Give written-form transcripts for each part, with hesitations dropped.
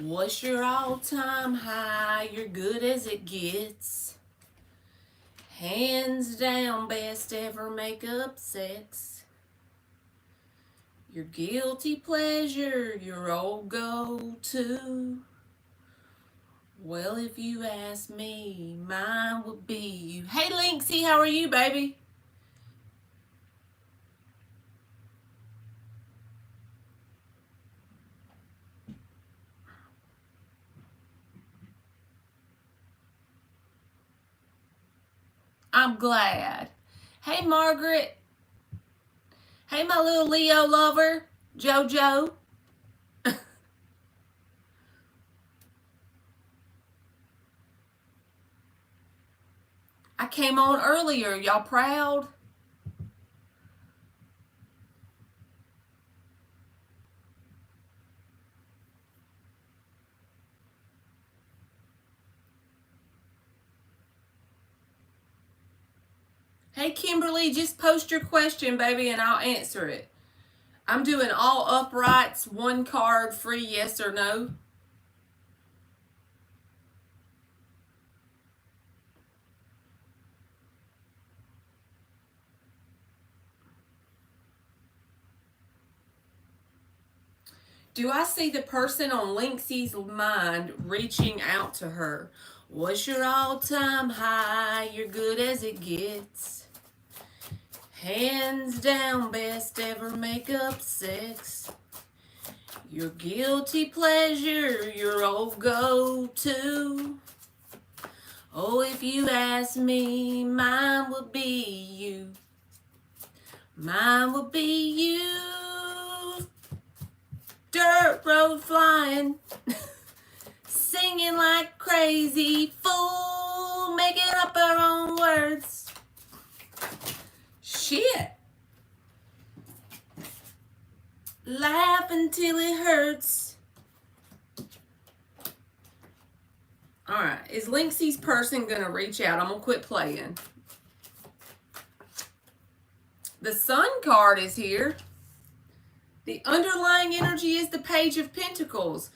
What's your all-time high? You're good as it gets. Hands down, best ever makeup sex. Your guilty pleasure, your old go-to. Well, if you ask me, mine would be you. Hey, Linksy, how are you, baby? I'm glad. Hey, Margaret. Hey, my little Leo lover, JoJo. I came on earlier. Y'all proud? Hey, Kimberly, just post your question, baby, and I'll answer it. I'm doing all uprights, one card, free yes or no. Do I see the person on Linksy's mind reaching out to her? What's your all-time high? You're good as it gets. Hands down, best ever makeup sex. Your guilty pleasure, your old go-to. Oh, if you ask me, mine would be you. Mine would be you. Dirt road flying. Singing like crazy fool. Making up our own words. Shit. Laugh until it hurts. Alright, is Linksy's person gonna reach out? I'm gonna quit playing. The Sun card is here. The underlying energy is the Page of Pentacles.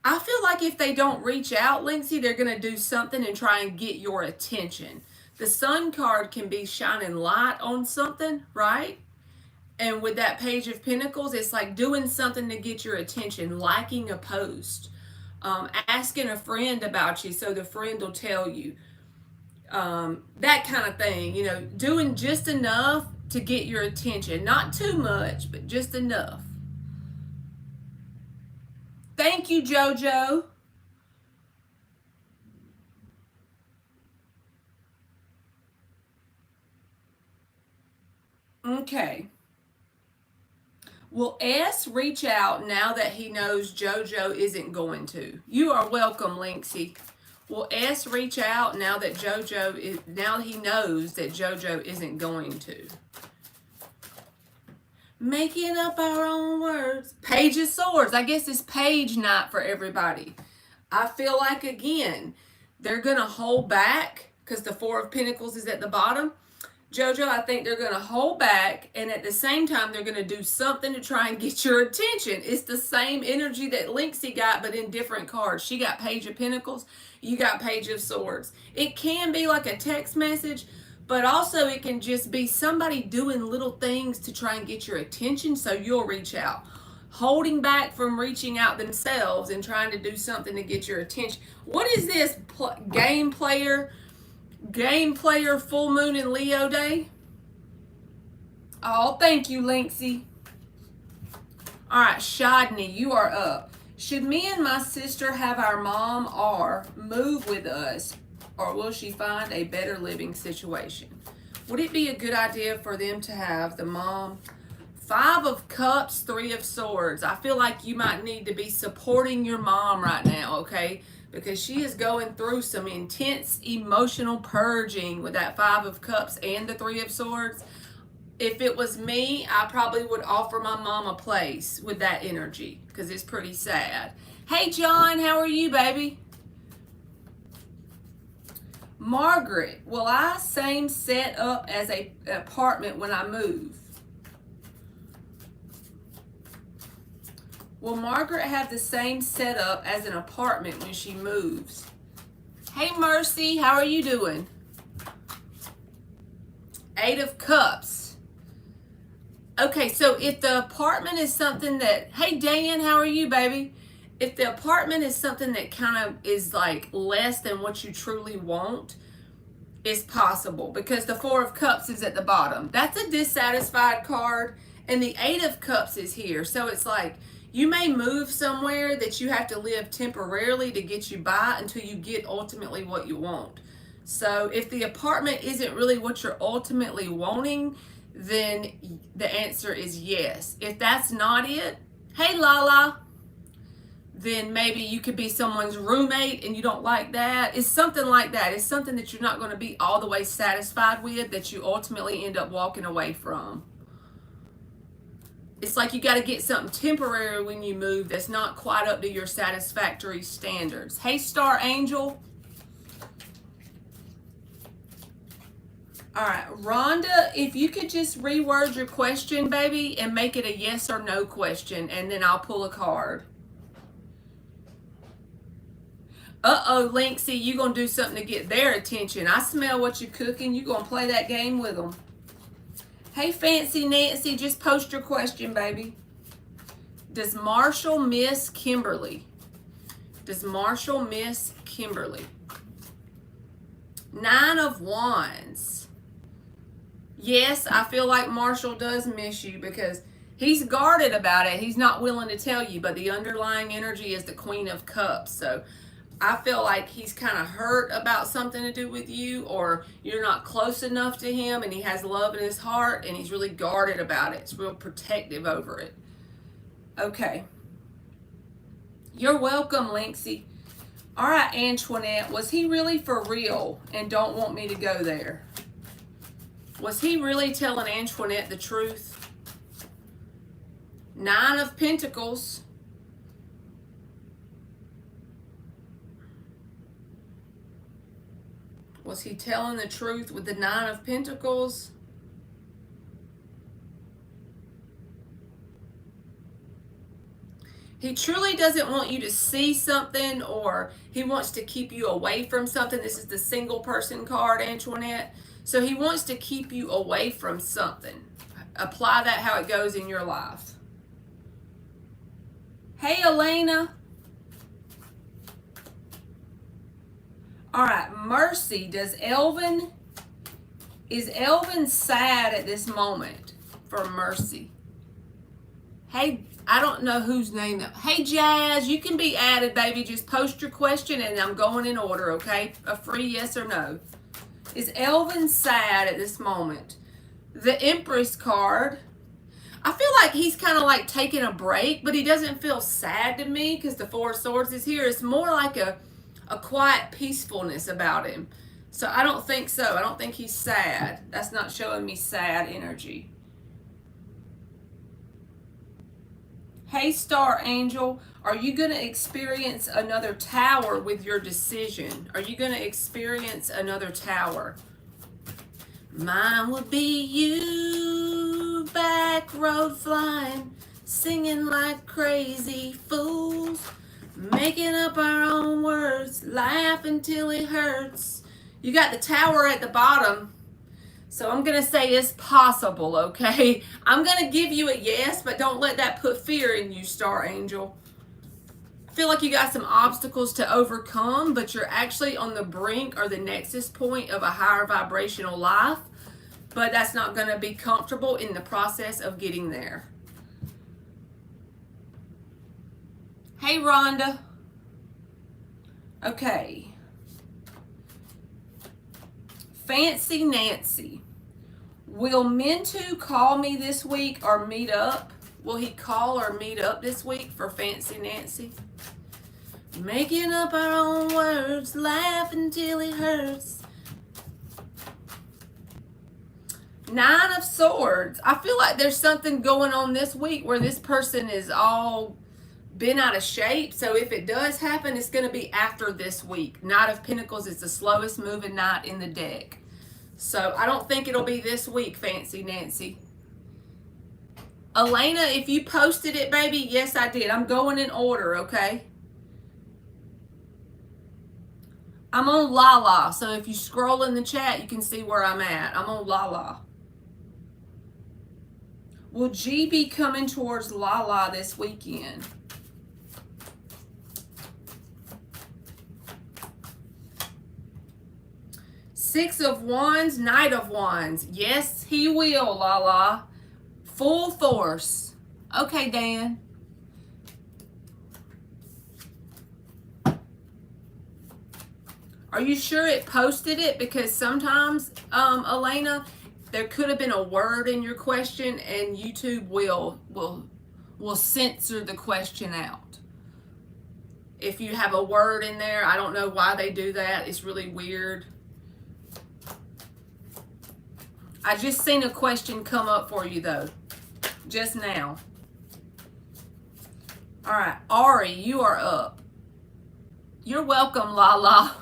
I feel like if they don't reach out, Linksy, they're going to do something and try and get your attention. The Sun card can be shining light on something, right? And with that Page of Pentacles, it's like doing something to get your attention, liking a post, asking a friend about you so the friend will tell you. That kind of thing, you know, doing just enough to get your attention. Not too much, but just enough. Thank you, JoJo. Okay. Will S reach out now that he knows JoJo isn't going to? You are welcome, Linksy. Will S reach out now that now he knows that JoJo isn't going to? Making up our own words. Page of Swords. I guess it's page night for everybody. I feel like, again, they're going to hold back because the Four of Pentacles is at the bottom. JoJo, I think they're going to hold back, and at the same time, they're going to do something to try and get your attention. It's the same energy that Linksy got, but in different cards. She got Page of Pentacles. You got Page of Swords. It can be like a text message, but also it can just be somebody doing little things to try and get your attention so you'll reach out. Holding back from reaching out themselves and trying to do something to get your attention. What is this? Game player full moon in Leo day? Oh, thank you, Linksy. All right, Shadney, you are up. Should me and my sister have our mom or move with us, or will she find a better living situation? Would it be a good idea for them to have the mom? Five of Cups, Three of Swords. I feel like you might need to be supporting your mom right now, okay? Because she is going through some intense emotional purging with that Five of Cups and the Three of Swords. If it was me, I probably would offer my mom a place with that energy because it's pretty sad. Hey, John, how are you, baby? Margaret, will I same set up as an apartment when I move? Will Margaret have the same setup as an apartment when she moves? Hey, Mercy, how are you doing? 8 of Cups. Okay, so if the apartment is something that, hey, Dan, how are you, baby? If the apartment is something that kind of is like less than what you truly want, it's possible because the 4 of Cups is at the bottom. That's a dissatisfied card, and the 8 of Cups is here. So it's like you may move somewhere that you have to live temporarily to get you by until you get ultimately what you want. So if the apartment isn't really what you're ultimately wanting, then the answer is yes. If that's not it, hey, Lala, then maybe you could be someone's roommate and you don't like that. It's something like that. It's something that you're not going to be all the way satisfied with that you ultimately end up walking away from. It's like you got to get something temporary when you move that's not quite up to your satisfactory standards. Hey, Star Angel. All right, Rhonda, if you could just reword your question, baby, and make it a yes or no question, and then I'll pull a card. Uh-oh, Linksy, you gonna do something to get their attention. I smell what you're cooking. You gonna play that game with them. Hey, Fancy Nancy, just post your question, baby. Does Marshall miss Kimberly? Does Marshall miss Kimberly? 9 of Wands. Yes, I feel like Marshall does miss you because he's guarded about it. He's not willing to tell you, but the underlying energy is the Queen of Cups. So I feel like he's kind of hurt about something to do with you, or you're not close enough to him, and he has love in his heart, and he's really guarded about it. It's real protective over it. Okay. You're welcome, Linksy. All right, Antoinette, was he really for real and don't want me to go there? Was he really telling Antoinette the truth? 9 of Pentacles. Was he telling the truth with the 9 of Pentacles? He truly doesn't want you to see something, or he wants to keep you away from something. This is the single person card, Antoinette. So he wants to keep you away from something. Apply that how it goes in your life. Hey, Elena. All right, Mercy, is Elvin sad at this moment for Mercy? Hey, I don't know whose name that. Hey, Jazz, you can be added, baby. Just post your question and I'm going in order, okay? A free yes or no. Is Elvin sad at this moment? The Empress card. I feel like he's kind of like taking a break, but he doesn't feel sad to me because the 4 of Swords is here. It's more like a quiet peacefulness about him. So I don't think so. I don't think he's sad. That's not showing me sad energy. Hey, Star Angel, are you going to experience another tower with your decision? Are you going to experience another tower? Mine would be you, back road flying, singing like crazy fools, making up our own words, laugh until it hurts. You got the tower at the bottom. So I'm going to say it's possible, okay? I'm going to give you a yes, but don't let that put fear in you, Star Angel. I feel like you got some obstacles to overcome, but you're actually on the brink or the nexus point of a higher vibrational life, but that's not going to be comfortable in the process of getting there. Hey, Rhonda. Okay. Fancy Nancy. Will Mintu call me this week or meet up? Will he call or meet up this week for Fancy Nancy? Making up our own words, laugh until it hurts. 9 of Swords. I feel like there's something going on this week where this person is all been out of shape. So if it does happen, it's going to be after this week. Knight of Pentacles is the slowest moving knight in the deck. So I don't think it'll be this week, Fancy Nancy. Elena, if you posted it, baby, yes, I did. I'm going in order, okay? I'm on Lala, so if you scroll in the chat, you can see where I'm at. I'm on Lala. Will G be coming towards Lala this weekend? Six of Wands, Knight of Wands. Yes, he will, Lala. Full force. Okay, Dan. Are you sure it posted it? Because sometimes, Elena, there could have been a word in your question, and YouTube will censor the question out. If you have a word in there, I don't know why they do that. It's really weird. I just seen a question come up for you though, just now. All right, Ari, you are up. You're welcome, Lala.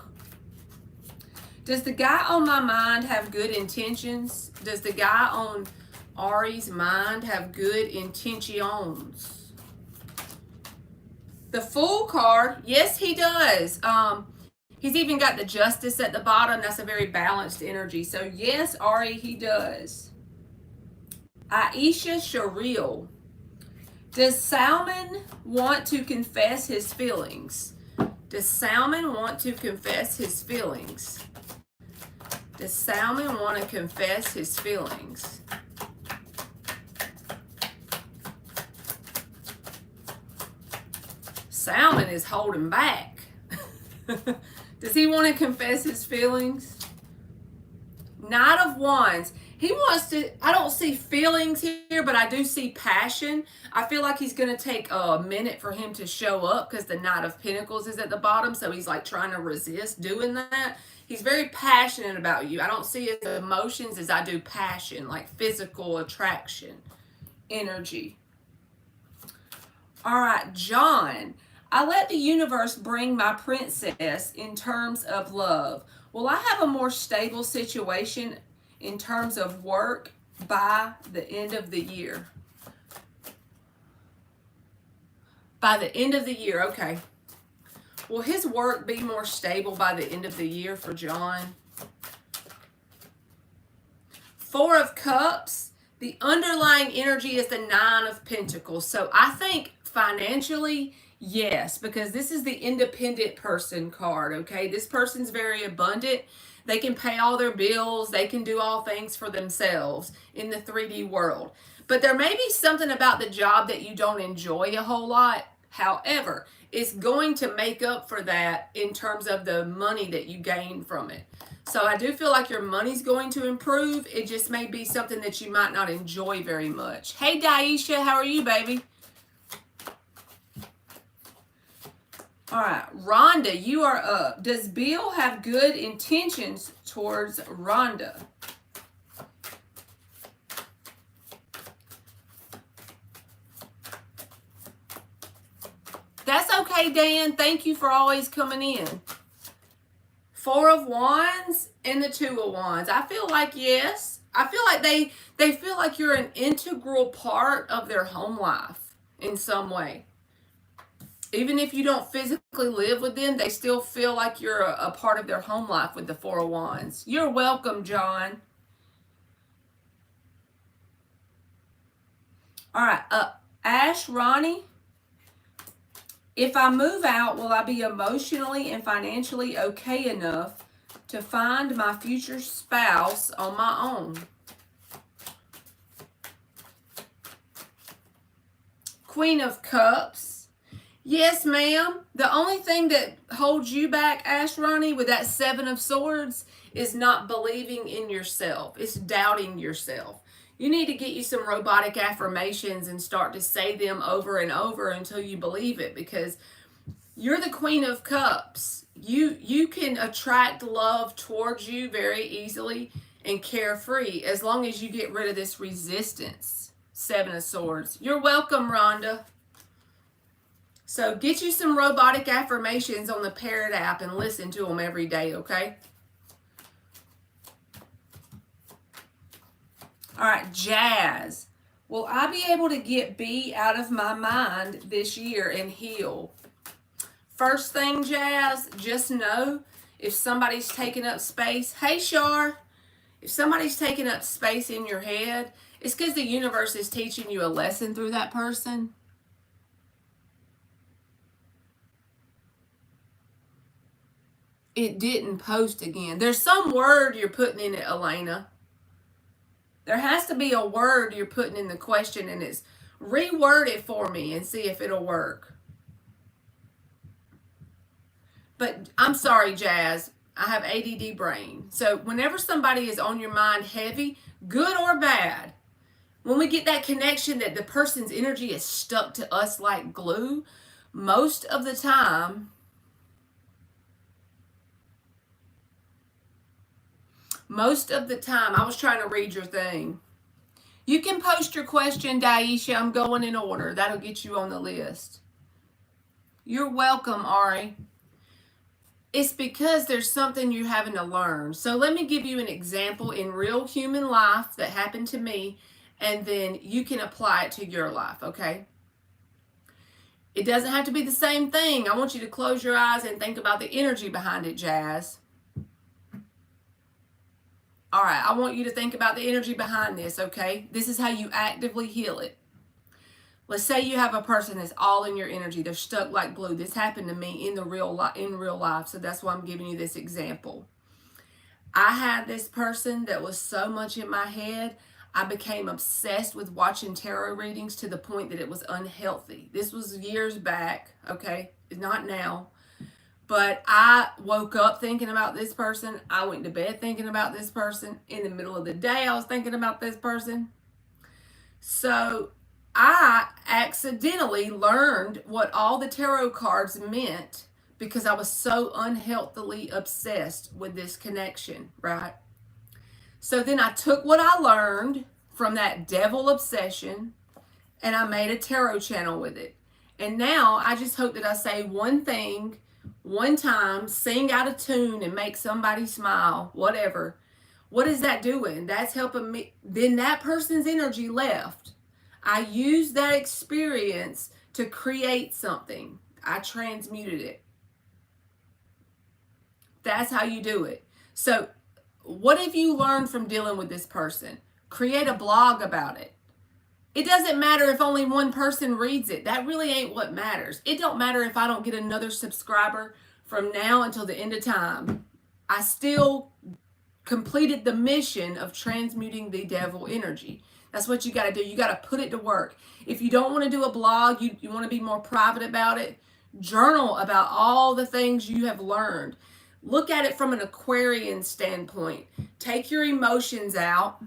Does the guy on my mind have good intentions? Does the guy on Ari's mind have good intentions? The Fool card, yes, he does. He's even got the Justice at the bottom. That's a very balanced energy. So yes, Ari, he does. Aisha Sharil. Does Salmon want to confess his feelings? Does Salmon want to confess his feelings? Does Salmon want to confess his feelings? Salmon is holding back. Does he want to confess his feelings? Knight of Wands. He wants to, I don't see feelings here, but I do see passion. I feel like he's going to take a minute for him to show up because the Knight of Pentacles is at the bottom. So he's like trying to resist doing that. He's very passionate about you. I don't see his emotions as I do passion, like physical attraction, energy. All right, John. I let the universe bring my princess in terms of love. Will I have a more stable situation in terms of work by the end of the year? By the end of the year, okay. Will his work be more stable by the end of the year for John? Four of Cups. The underlying energy is the Nine of Pentacles. So I think financially, yes, because this is the independent person card, okay? This person's very abundant. They can pay all their bills. They can do all things for themselves in the 3D world. But there may be something about the job that you don't enjoy a whole lot. However, it's going to make up for that in terms of the money that you gain from it. So I do feel like your money's going to improve. It just may be something that you might not enjoy very much. Hey, Daisha, how are you, baby? All right, Rhonda, you are up. Does Bill have good intentions towards Rhonda? That's okay, Dan. Thank you for always coming in. Four of Wands and the Two of Wands. I feel like yes. I feel like they feel like you're an integral part of their home life in some way. Even if you don't physically live with them, they still feel like you're a part of their home life with the Four of Wands. You're welcome, John. All right, Ash, Ronnie. If I move out, will I be emotionally and financially okay enough to find my future spouse on my own? Queen of Cups. Yes, ma'am. The only thing that holds you back, Ash Ronnie, with that Seven of Swords is not believing in yourself. It's doubting yourself. You need to get you some robotic affirmations and start to say them over and over until you believe it, because you're the Queen of Cups. You can attract love towards you very easily and carefree as long as you get rid of this resistance. Seven of Swords. You're welcome, Rhonda. So get you some robotic affirmations on the Parrot app and listen to them every day, okay? All right, Jazz. Will I be able to get B out of my mind this year and heal? First thing, Jazz, just know if somebody's taking up space, hey Shar, if somebody's taking up space in your head, it's because the universe is teaching you a lesson through that person. It didn't post again. There's some word you're putting in it, Elena. There has to be a word you're putting in the question, and it's reword it for me and see if it'll work. But I'm sorry, Jazz. I have ADD brain. So whenever somebody is on your mind heavy, good or bad, when we get that connection that the person's energy is stuck to us like glue, most of the time, I was trying to read your thing. You can post your question, Daisha. I'm going in order. That'll get you on the list. You're welcome, Ari. It's because there's something you're having to learn. So let me give you an example in real human life that happened to me, and then you can apply it to your life, okay? It doesn't have to be the same thing. I want you to close your eyes and think about the energy behind it, Jazz. All right, I want you to think about the energy behind this, okay? This is how you actively heal it. Let's say you have a person that's all in your energy. They're stuck like glue. This happened to me in real life, so that's why I'm giving you this example. I had this person that was so much in my head, I became obsessed with watching tarot readings to the point that it was unhealthy. This was years back, okay? Not now. But I woke up thinking about this person. I went to bed thinking about this person. In the middle of the day, I was thinking about this person. So I accidentally learned what all the tarot cards meant because I was so unhealthily obsessed with this connection, right? So then I took what I learned from that devil obsession and I made a tarot channel with it. And now I just hope that I say one thing one time, sing out of tune and make somebody smile, whatever. What is that doing? That's helping me. Then that person's energy left. I used that experience to create something. I transmuted it. That's how you do it. So what have you learned from dealing with this person? Create a blog about it. It doesn't matter if only one person reads it. That really ain't what matters. It don't matter if I don't get another subscriber from now until the end of time. I still completed the mission of transmuting the devil energy. That's what you got to do. You got to put it to work. If you don't want to do a blog, you want to be more private about it, journal about all the things you have learned. Look at it from an Aquarian standpoint. Take your emotions out.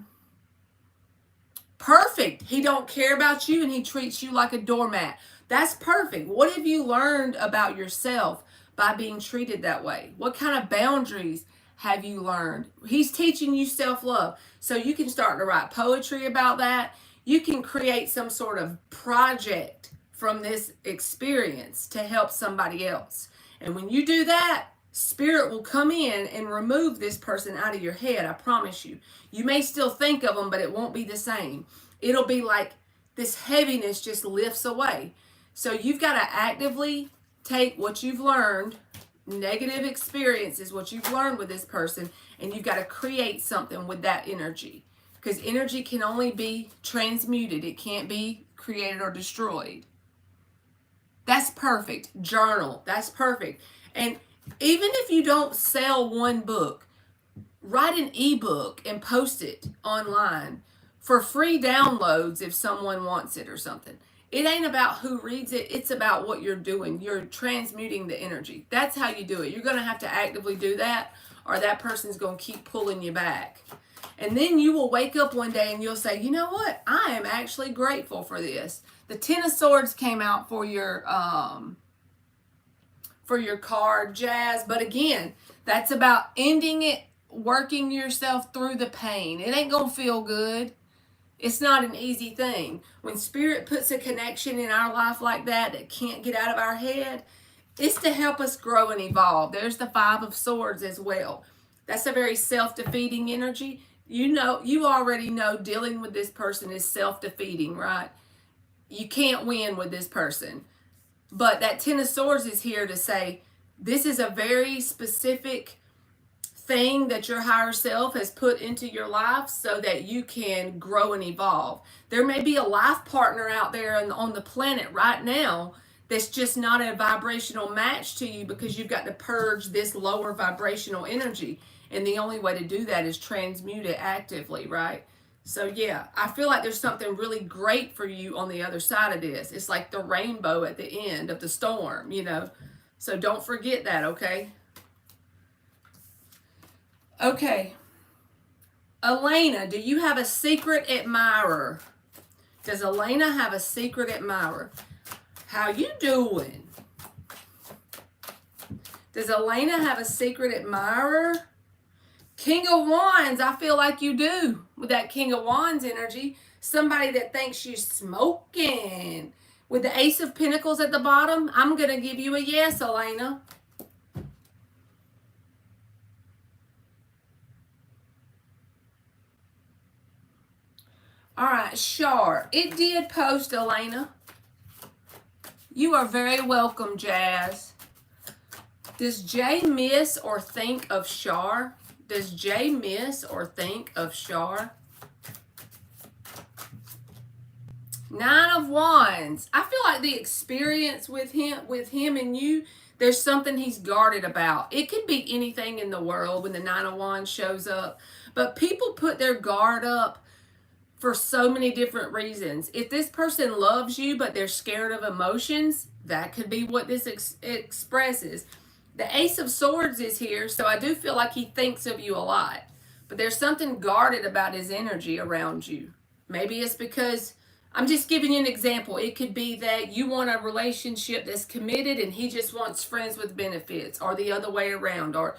Perfect. He don't care about you and he treats you like a doormat. That's perfect. What have you learned about yourself by being treated that way? What kind of boundaries have you learned? He's teaching you self-love. So you can start to write poetry about that. You can create some sort of project from this experience to help somebody else. And when you do that, Spirit will come in and remove this person out of your head. I promise you. You may still think of them, but it won't be the same. It'll be like this heaviness just lifts away. So you've got to actively take what you've learned, negative experiences, what you've learned with this person, and you've got to create something with that energy. Because energy can only be transmuted. It can't be created or destroyed. That's perfect. Journal. That's perfect. And even if you don't sell one book, write an ebook and post it online for free downloads if someone wants it or something. It ain't about who reads it. It's about what you're doing. You're transmuting the energy. That's how you do it. You're going to have to actively do that or that person's going to keep pulling you back. And then you will wake up one day and you'll say, you know what? I am actually grateful for this. The Ten of Swords came out for your card, Jazz. But again, that's about ending it, working yourself through the pain. It ain't going to feel good. It's not an easy thing. When Spirit puts a connection in our life like that can't get out of our head, it's to help us grow and evolve. There's the Five of Swords as well. That's a very self-defeating energy. You already know dealing with this person is self-defeating, right? You can't win with this person. But that Ten of Swords is here to say this is a very specific thing that your higher self has put into your life so that you can grow and evolve. There may be a life partner out there on the planet right now that's just not a vibrational match to you because you've got to purge this lower vibrational energy. And the only way to do that is transmute it actively, right? So yeah, I feel like there's something really great for you on the other side of this. It's like the rainbow at the end of the storm, you know. So don't forget that, okay? Okay. Elena, do you have a secret admirer? Does Elena have a secret admirer? How you doing? Does Elena have a secret admirer? King of Wands, I feel like you do with that King of Wands energy. Somebody that thinks you're smoking. With the Ace of Pentacles at the bottom, I'm going to give you a yes, Elena. All right, Shar. It did post, Elena. You are very welcome, Jazz. Does Jay miss or think of Shar? Does Jay miss or think of Shar? Nine of Wands. I feel like the experience with him and you, there's something he's guarded about. It could be anything in the world when the Nine of Wands shows up. But people put their guard up for so many different reasons. If this person loves you, but they're scared of emotions, that could be what this expresses. The Ace of Swords is here, so I do feel like he thinks of you a lot. But there's something guarded about his energy around you. Maybe it's because, I'm just giving you an example. It could be that you want a relationship that's committed and he just wants friends with benefits, or the other way around, or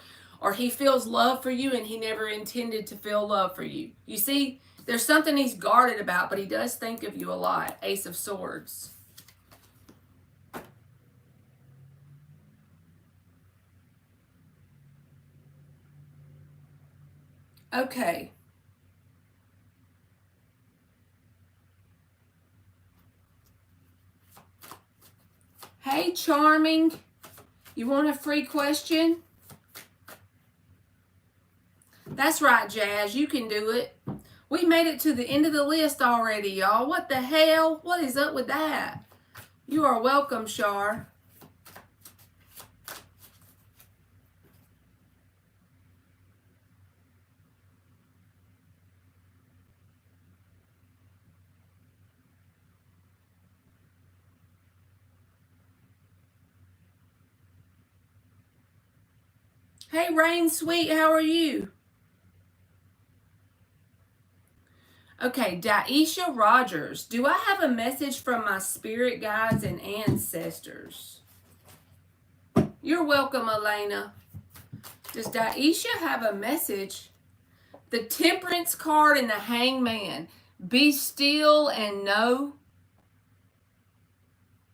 he feels love for you and he never intended to feel love for you. You see, there's something he's guarded about, but he does think of you a lot. Ace of Swords. Okay. Hey, Charming. You want a free question? That's right, Jazz. You can do it. We made it to the end of the list already, y'all. What the hell? What is up with that? You are welcome, Shar. Hey, Rain Sweet, how are you? Okay, Daisha Rogers. Do I have a message from my spirit guides and ancestors? You're welcome, Elena. Does Daisha have a message? The Temperance card and the Hangman. Be still and know.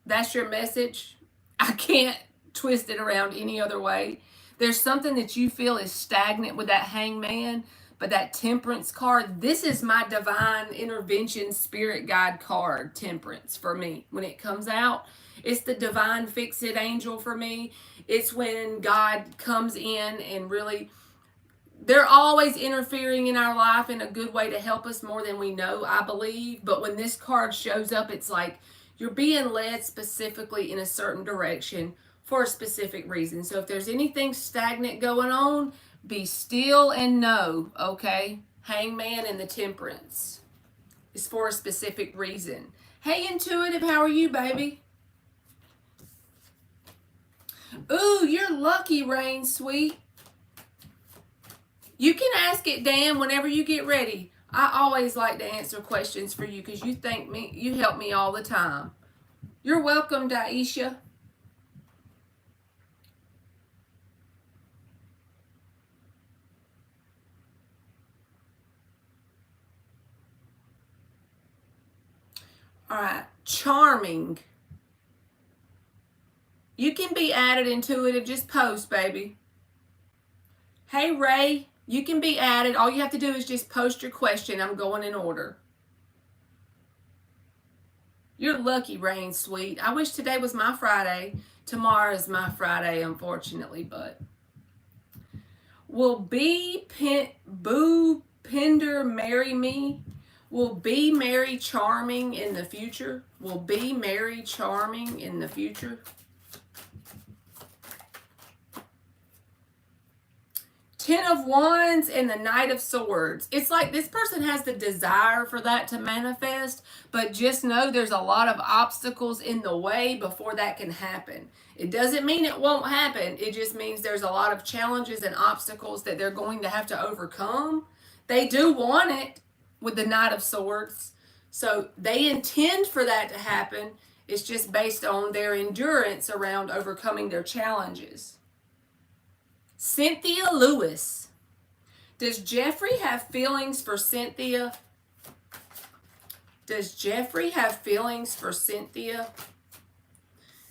That's your message. I can't twist it around any other way. There's something that you feel is stagnant with that Hangman, but that Temperance card, this is my divine intervention spirit guide card, Temperance, for me. When it comes out, it's the divine fix-it angel for me. It's when God comes in and really, they're always interfering in our life in a good way to help us more than we know, I believe. But when this card shows up, it's like you're being led specifically in a certain direction for a specific reason. So if there's anything stagnant going on, be still and know, okay? Hangman and the Temperance is for a specific reason. Hey, Intuitive, how are you, baby? Ooh, you're lucky, Rain Sweet. You can ask it, Dan, whenever you get ready. I always like to answer questions for you because you help me all the time. You're welcome, Daisha. All right, Charming. You can be added, Intuitive. Just post, baby. Hey, Ray. You can be added. All you have to do is just post your question. I'm going in order. You're lucky, Rain Sweet. I wish today was my Friday. Tomorrow is my Friday, unfortunately, but. Will Boo Pender marry me? Will be Mary charming in the future? Will be Mary charming in the future? Ten of Wands and the Knight of Swords. It's like this person has the desire for that to manifest, but just know there's a lot of obstacles in the way before that can happen. It doesn't mean it won't happen. It just means there's a lot of challenges and obstacles that they're going to have to overcome. They do want it with the Knight of Swords. So they intend for that to happen. It's just based on their endurance around overcoming their challenges. Cynthia Lewis. Does Jeffrey have feelings for Cynthia? Does Jeffrey have feelings for Cynthia?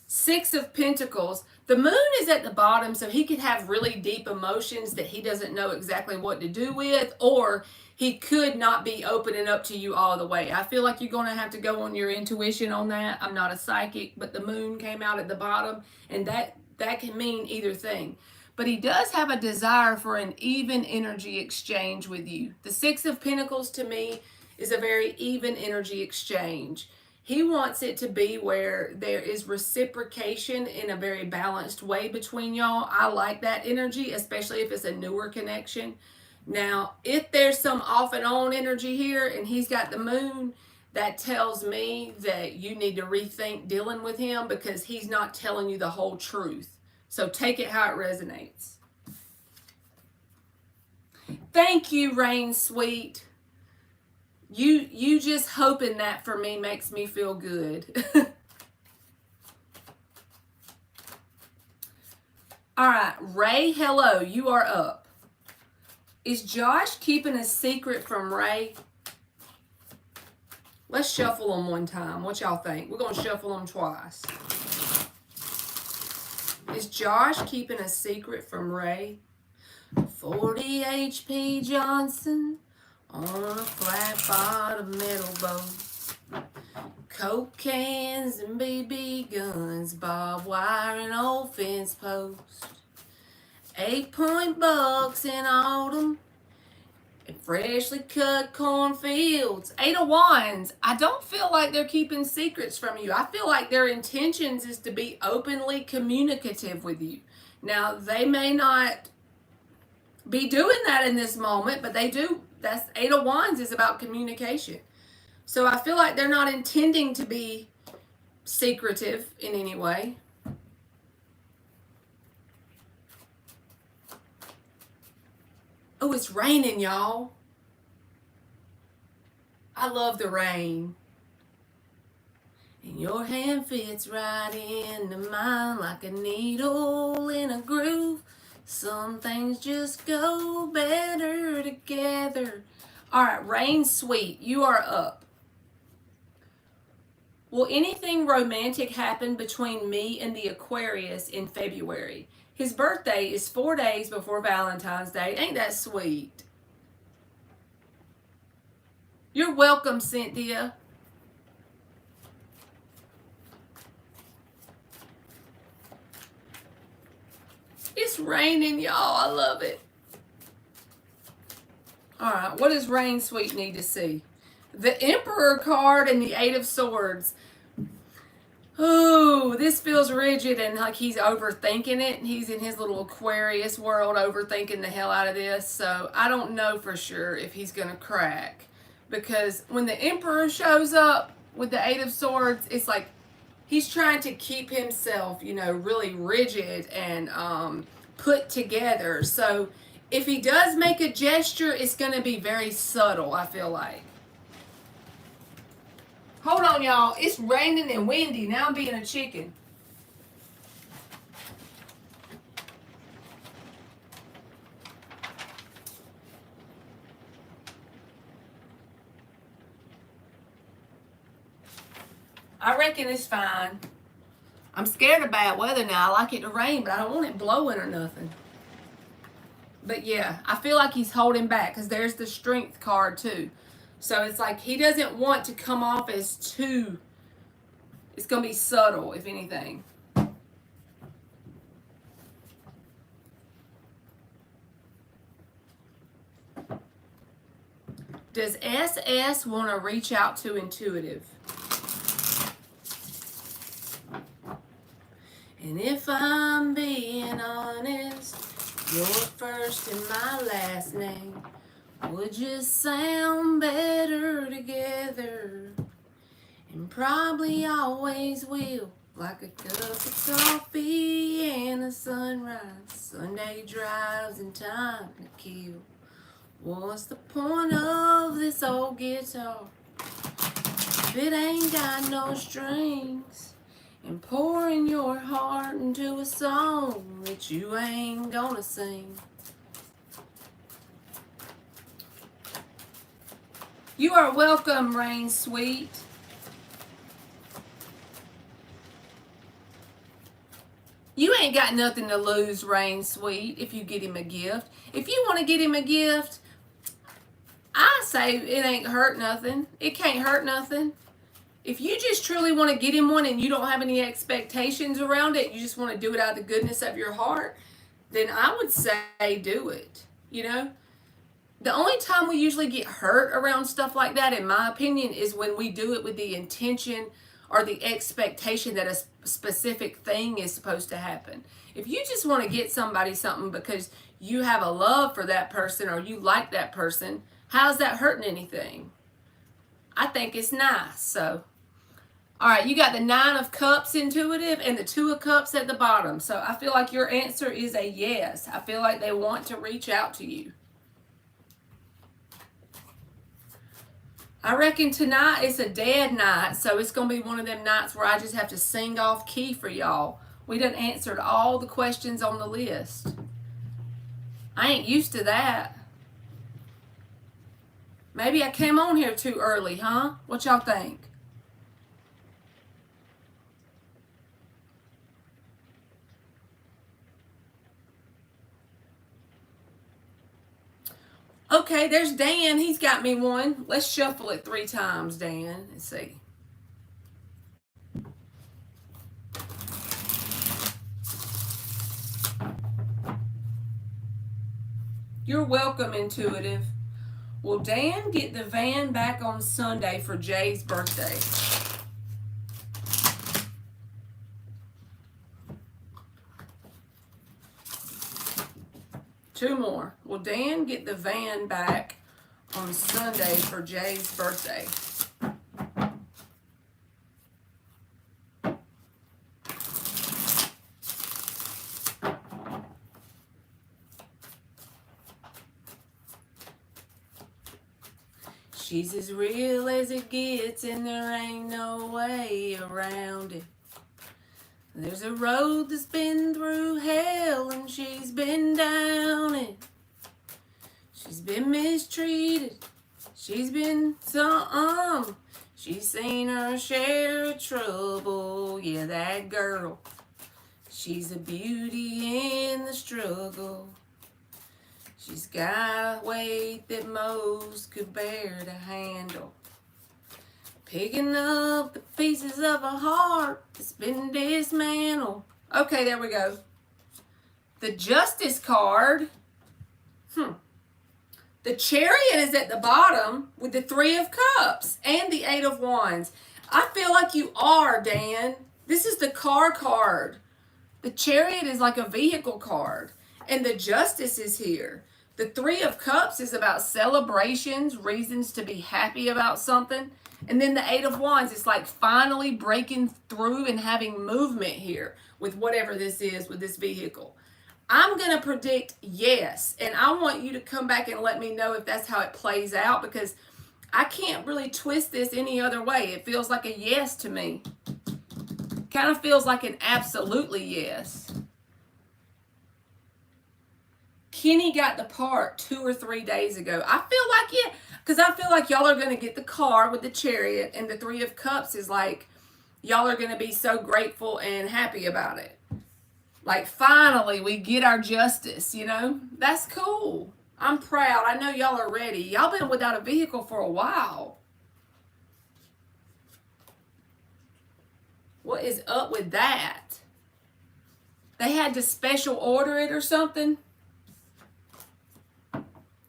Six of Pentacles. The moon is at the bottom, so he could have really deep emotions that he doesn't know exactly what to do with, or he could not be opening up to you all the way. I feel like you're going to have to go on your intuition on that. I'm not a psychic, but the moon came out at the bottom, and that can mean either thing. But he does have a desire for an even energy exchange with you. The Six of Pentacles to me is a very even energy exchange. He wants it to be where there is reciprocation in a very balanced way between y'all. I like that energy, especially if it's a newer connection. Now, if there's some off and on energy here and he's got the moon, that tells me that you need to rethink dealing with him because he's not telling you the whole truth. So take it how it resonates. Thank you, Rain Sweet. You just hoping that for me makes me feel good. All right, Ray, hello, you are up. Is Josh keeping a secret from Ray? Let's shuffle them one time. What y'all think? We're going to shuffle them twice. Is Josh keeping a secret from Ray? 40 HP Johnson on a flat bottom metal boat. Coke cans and BB guns, barbed wire and old fence posts. 8-point bucks in autumn and freshly cut cornfields. 8 of Wands. I don't feel like they're keeping secrets from you. I feel like their intentions is to be openly communicative with you. Now, they may not be doing that in this moment, but they do. That's 8 of Wands is about communication. So I feel like they're not intending to be secretive in any way. Oh, it's raining, y'all. I love the rain. And your hand fits right into mine like a needle in a groove. Some things just go better together. All right, Rain Sweet, you are up. Will anything romantic happen between me and the Aquarius in February? His birthday is 4 days before Valentine's Day. Ain't that sweet? You're welcome, Cynthia. It's raining, y'all. I love it. All right, what does Rain Sweet need to see? The Emperor card and the 8 of Swords. Oh, this feels rigid and like he's overthinking it. He's in his little Aquarius world overthinking the hell out of this. So I don't know for sure if he's going to crack. Because when the Emperor shows up with the 8 of Swords, it's like he's trying to keep himself, you know, really rigid and put together. So if he does make a gesture, it's going to be very subtle, I feel like. Hold on, y'all. It's raining and windy. Now I'm being a chicken. I reckon it's fine. I'm scared of bad weather now. I like it to rain, but I don't want it blowing or nothing. But yeah, I feel like he's holding back because there's the strength card too. So it's like he doesn't want to come off as too, it's going to be subtle, if anything. Does SS want to reach out to Intuitive? And if I'm being honest, your first and my last name would just sound better together. And probably always will. Like a cup of coffee and a sunrise. Sunday drives and time to kill. What's the point of this old guitar if it ain't got no strings? And pouring your heart into a song that you ain't gonna sing. You are welcome, Rain Sweet. You ain't got nothing to lose, Rain Sweet, if you get him a gift. If you want to get him a gift, I say it ain't hurt nothing. It can't hurt nothing. If you just truly want to get him one and you don't have any expectations around it, you just want to do it out of the goodness of your heart, then I would say do it. You know? The only time we usually get hurt around stuff like that, in my opinion, is when we do it with the intention or the expectation that a specific thing is supposed to happen. If you just want to get somebody something because you have a love for that person or you like that person, how's that hurting anything? I think it's nice. So, all right, you got the 9 of Cups, Intuitive, and the 2 of Cups at the bottom. So I feel like your answer is a yes. I feel like they want to reach out to you. I reckon tonight it's a dead night, so it's going to be one of them nights where I just have to sing off key for y'all. We done answered all the questions on the list. I ain't used to that. Maybe I came on here too early, huh? What y'all think? Okay, there's Dan. He's got me one. Let's shuffle it 3 times, Dan. Let's see. You're welcome, Intuitive. Will Dan get the van back on Sunday for Jay's birthday? Two more. Will Dan get the van back on Sunday for Jay's birthday? She's as real as it gets and there ain't no way around it. There's a road that's been through hell and she's been down it. She's been mistreated. She's been something. She's seen her share of trouble. Yeah, that girl. She's a beauty in the struggle. She's got a weight that most could bear to handle. Picking up the pieces of a heart that's been dismantled. Okay, there we go. The Justice card. The Chariot is at the bottom with the 3 of Cups and the 8 of Wands. I feel like you are, Dan. This is the car card. The Chariot is like a vehicle card. And the Justice is here. The 3 of Cups is about celebrations, reasons to be happy about something. And then the 8 of Wands is like finally breaking through and having movement here with whatever this is with this vehicle. I'm going to predict yes. And I want you to come back and let me know if that's how it plays out, because I can't really twist this any other way. It feels like a yes to me. Kind of feels like an absolutely yes. Kenny got the part 2 or 3 days ago. I feel like, yeah, because I feel like y'all are going to get the car with the Chariot, and the 3 of Cups is like, y'all are going to be so grateful and happy about it. Like, finally, we get our justice, you know? That's cool. I'm proud. I know y'all are ready. Y'all been without a vehicle for a while. What is up with that? They had to special order it or something?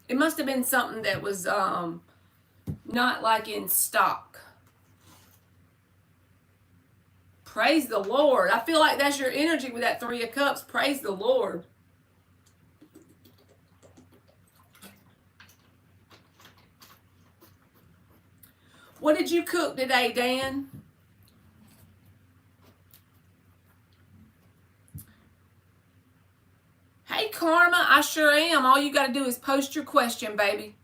It must have been something that was not like in stock. Praise the Lord. I feel like that's your energy with that Three of Cups. Praise the Lord. What did you cook today, Dan? Hey, Karma, I sure am. All you got to do is post your question, baby.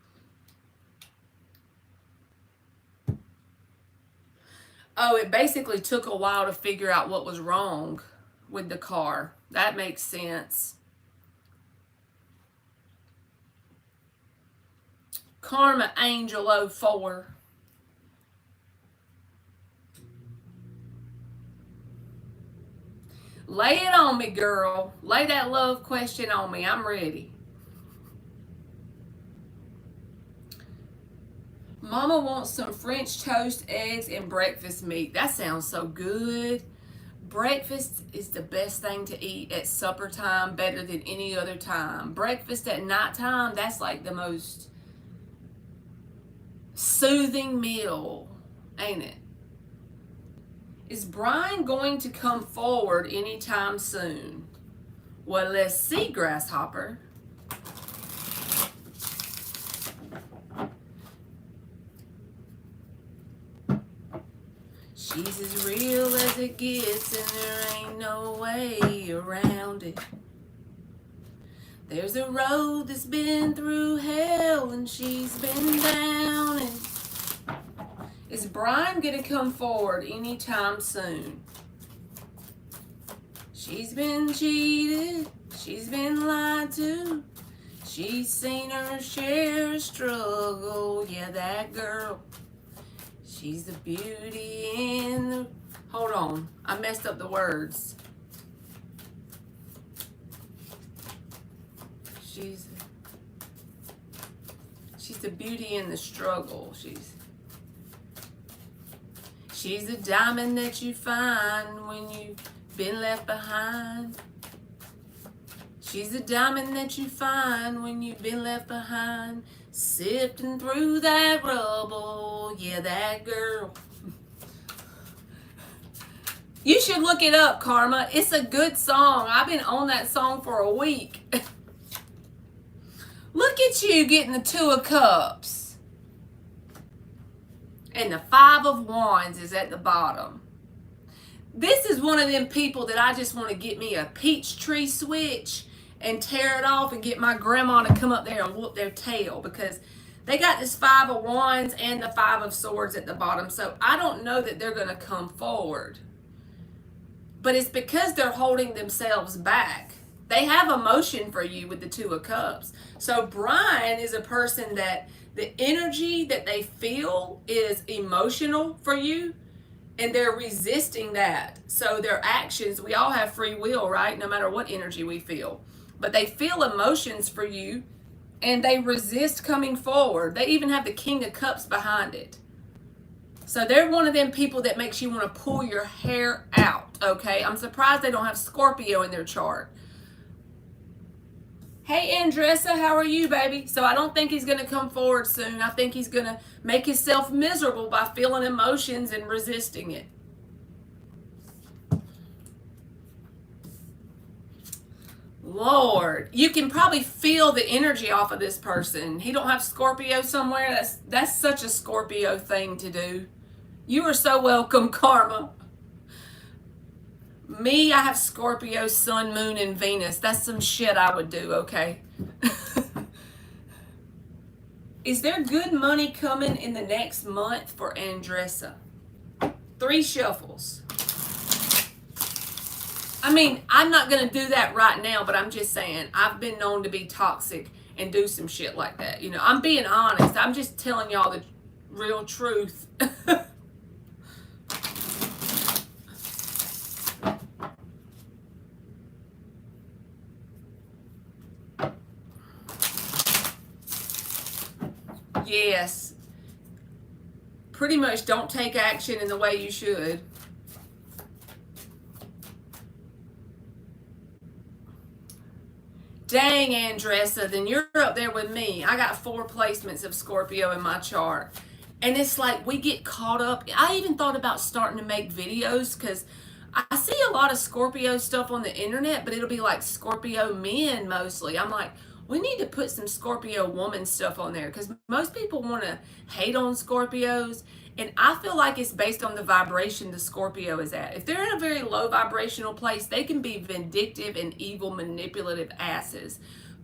Oh, it basically took a while to figure out what was wrong with the car. That makes sense. Karma Angel 04. Lay it on me, girl. Lay that love question on me. I'm ready. Mama wants some French toast, eggs, and breakfast meat. That sounds so good. Breakfast is the best thing to eat at supper time, better than any other time. Breakfast at nighttime, that's like the most soothing meal, ain't it? Is Brian going to come forward anytime soon? Well, let's see, Grasshopper. She's as real as it gets, and there ain't no way around it. There's a road that's been through hell, and she's been down it. Is Brian gonna come forward anytime soon? She's been cheated, she's been lied to, she's seen her share of struggle. Yeah, that girl. She's the beauty in the... Hold on. I messed up the words. She's the beauty in the struggle. She's the diamond that you find when you've been left behind. She's the diamond that you find when you've been left behind. Sifting through that rubble, yeah, that girl. You should look it up, Karma. It's a good song. I've been on that song for a week. Look at you getting the Two of Cups. And the Five of Wands is at the bottom. This is one of them people that I just want to get me a peach tree switch and tear it off and get my grandma to come up there and whoop their tail, because they got this Five of Wands and the Five of Swords at the bottom. So I don't know that they're going to come forward. But it's because they're holding themselves back. They have emotion for you with the Two of Cups. So Brian is a person that the energy that they feel is emotional for you, and they're resisting that. So their actions, we all have free will, right? No matter what energy we feel. But they feel emotions for you, and they resist coming forward. They even have the King of Cups behind it. So they're one of them people that makes you want to pull your hair out, okay? I'm surprised they don't have Scorpio in their chart. Hey, Andressa, how are you, baby? So I don't think he's going to come forward soon. I think he's going to make himself miserable by feeling emotions and resisting it. Lord, you can probably feel the energy off of this person. He don't have Scorpio somewhere. That's such a Scorpio thing to do. You are so welcome, Karma. Me, I have Scorpio, Sun, Moon, and Venus. That's some shit I would do, okay? Is there good money coming in the next month for Andressa? 3 shuffles. I mean, I'm not going to do that right now, but I'm just saying, I've been known to be toxic and do some shit like that. You know, I'm being honest. I'm just telling y'all the real truth. Yes. Pretty much don't take action in the way you should. Dang, Andressa, then you're up there with me. I got 4 placements of Scorpio in my chart. And it's like we get caught up. I even thought about starting to make videos because I see a lot of Scorpio stuff on the internet, but it'll be like Scorpio men mostly. I'm like, we need to put some Scorpio woman stuff on there because most people want to hate on Scorpios. And I feel like it's based on the vibration the Scorpio is at. If they're in a very low vibrational place, they can be vindictive and evil, manipulative asses.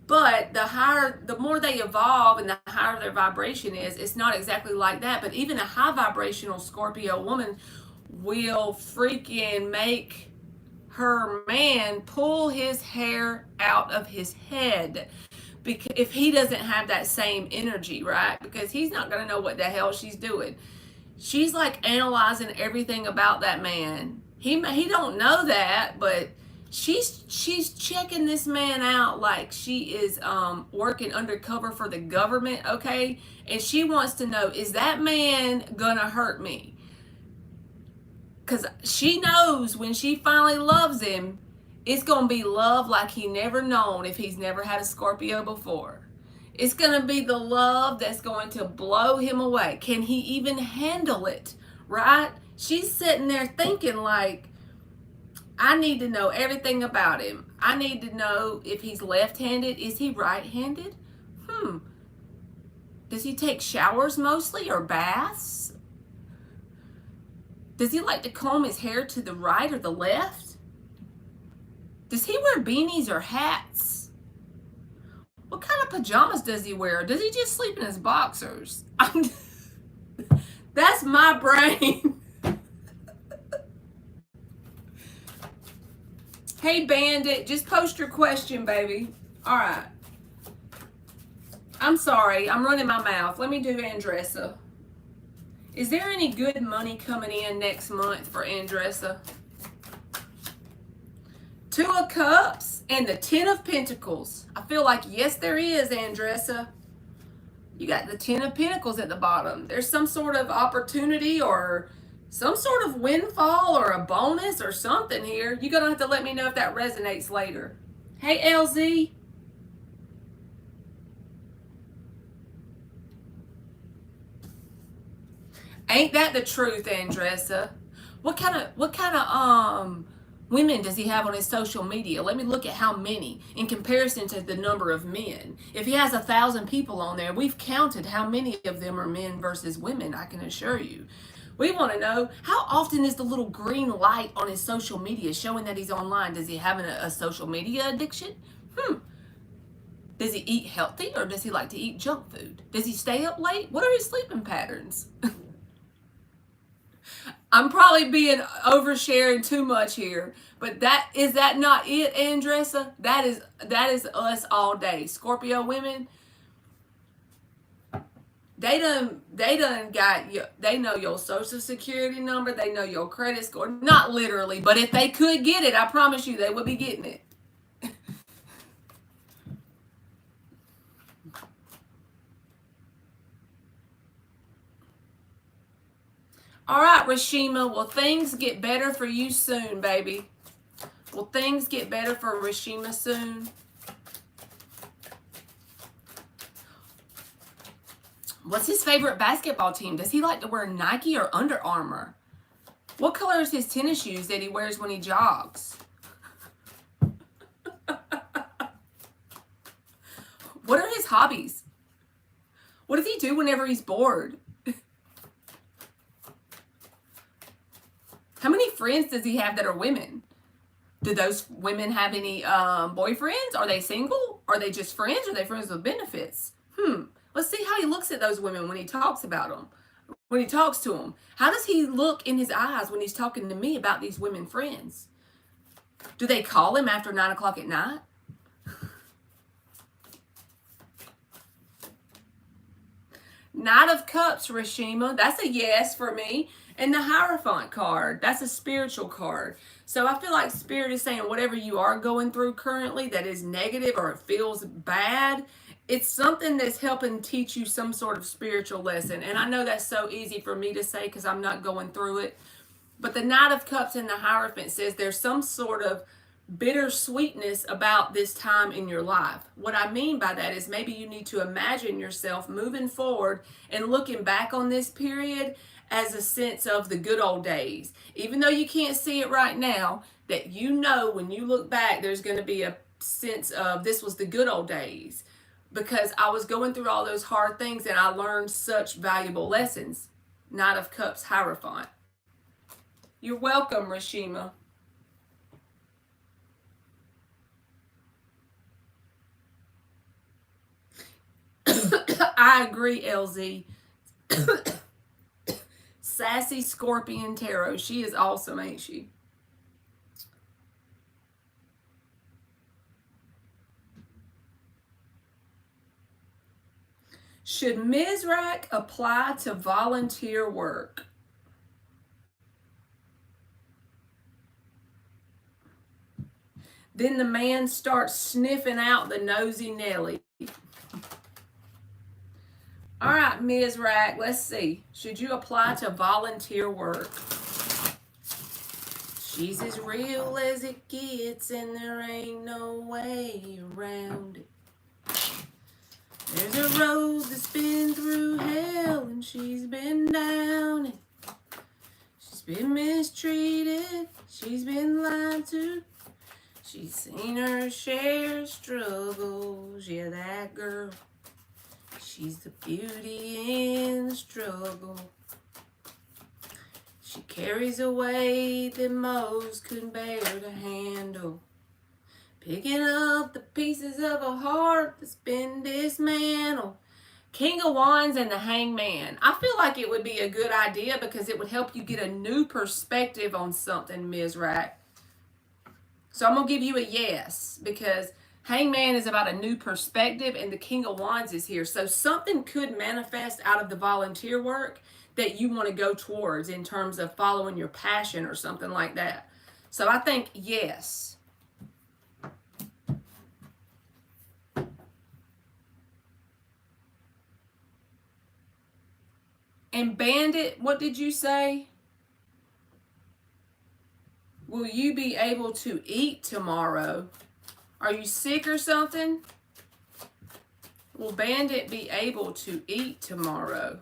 But the more they evolve and the higher their vibration is, it's not exactly like that. But even a high vibrational Scorpio woman will freaking make her man pull his hair out of his head because if he doesn't have that same energy, right? Because he's not going to know what the hell she's doing. She's like analyzing everything about that man. He don't know that, but she's checking this man out like she is working undercover for the government, okay? And she wants to know, is that man gonna hurt me? Because she knows when she finally loves him, it's gonna be love like he never known if he's never had a Scorpio before. It's going to be the love that's going to blow him away. Can he even handle it, right? She's sitting there thinking like, I need to know everything about him. I need to know if he's left-handed. Is he right-handed? Does he take showers mostly or baths? Does he like to comb his hair to the right or the left? Does he wear beanies or hats? What kind of pajamas does he wear? Does he just sleep in his boxers? That's my brain. Hey, Bandit, just post your question, baby. All right. I'm sorry. I'm running my mouth. Let me do Andressa. Is there any good money coming in next month for Andressa? 2 of Cups and the 10 of Pentacles. I feel like, yes, there is, Andressa. You got the 10 of Pentacles at the bottom. There's some sort of opportunity or some sort of windfall or a bonus or something here. You're going to have to let me know if that resonates later. Hey, LZ. Ain't that the truth, Andressa? What kind of women does he have on his social media? Let me look at how many in comparison to the number of men. If he has 1,000 people on there, we've counted how many of them are men versus women, I can assure you. We want to know, how often is the little green light on his social media showing that he's online? Does he have a social media addiction? Does he eat healthy or does he like to eat junk food? Does he stay up late? What are his sleeping patterns? I'm probably being oversharing too much here, but is that not it, Andressa? That is us all day. Scorpio women, they done got you. They know your social security number. They know your credit score. Not literally, but if they could get it, I promise you they would be getting it. All right, Rashima, will things get better for you soon, baby? Will things get better for Rashima soon? What's his favorite basketball team? Does he like to wear Nike or Under Armour? What color is his tennis shoes that he wears when he jogs? What are his hobbies? What does he do whenever he's bored? How many friends does he have that are women? Do those women have any boyfriends? Are they single? Are they just friends? Are they friends with benefits? Let's see how he looks at those women when he talks about them. When he talks to them. How does he look in his eyes when he's talking to me about these women friends? Do they call him after 9 o'clock at night? Knight of Cups, Rashima. That's a yes for me. And the Hierophant card, that's a spiritual card. So I feel like Spirit is saying whatever you are going through currently that is negative or it feels bad, It's something that's helping teach you some sort of spiritual lesson. And I know that's so easy for me to say because I'm not going through it. But the Knight of Cups and the Hierophant says there's some sort of bittersweetness about this time in your life. What I mean by that is maybe you need to imagine yourself moving forward and looking back on this period as a sense of the good old days. Even though you can't see it right now, that you know when you look back, there's going to be a sense of this was the good old days because I was going through all those hard things and I learned such valuable lessons. Knight of Cups, Hierophant. You're welcome, Rashima. I agree, LZ. Sassy Scorpion Tarot. She is awesome, ain't she? Should Mizrak apply to volunteer work? Then the man starts sniffing out the nosy Nelly. All right, Mizrak, let's see. Should you apply to volunteer work? She's as real as it gets, and there ain't no way around it. There's a road that's been through hell, and she's been down it. She's been mistreated, she's been lied to. She's seen her share of struggles, yeah, that girl. She's the beauty in the struggle. She carries a weight that most couldn't bear to handle. Picking up the pieces of a heart that's been dismantled. King of Wands and the Hangman. I feel like it would be a good idea because it would help you get a new perspective on something, Mizrak. So I'm going to give you a yes because Hangman is about a new perspective and the King of Wands is here. So something could manifest out of the volunteer work that you want to go towards in terms of following your passion or something like that. So I think yes. And Bandit, what did you say? Will you be able to eat tomorrow? Are you sick or something? Will Bandit be able to eat tomorrow?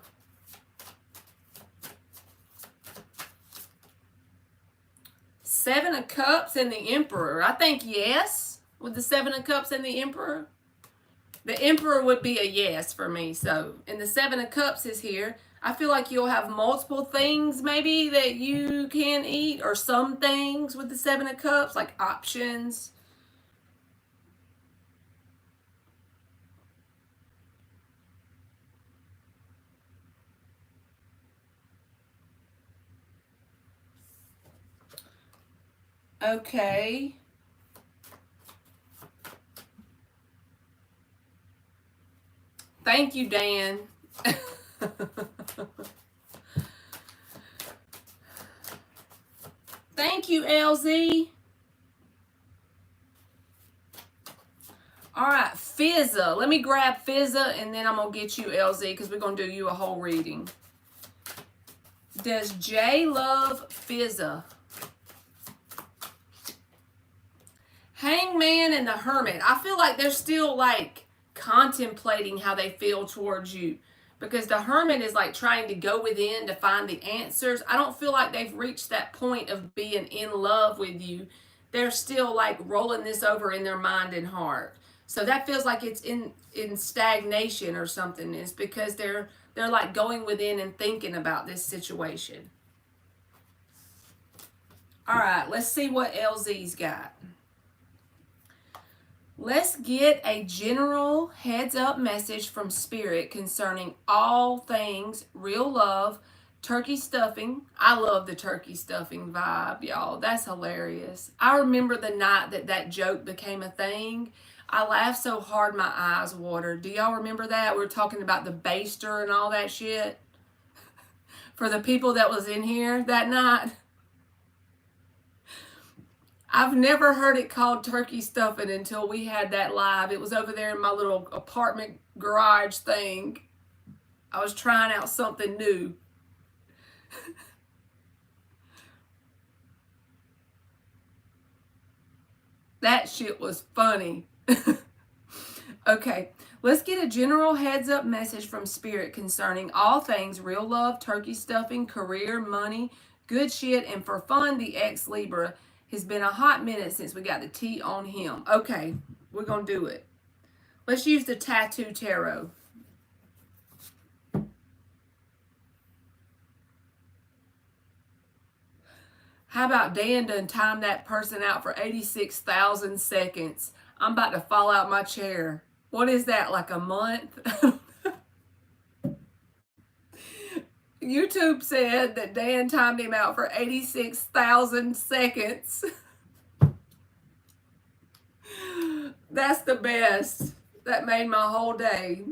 Seven of Cups and the Emperor. I think yes with the Seven of Cups and the Emperor. The Emperor would be a yes for me. So, and the Seven of Cups is here. I feel like you'll have multiple things maybe that you can eat or some things with the Seven of Cups, like options. Okay. Thank you, Dan. Thank you, LZ. All right, Fizza. Let me grab Fizza and then I'm going to get you, LZ, because we're going to do you a whole reading. Does Jay love Fizza? Hangman and the Hermit. I feel like they're still like contemplating how they feel towards you. Because the Hermit is like trying to go within to find the answers. I don't feel like they've reached that point of being in love with you. They're still like rolling this over in their mind and heart. So that feels like it's in stagnation or something. It's because they're like going within and thinking about this situation. All right, let's see what LZ's got. Let's get a general heads up message from Spirit concerning all things real love, turkey stuffing. I love the turkey stuffing vibe, y'all. That's hilarious. I remember the night that joke became a thing. I laughed so hard my eyes watered. Do y'all remember that? We were talking about the baster and all that shit. For the people that was in here that night. I've never heard it called turkey stuffing until we had that live. It was over there in my little apartment garage thing. I was trying out something new. That shit was funny. Okay, let's get a general heads up message from Spirit concerning all things real love, turkey stuffing, career, money, good shit, and for fun, the ex Libra. Has been a hot minute since we got the tea on him. Okay, we're going to do it. Let's use the Tattoo Tarot. How about Dan done time that person out for 86,000 seconds? I'm about to fall out my chair. What is that, like a month? YouTube said that Dan timed him out for 86,000 seconds. That's the best. That made my whole day.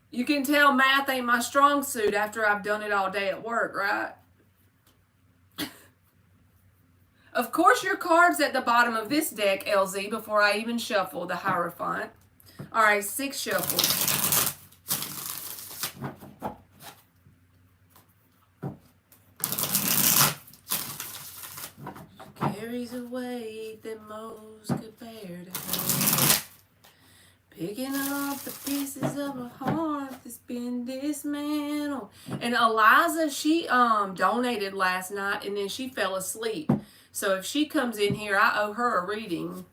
You can tell math ain't my strong suit after I've done it all day at work, right? Of course, your card's at the bottom of this deck, LZ, before I even shuffle the Hierophant. All right, 6 shuffles. Carries a weight that most could bear to hold. Picking up the pieces of a heart that's been dismantled. And Eliza, she donated last night and then she fell asleep. So if she comes in here, I owe her a reading.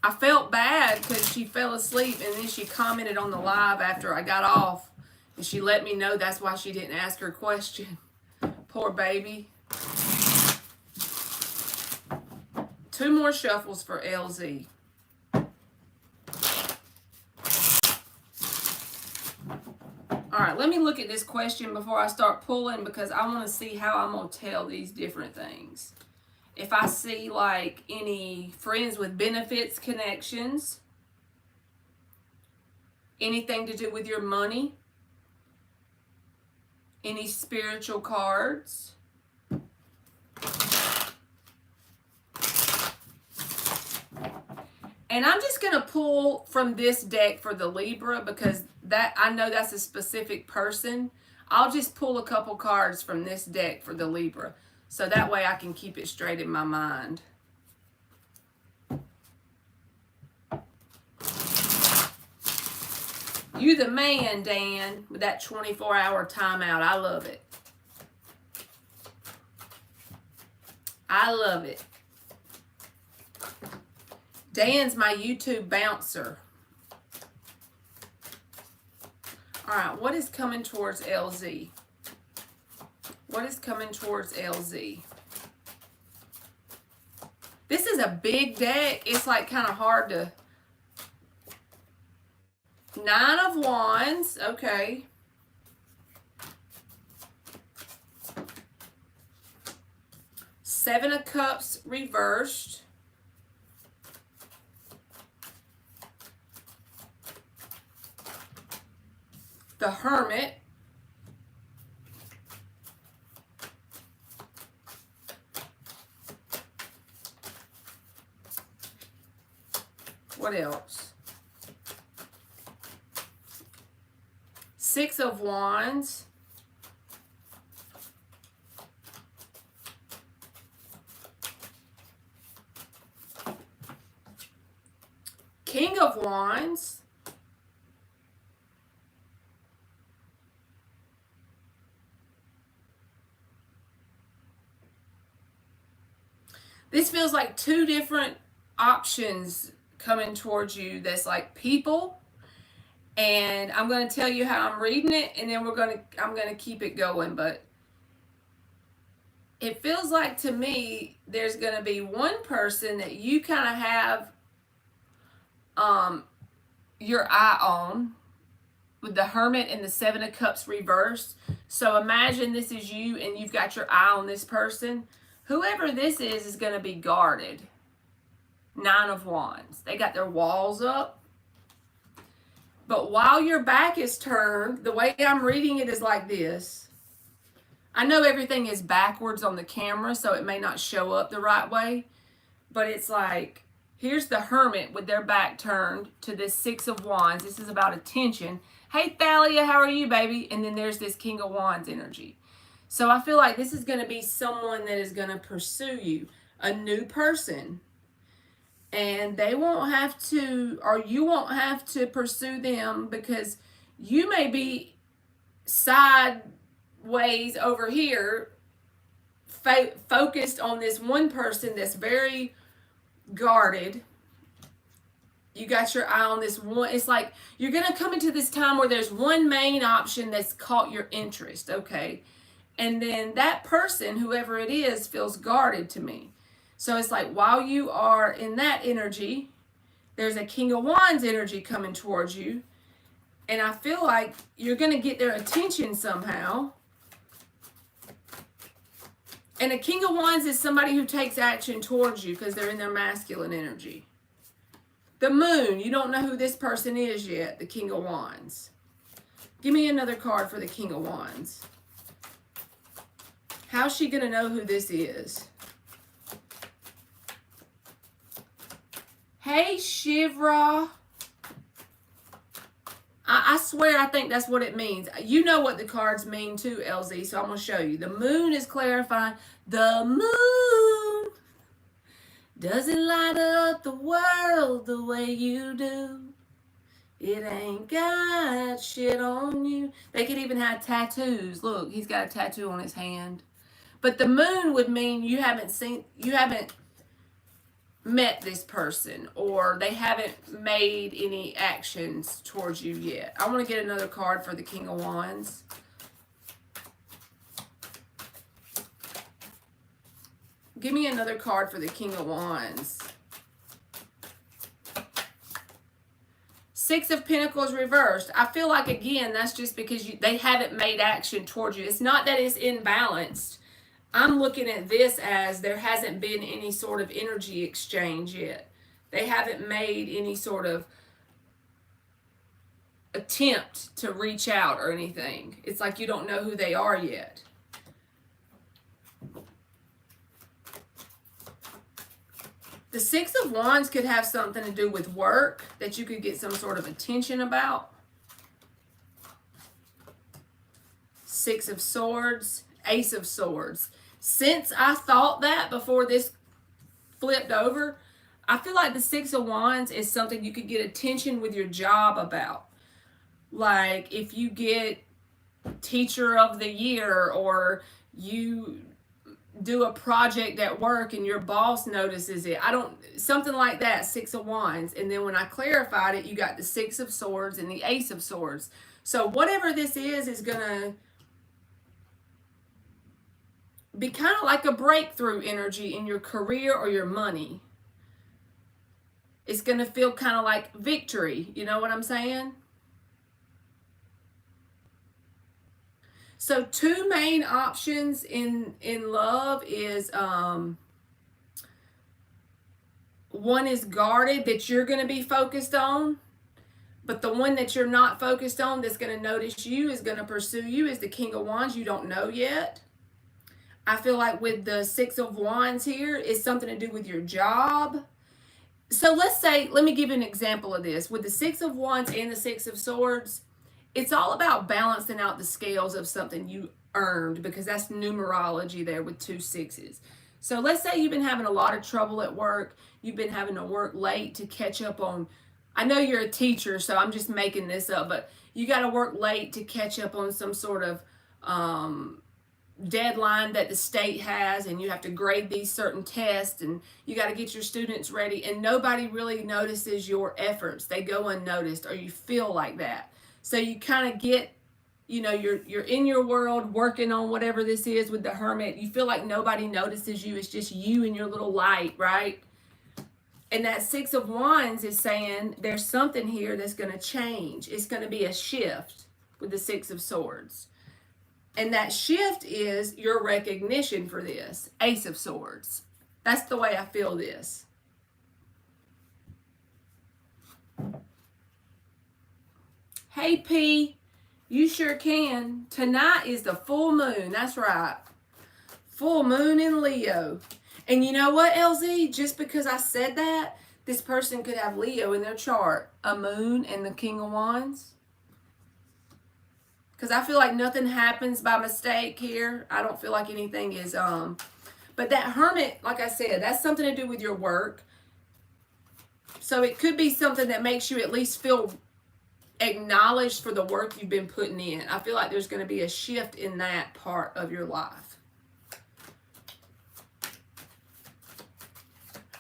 I felt bad because she fell asleep and then she commented on the live after I got off. And she let me know that's why she didn't ask her question. Poor baby. 2 more shuffles for LZ. All right, let me look at this question before I start pulling because I want to see how I'm going to tell these different things. If I see like any friends with benefits connections, anything to do with your money, any spiritual cards. And I'm just going to pull from this deck for the Libra because that I know that's a specific person. I'll just pull a couple cards from this deck for the Libra. So that way I can keep it straight in my mind. You the man, Dan, with that 24-hour timeout. I love it. I love it. Dan's my YouTube bouncer. All right, what is coming towards LZ? What is coming towards LZ? This is a big deck. It's like kind of hard to... 9 of Wands. Okay. Seven of Cups reversed. The Hermit. What else? 6 of Wands. King of Wands. This feels like 2 different options coming towards you. That's like people, and I'm going to tell you how I'm reading it, and then I'm going to keep it going. But it feels like to me there's going to be one person that you kind of have your eye on with the Hermit and the 7 of Cups reversed. So imagine this is you and you've got your eye on this person. Whoever this is going to be guarded. 9 of Wands. They got their walls up. But while your back is turned, the way I'm reading it is like this. I know everything is backwards on the camera, so it may not show up the right way, but it's like, here's the Hermit with their back turned to this Six of Wands. This is about attention. Hey, Thalia, how are you, baby? And then there's this King of Wands energy. So I feel like this is going to be someone that is going to pursue you, a new person. And they won't have to, or you won't have to pursue them, because you may be sideways over here focused on this one person that's very guarded. You got your eye on this one. It's like you're going to come into this time where there's one main option that's caught your interest, okay? And then that person, whoever it is, feels guarded to me. So it's like while you are in that energy, there's a King of Wands energy coming towards you. And I feel like you're going to get their attention somehow. And a King of Wands is somebody who takes action towards you because they're in their masculine energy. The Moon, you don't know who this person is yet, the King of Wands. Give me another card for the King of Wands. How's she going to know who this is? Hey, Shivra. I swear I think that's what it means. You know what the cards mean too, LZ, so I'm going to show you. The Moon is clarifying. The moon doesn't light up the world the way you do. It ain't got shit on you. They could even have tattoos. Look, he's got a tattoo on his hand. But the moon would mean you haven't met this person, or they haven't made any actions towards you yet. I want to get another card for the King of Wands. Give me another card for the King of Wands. Six of Pentacles reversed. I feel like, again, that's just because they haven't made action towards you. It's not that it's imbalanced. I'm looking at this as there hasn't been any sort of energy exchange yet. They haven't made any sort of attempt to reach out or anything. It's like you don't know who they are yet. The Six of Wands could have something to do with work that you could get some sort of attention about. Six of Swords, Ace of Swords. Since I thought that before this flipped over, I feel like the Six of Wands is something you could get attention with your job about. Like if you get Teacher of the Year, or you do a project at work and your boss notices it. Something like that, Six of Wands. And then when I clarified it, you got the Six of Swords and the Ace of Swords. So whatever this is going to be kind of like a breakthrough energy in your career or your money. It's going to feel kind of like victory. You know what I'm saying? So two main options in love is one is guarded, that you're going to be focused on, but the one that you're not focused on that's going to notice you, is going to pursue you, is the King of Wands. You don't know yet. I feel like with the Six of Wands here, it's something to do with your job. So let's say, let me give you an example of this. With the Six of Wands and the Six of Swords, it's all about balancing out the scales of something you earned, because that's numerology there with two sixes. So let's say you've been having a lot of trouble at work. You've been having to work late to catch up on, I know you're a teacher, so I'm just making this up, but you got to work late to catch up on some sort of deadline that the state has, and you have to grade these certain tests, and you got to get your students ready, and nobody really notices your efforts. They go unnoticed, or you feel like that. So you kind of get, you know, you're in your world working on whatever this is with the Hermit. You feel like nobody notices you. It's just you and your little light, right? And that Six of Wands is saying there's something here that's going to change. It's going to be a shift with the Six of Swords. And that shift is your recognition for this. Ace of Swords. That's the way I feel this. Hey, P. You sure can. Tonight is the full moon. That's right. Full moon in Leo. And you know what, LZ? Just because I said that, this person could have Leo in their chart. A moon and the King of Wands. Because I feel like nothing happens by mistake here. I don't feel like anything is, but that Hermit, like I said, that's something to do with your work. So it could be something that makes you at least feel acknowledged for the work you've been putting in. I feel like there's going to be a shift in that part of your life.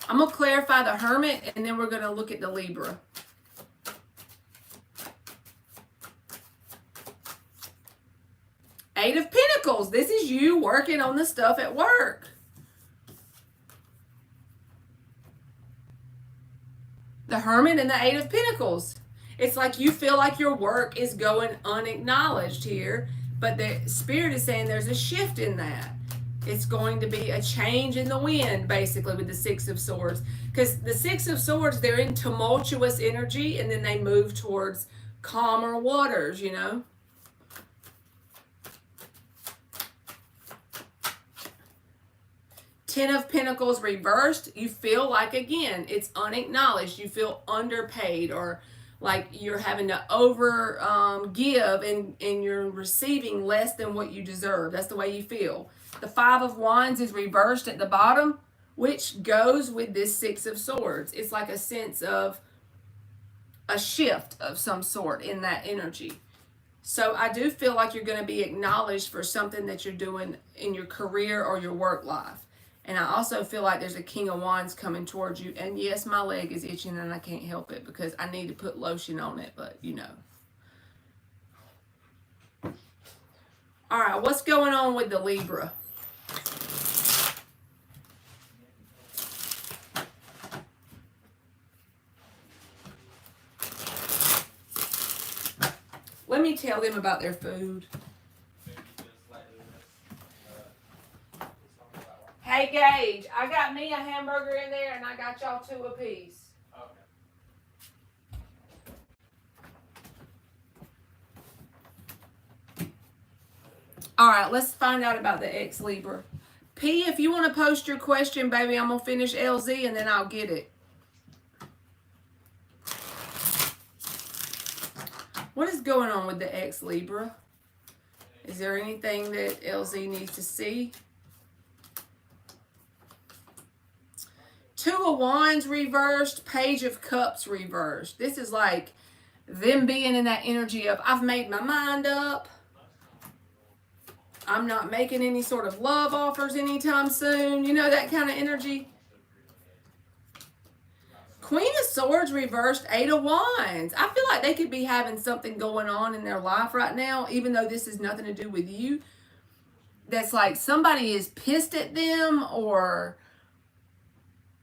I'm going to clarify the Hermit, and then we're going to look at the Libra. Eight of Pentacles. This is you working on the stuff at work. The Hermit and the Eight of Pentacles. It's like you feel like your work is going unacknowledged here, but the Spirit is saying there's a shift in that. It's going to be a change in the wind, basically, with the Six of Swords. Because the Six of Swords, they're in tumultuous energy, and then they move towards calmer waters, you know. Ten of Pentacles reversed. You feel like, again, it's unacknowledged. You feel underpaid, or like you're having to over give, and you're receiving less than what you deserve. That's the way you feel. The Five of Wands is reversed at the bottom, which goes with this Six of Swords. It's like a sense of a shift of some sort in that energy. So I do feel like you're going to be acknowledged for something that you're doing in your career or your work life. And I also feel like there's a King of Wands coming towards you. And yes, my leg is itching and I can't help it because I need to put lotion on it, but you know. All right, what's going on with the Libra? Let me tell them about their food. Hey, Gage, I got me a hamburger in there and I got y'all two apiece. Okay. All right, let's find out about the ex-Libra. P, if you want to post your question, baby, I'm going to finish LZ and then I'll get it. What is going on with the ex-Libra? Is there anything that LZ needs to see? Two of Wands reversed, Page of Cups reversed. This is like them being in that energy of, I've made my mind up. I'm not making any sort of love offers anytime soon. You know, that kind of energy. Queen of Swords reversed, Eight of Wands. I feel like they could be having something going on in their life right now, even though this has nothing to do with you. That's like somebody is pissed at them, or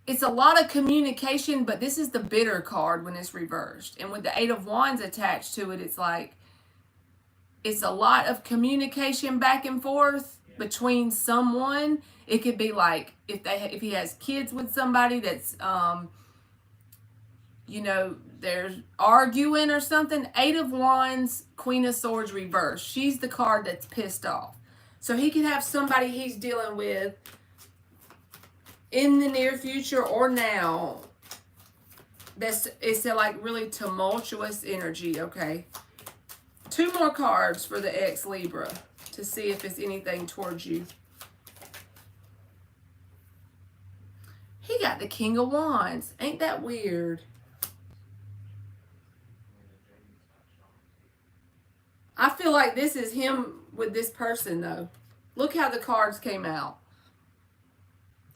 it's a lot of communication, but this is the bitter card when it's reversed. And with the Eight of Wands attached to it, it's like it's a lot of communication back and forth between someone. It could be like if he has kids with somebody that's you know, they're arguing or something. Eight of Wands, Queen of Swords reversed. She's the card that's pissed off. So he could have somebody he's dealing with in the near future or now. It's a like really tumultuous energy, okay? Two more cards for the ex-Libra to see if it's anything towards you. He got the King of Wands. Ain't that weird? I feel like this is him with this person, though. Look how the cards came out.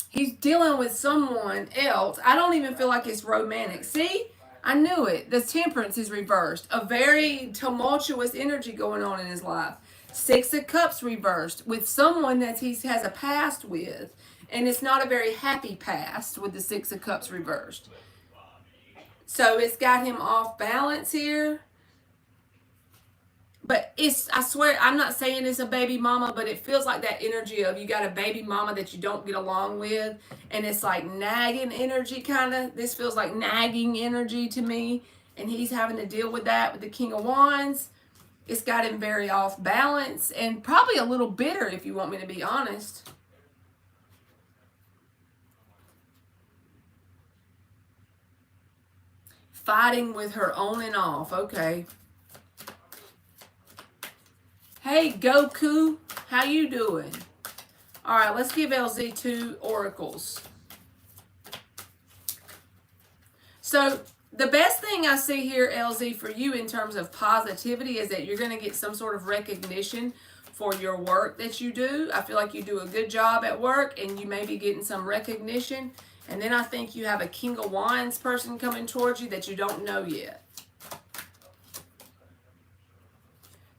He's dealing with someone else. I don't even feel like it's romantic. See? I knew it. The Temperance is reversed. A very tumultuous energy going on in his life. Six of Cups reversed with someone that he has a past with. And it's not a very happy past with the Six of Cups reversed. So it's got him off balance here. But I swear, I'm not saying it's a baby mama, but it feels like that energy of you got a baby mama that you don't get along with. And it's like nagging energy, kind of. This feels like nagging energy to me. And he's having to deal with that with the King of Wands. It's got him very off balance and probably a little bitter, if you want me to be honest. Fighting with her on and off. Okay. Hey, Goku. How you doing? All right, let's give LZ 2 oracles. So the best thing I see here, LZ, for you in terms of positivity is that you're going to get some sort of recognition for your work that you do. I feel like you do a good job at work and you may be getting some recognition. And then I think you have a King of Wands person coming towards you that you don't know yet.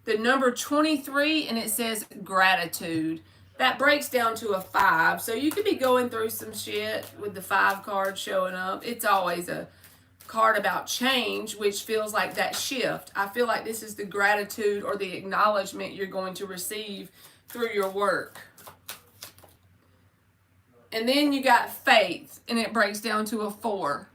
The number 23, and it says gratitude. That breaks down to a 5. So you could be going through some shit with the 5 card showing up. It's always a card about change, which feels like that shift. I feel like this is the gratitude or the acknowledgement you're going to receive through your work. And then you got faith, and it breaks down to a 4.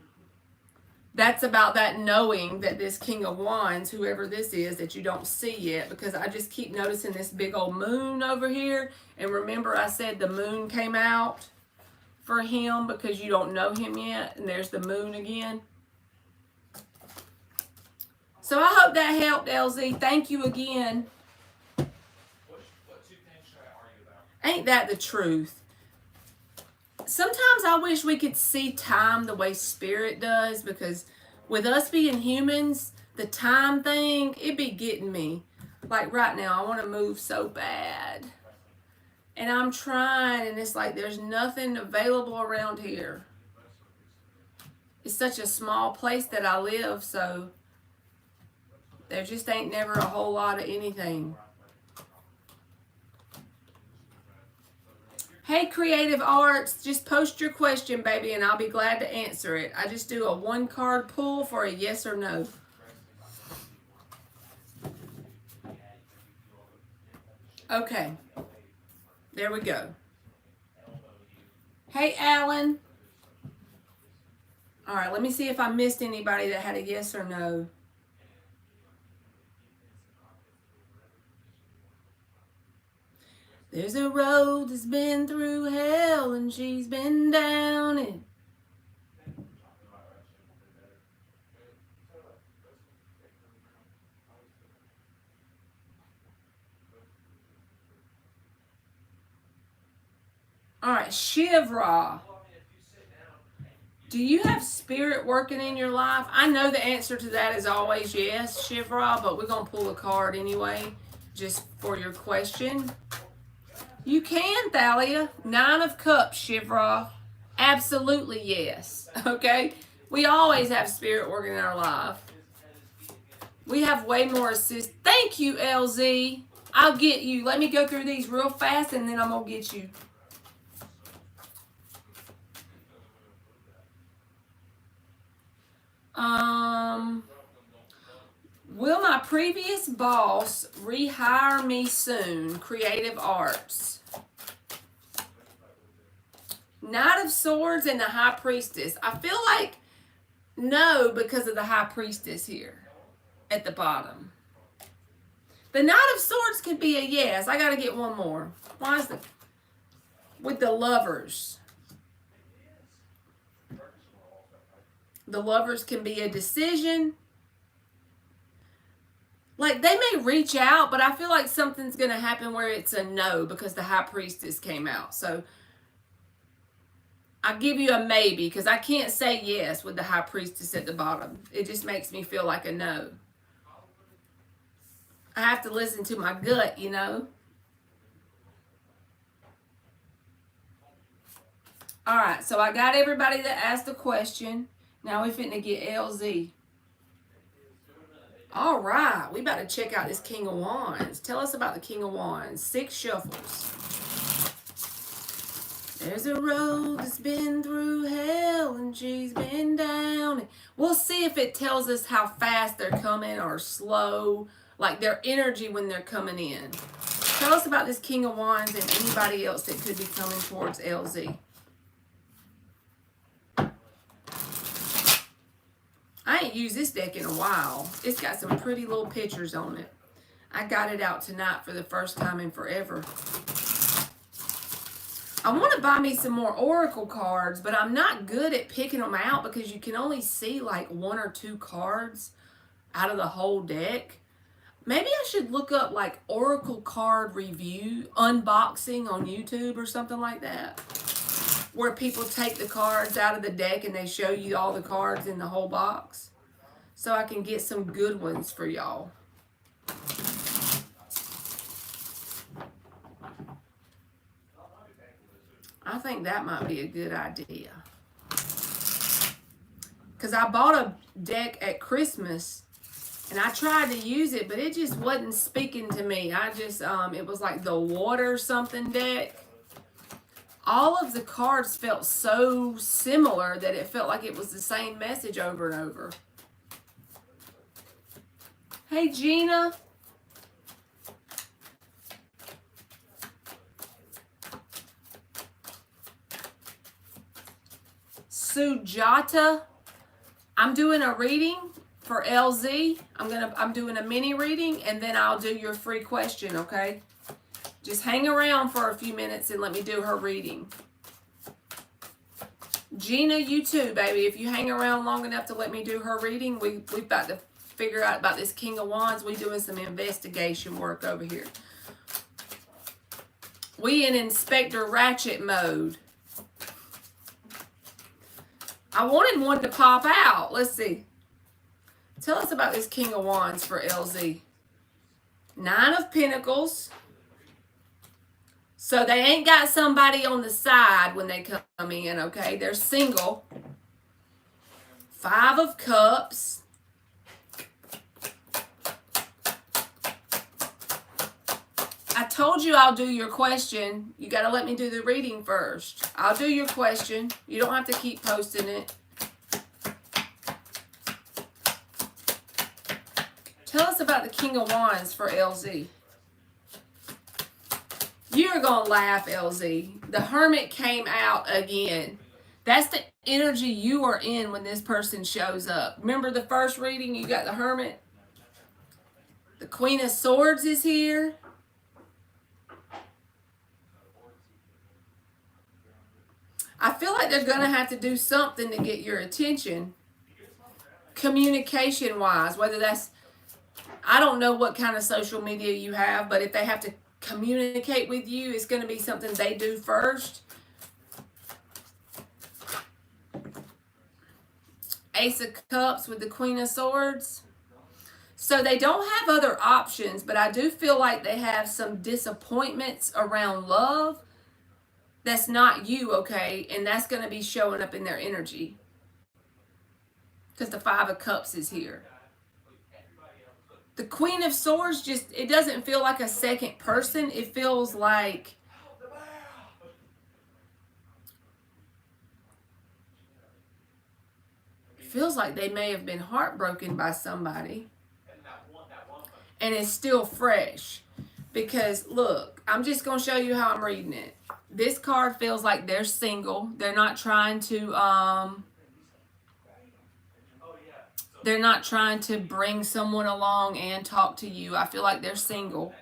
That's about that knowing that this King of Wands, whoever this is, that you don't see yet, because I just keep noticing this big old moon over here. And remember I said the moon came out for him because you don't know him yet, and there's the moon again. So I hope that helped, LZ. Thank you again. What 2 things should I argue about? Ain't that the truth? Sometimes I wish we could see time the way spirit does, because with us being humans, the time thing, it be getting me. Like right now, I want to move so bad. And I'm trying, and it's like there's nothing available around here. It's such a small place that I live, so there just ain't never a whole lot of anything. Hey, Creative Arts, just post your question, baby, and I'll be glad to answer it. I just do a 1-card pull for a yes or no. Okay. There we go. Hey, Alan. All right, let me see if I missed anybody that had a yes or no. There's a road that's been through hell and she's been down it. All right, Shivra. Do you have spirit working in your life? I know the answer to that is always yes, Shivra, but we're going to pull a card anyway, just for your question. You can, Thalia. 9 of Cups, Shivra. Absolutely yes. Okay? We always have spirit working in our life. We have way more assist. Thank you, LZ. I'll get you. Let me go through these real fast, and then I'm going to get you. Will my previous boss rehire me soon? Creative Arts. Knight of Swords and the High Priestess. I feel like no, because of the High Priestess here at the bottom. The Knight of Swords could be a yes. I got to get one more. Why is the... With the Lovers. The Lovers can be a decision. Like, they may reach out, but I feel like something's going to happen where it's a no because the High Priestess came out. So, I'll give you a maybe because I can't say yes with the High Priestess at the bottom. It just makes me feel like a no. I have to listen to my gut, you know. All right, so I got everybody that asked a question. Now we're finna get LZ. All right, we about to check out this King of Wands. Tell us about the King of Wands. 6 shuffles. There's a road that's been through hell and she's been down. We'll see if it tells us how fast they're coming or slow, like their energy when they're coming in. Tell us about this King of Wands and anybody else that could be coming towards LZ. I ain't used this deck in a while. It's got some pretty little pictures on it. I got it out tonight for the first time in forever. I want to buy me some more Oracle cards, but I'm not good at picking them out because you can only see like 1 or 2 cards out of the whole deck. Maybe I should look up like Oracle card review unboxing on YouTube or something like that, where people take the cards out of the deck and they show you all the cards in the whole box, so I can get some good ones for y'all. I think that might be a good idea. Because I bought a deck at Christmas and I tried to use it, but it just wasn't speaking to me. It was like the water something deck. All of the cards felt so similar that it felt like it was the same message over and over. Hey, Gina. Sujata. I'm doing a reading for LZ. I'm doing a mini reading and then I'll do your free question, okay? Just hang around for a few minutes and let me do her reading. Gina, you too, baby. If you hang around long enough to let me do her reading, we've got to figure out about this King of Wands. We doing some investigation work over here. We in Inspector Ratchet mode. I wanted one to pop out. Let's see. Tell us about this King of Wands for LZ. 9 of Pentacles. So they ain't got somebody on the side when they come in, okay? They're single. 5 of Cups. I told you I'll do your question. You got to let me do the reading first. I'll do your question. You don't have to keep posting it. Tell us about the King of Wands for LZ. You're going to laugh, LZ. The Hermit came out again. That's the energy you are in when this person shows up. Remember the first reading? You got the Hermit. The Queen of Swords is here. I feel like they're going to have to do something to get your attention. Communication-wise, whether that's, I don't know what kind of social media you have, but if they have to communicate with you, it's going to be something they do first. Ace of Cups with the Queen of Swords. So they don't have other options, but I do feel like they have some disappointments around love. That's not you, okay? And that's going to be showing up in their energy. Because the 5 of Cups is here. The Queen of Swords just, it doesn't feel like a second person. It feels like they may have been heartbroken by somebody. And it's still fresh. Because, look, I'm just going to show you how I'm reading it. This card feels like they're single. They're not trying to bring someone along and talk to you. I feel like they're single.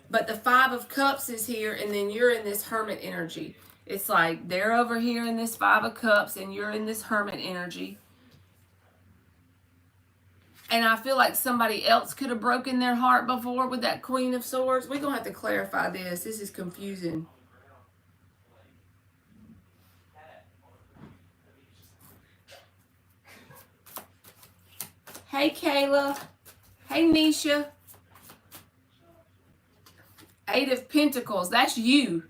But the 5 of Cups is here, and then you're in this Hermit energy. It's like they're over here in this 5 of Cups, and you're in this Hermit energy. And I feel like somebody else could have broken their heart before with that Queen of Swords. We're going to have to clarify this. This is confusing. Hey, Kayla. Hey, Nisha. 8 of Pentacles. That's you.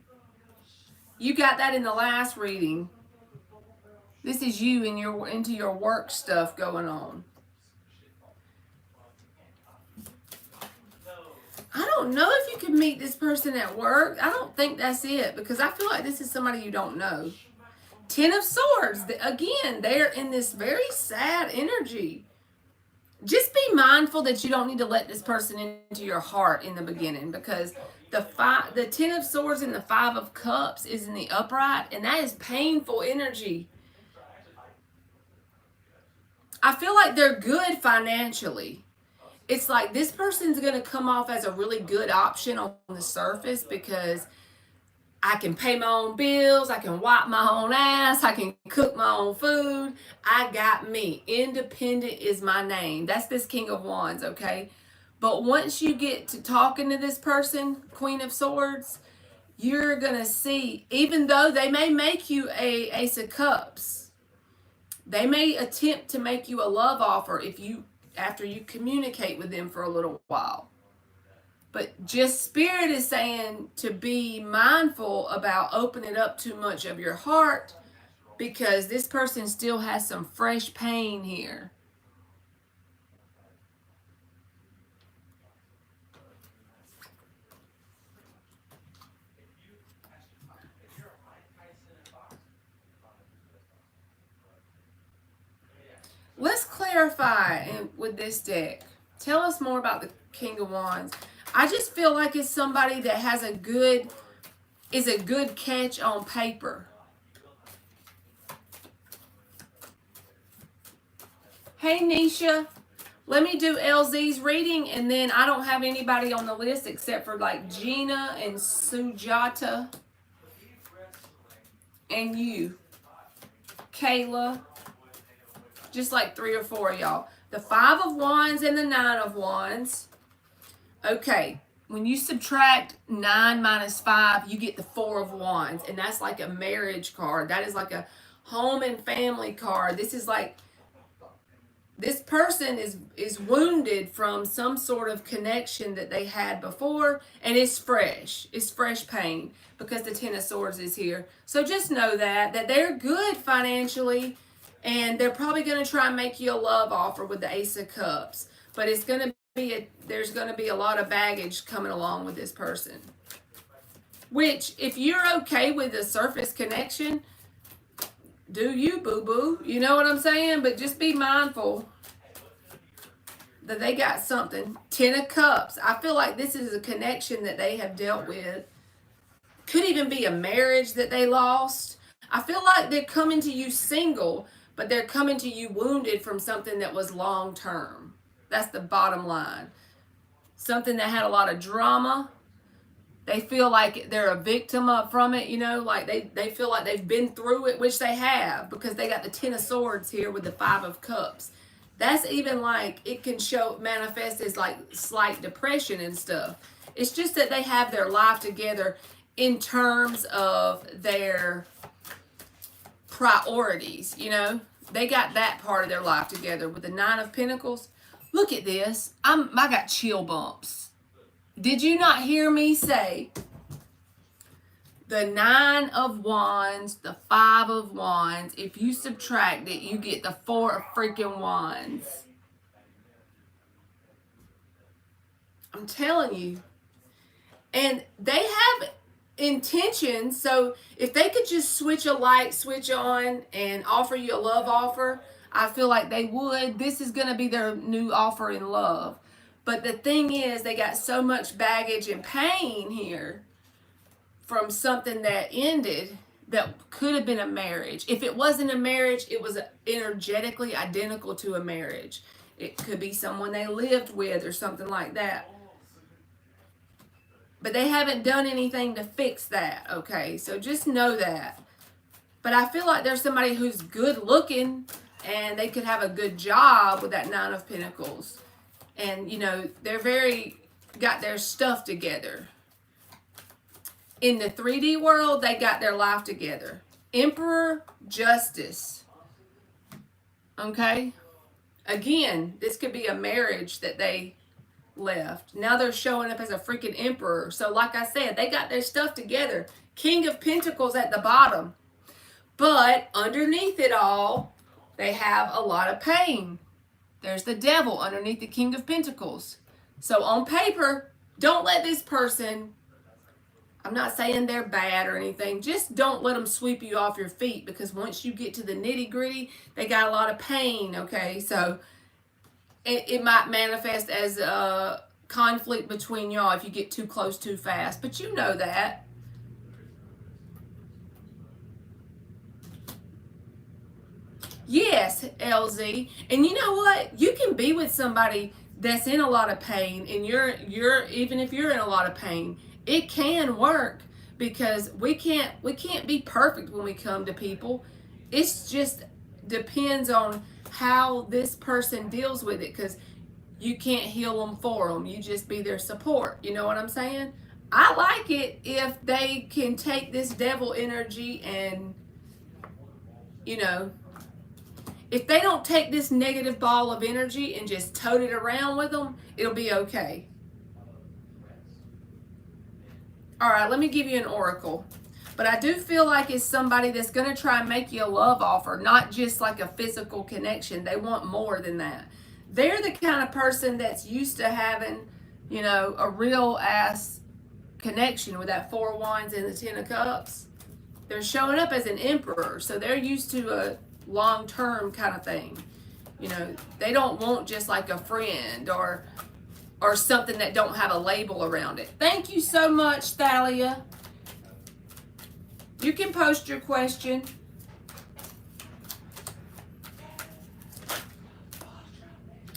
You got that in the last reading. This is you into your work stuff going on. I don't know if you can meet this person at work. I don't think that's it, because I feel like this is somebody you don't know. 10 of Swords. Again, they're in this very sad energy. Just be mindful that you don't need to let this person into your heart in the beginning, because the 10 of Swords and the 5 of Cups is in the upright, and that is painful energy. I feel like they're good financially. it's like this person's going to come off as a really good option on the surface because I can pay my own bills, I can wipe my own ass, I can cook my own food. I got me. Independent is my name. That's this King of Wands, okay? But once you get to talking to this person, Queen of Swords, you're going to see, even though they may make you a Ace of Cups, they may attempt to make you a love offer after you communicate with them for a little while. But just Spirit is saying to be mindful about opening up too much of your heart because this person still has some fresh pain here. Let's clarify with this deck. Tell us more about the King of Wands. I just feel like it's somebody that has a good catch on paper. Hey Nisha, let me do LZ's reading, and then I don't have anybody on the list except for like Gina and Sujata and you, Kayla. Just like 3 or 4 of y'all. The 5 of Wands and the 9 of Wands. Okay, when you subtract 9 minus 5, you get the 4 of Wands. And that's like a marriage card. That is like a home and family card. This is like, this person is wounded from some sort of connection that they had before. And it's fresh. It's fresh pain because the 10 of Swords is here. So just know that they're good financially. And they're probably going to try and make you a love offer with the Ace of Cups. But it's going to be there's going to be a lot of baggage coming along with this person. Which, if you're okay with the surface connection, do you, boo-boo? You know what I'm saying? But just be mindful that they got something. 10 of Cups. I feel like this is a connection that they have dealt with. Could even be a marriage that they lost. I feel like they're coming to you single, but they're coming to you wounded from something that was long term. That's the bottom line. Something that had a lot of drama. They feel like they're a victim from it, you know, like they feel like they've been through it, which they have, because they got the 10 of Swords here with the 5 of Cups. That's even like, it can manifest as like slight depression and stuff. It's just that they have their life together in terms of their priorities, you know. They got that part of their life together with the 9 of Pentacles. Look at this. I got chill bumps. Did you not hear me say the 9 of Wands, the 5 of Wands? If you subtract it, you get the 4 of freaking Wands. I'm telling you. And they have intentions, so if they could just switch a light switch on and offer you a love offer, I feel like they would. This is going to be their new offer in love. But the thing is, they got so much baggage and pain here from something that ended that could have been a marriage. If it wasn't a marriage, it was energetically identical to a marriage. It could be someone they lived with or something like that. But they haven't done anything to fix that, okay? So just know that. But I feel like there's somebody who's good looking and they could have a good job with that 9 of Pentacles. And, you know, they're got their stuff together. In the 3D world, they got their life together. Emperor, Justice. Okay? Again, this could be a marriage that they left. Now they're showing up as a freaking emperor. So like I said, they got their stuff together. King of Pentacles at the bottom. But underneath it all, they have a lot of pain. There's the Devil underneath the King of Pentacles. So on paper, don't let this person, I'm not saying they're bad or anything, just don't let them sweep you off your feet, because once you get to the nitty gritty, they got a lot of pain, okay? So it might manifest as a conflict between y'all if you get too close too fast, but you know that. Yes, LZ. And you know what? You can be with somebody that's in a lot of pain, and you're even if you're in a lot of pain, it can work, because we can't be perfect when we come to people. It's just depends on how this person deals with it, because you can't heal them for them. You just be their support. You know what I'm saying? I like it if they can take this devil energy and, you know, if they don't take this negative ball of energy and just tote it around with them, it'll be okay. All right, let me give you an oracle. But I do feel like it's somebody that's going to try and make you a love offer, not just like a physical connection. They want more than that. They're the kind of person that's used to having, you know, a real ass connection with that Four of Wands and the Ten of Cups. They're showing up as an emperor, so they're used to a long-term kind of thing. You know, they don't want just like a friend or something that don't have a label around it. Thank you so much, Thalia. You can post your question.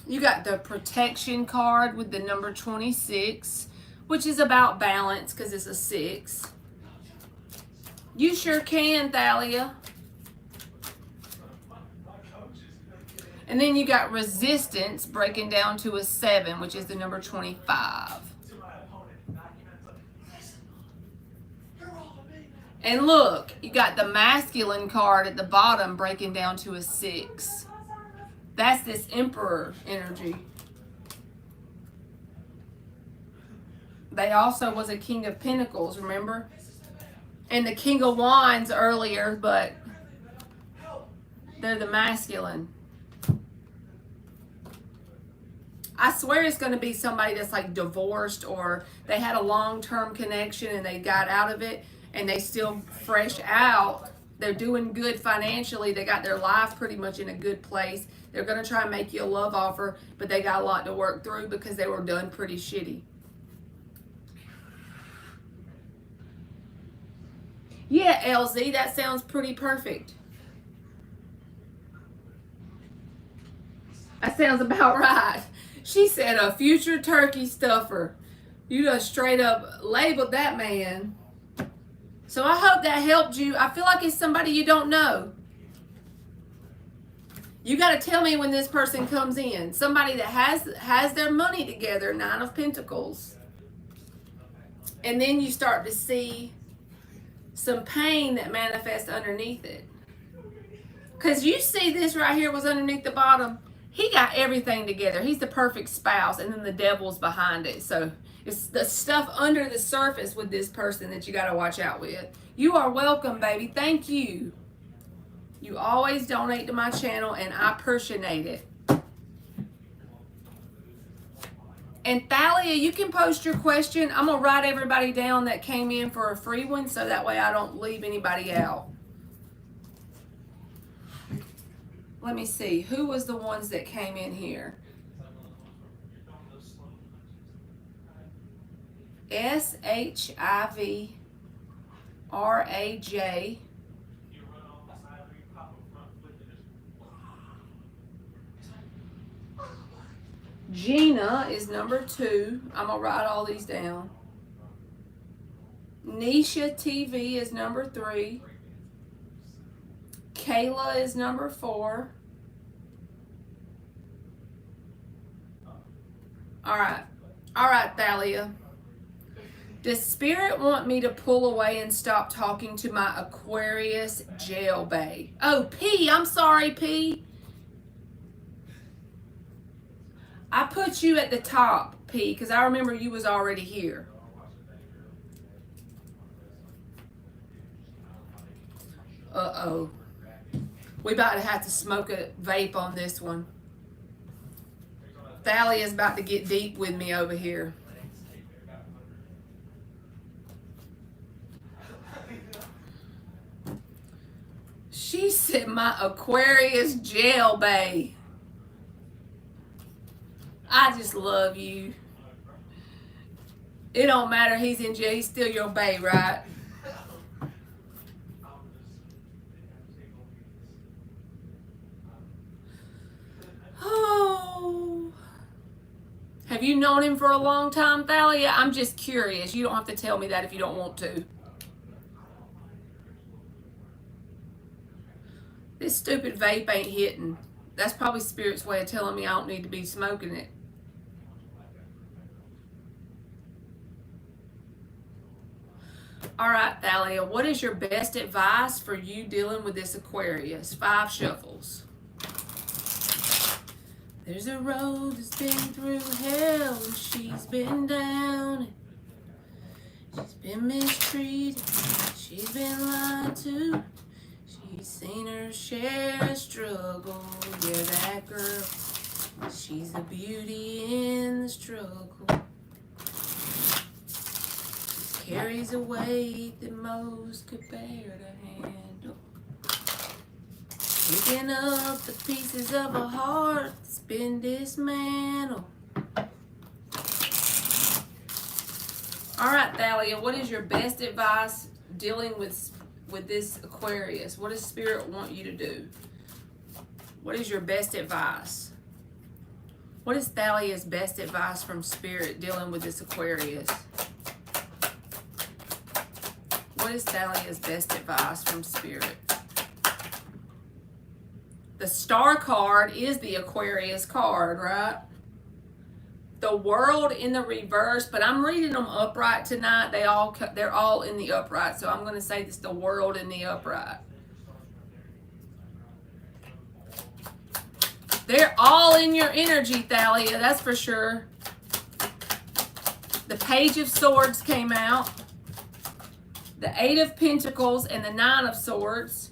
You got the protection card with the number 26, which is about balance because it's a 6. You sure can, Thalia. And then you got resistance breaking down to a 7, which is the number 25. And look, you got the masculine card at the bottom breaking down to a 6. That's this emperor energy. They also was a king of pentacles, remember? And the king of wands earlier, but they're the masculine. I swear it's going to be somebody that's like divorced, or they had a long-term connection and they got out of it and they still fresh out. They're doing good financially. They got their life pretty much in a good place. They're going to try and make you a love offer, but they got a lot to work through because they were done pretty shitty. Yeah, LZ, that sounds pretty perfect. That sounds about right. She said a future turkey stuffer. You just straight up labeled that man. So I hope that helped you. I feel like it's somebody you don't know. You got to tell me when this person comes in. Somebody that has their money together, 9 of Pentacles. And then you start to see some pain that manifests underneath it. Because you see this right here was underneath the bottom. He got everything together. He's the perfect spouse, and then the devil's behind it. So it's the stuff under the surface with this person that you got to watch out with. You are welcome, baby. Thank you. You always donate to my channel, and I appreciate it. And Thalia, you can post your question. I'm going to write everybody down that came in for a free one, so that way I don't leave anybody out. Let me see. Who was the ones that came in here? SHIVRAJ. Gina is number 2. I'm going to write all these down. Nisha TV is number 3. Kayla is number 4. All right, Thalia. Does Spirit want me to pull away and stop talking to my Aquarius jail bae? Oh, P, I'm sorry, P. I put you at the top, P, because I remember you was already here. Uh-oh. We about to have to smoke a vape on this one. Thalia's about to get deep with me over here. She said my Aquarius jail bae. I just love you. It don't matter, he's in jail, he's still your bae, right? Oh. Have you known him for a long time, Thalia? I'm just curious. You don't have to tell me that if you don't want to. This stupid vape ain't hitting. That's probably Spirit's way of telling me I don't need to be smoking it. All right, Thalia, what is your best advice for you dealing with this Aquarius? 5 shuffles. There's a road that's been through hell and she's been down. She's been mistreated. She's been lied to. She's seen her share of struggle. Yeah, that girl. She's the beauty in the struggle. Carries a weight that most could bear to handle. Picking up the pieces of a heart that's been dismantled. All right, Thalia, what is your best advice dealing with this Aquarius? What does Spirit want you to do? What is your best advice? What is Thalia's best advice from Spirit dealing with this Aquarius? What is Thalia's best advice from Spirit? The Star card is the Aquarius card, right? The World in the reverse, but I'm reading them upright tonight. They're all in the upright, so I'm going to say this: the World in the upright. They're all in your energy, Thalia, that's for sure. The Page of Swords came out. The 8 of Pentacles and the 9 of Swords.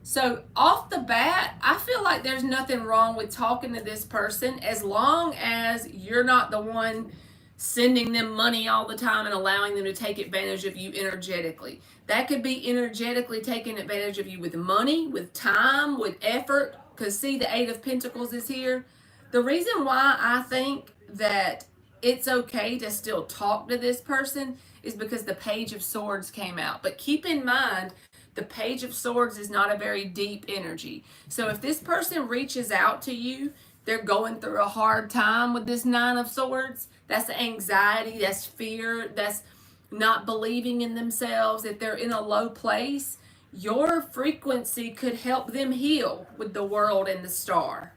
So off the bat, I feel like there's nothing wrong with talking to this person as long as you're not the one sending them money all the time and allowing them to take advantage of you energetically. That could be energetically taking advantage of you with money, with time, with effort. Because see, the 8 of Pentacles is here. The reason why I think that it's okay to still talk to this person is because the Page of Swords came out. But keep in mind, the Page of Swords is not a very deep energy. So if this person reaches out to you, they're going through a hard time with this 9 of Swords. That's anxiety, that's fear, that's not believing in themselves. If they're in a low place, your frequency could help them heal with the World and the Star.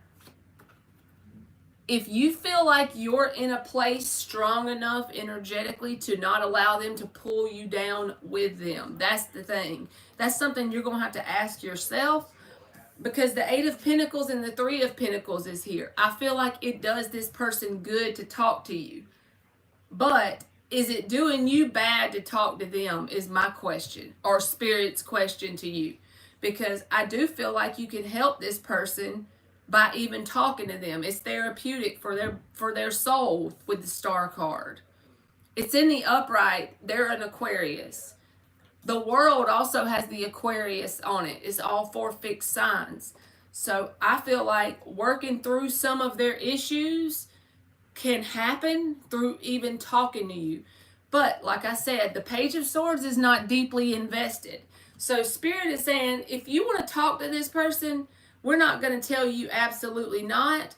If you feel like you're in a place strong enough energetically to not allow them to pull you down with them, that's the thing. That's something you're going to have to ask yourself, because the 8 of Pentacles and the 3 of Pentacles is here. I feel like it does this person good to talk to you. But is it doing you bad to talk to them is my question, or Spirit's question to you. Because I do feel like you can help this person by even talking to them. It's therapeutic for their soul with the Star card. It's in the upright. They're an Aquarius. The World also has the Aquarius on it. It's all 4 fixed signs. So I feel like working through some of their issues can happen through even talking to you. But like I said, the Page of Swords is not deeply invested. So Spirit is saying, if you want to talk to this person, we're not going to tell you absolutely not,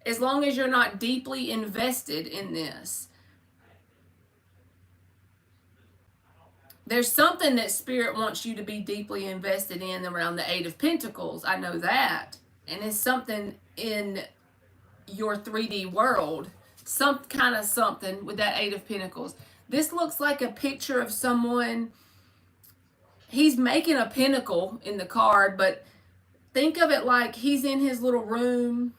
as long as you're not deeply invested in this. There's something that Spirit wants you to be deeply invested in around the 8 of Pentacles. I know that. And it's something in your 3D world. Some kind of something with that 8 of Pentacles. This looks like a picture of someone. He's making a pentacle in the card, but think of it like he's in his little room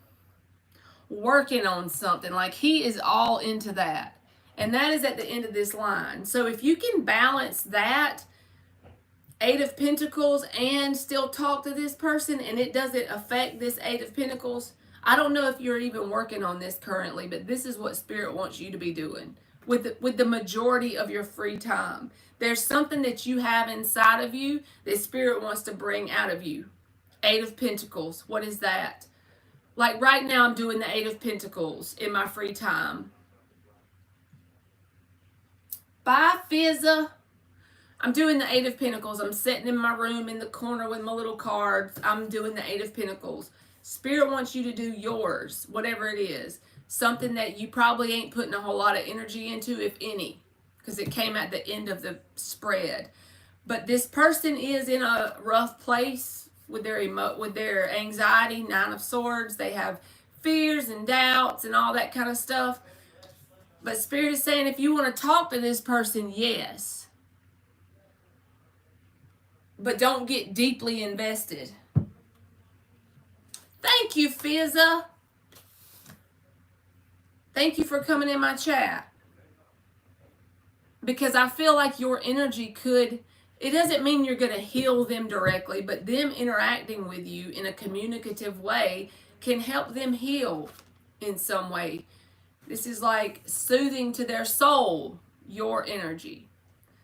working on something. Like he is all into that. And that is at the end of this line. So if you can balance that 8 of Pentacles and still talk to this person and it doesn't affect this 8 of Pentacles, I don't know if you're even working on this currently, but this is what Spirit wants you to be doing with the majority of your free time. There's something that you have inside of you that Spirit wants to bring out of you. 8 of Pentacles. What is that? Like right now I'm doing the 8 of Pentacles in my free time. Bye, Fizza. I'm doing the 8 of Pentacles. I'm sitting in my room in the corner with my little cards. I'm doing the 8 of Pentacles. Spirit wants you to do yours, whatever it is. something that you probably ain't putting a whole lot of energy into, if any, because it came at the end of the spread. But this person is in a rough place with their anxiety, Nine of Swords. They have fears and doubts and all that kind of stuff. But Spirit is saying if you want to talk to this person, yes. But don't get deeply invested. Thank you, Fizza. Thank you for coming in my chat. Because I feel like your energy could, it doesn't mean you're going to heal them directly, but them interacting with you in a communicative way can help them heal in some way. This is like soothing to their soul, your energy.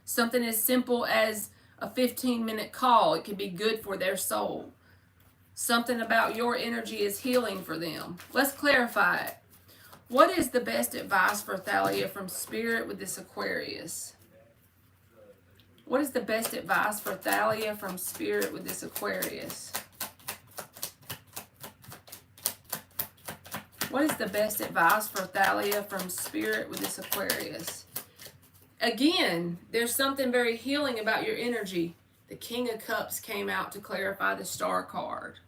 Something as simple as a 15-minute call, it can be good for their soul. Something about your energy is healing for them. Let's clarify it. What is the best advice for Thalia from Spirit with this Aquarius? What is the best advice for Thalia from Spirit with this Aquarius? What is the best advice for Thalia from Spirit with this Aquarius? Again, there's something very healing about your energy. The King of Cups came out to clarify the Star card.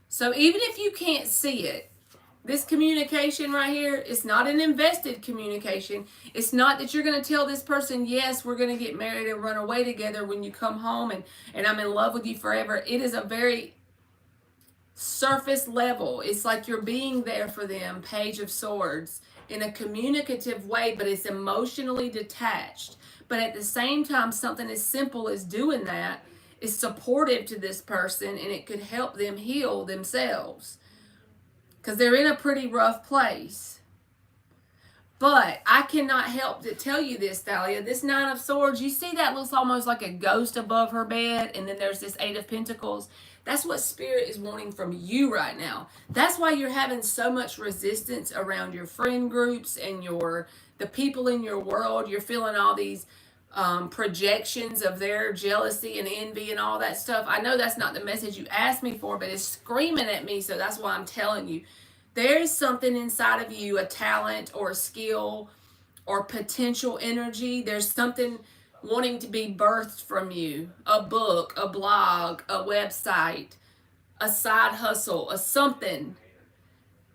So even if you can't see it, this communication right here is not an invested communication. It's not that you're going to tell this person, yes, we're going to get married and run away together when you come home and I'm in love with you forever. It is a very surface level. It's like you're being there for them, Page of Swords, in a communicative way, but it's emotionally detached. But at the same time, something as simple as doing that is supportive to this person, and it could help them heal themselves because they're in a pretty rough place. But I cannot help to tell you this, Thalia. This Nine of Swords, you see that looks almost like a ghost above her bed, and then there's this Eight of Pentacles. That's what Spirit is wanting from you right now. That's why you're having so much resistance around your friend groups and the people in your world. You're feeling all these projections of their jealousy and envy and all that stuff. I know that's not the message you asked me for, but it's screaming at me, so that's why I'm telling you. There is something inside of you, a talent or a skill or potential energy. There's something wanting to be birthed from you. A book, a blog, a website, a side hustle, a something.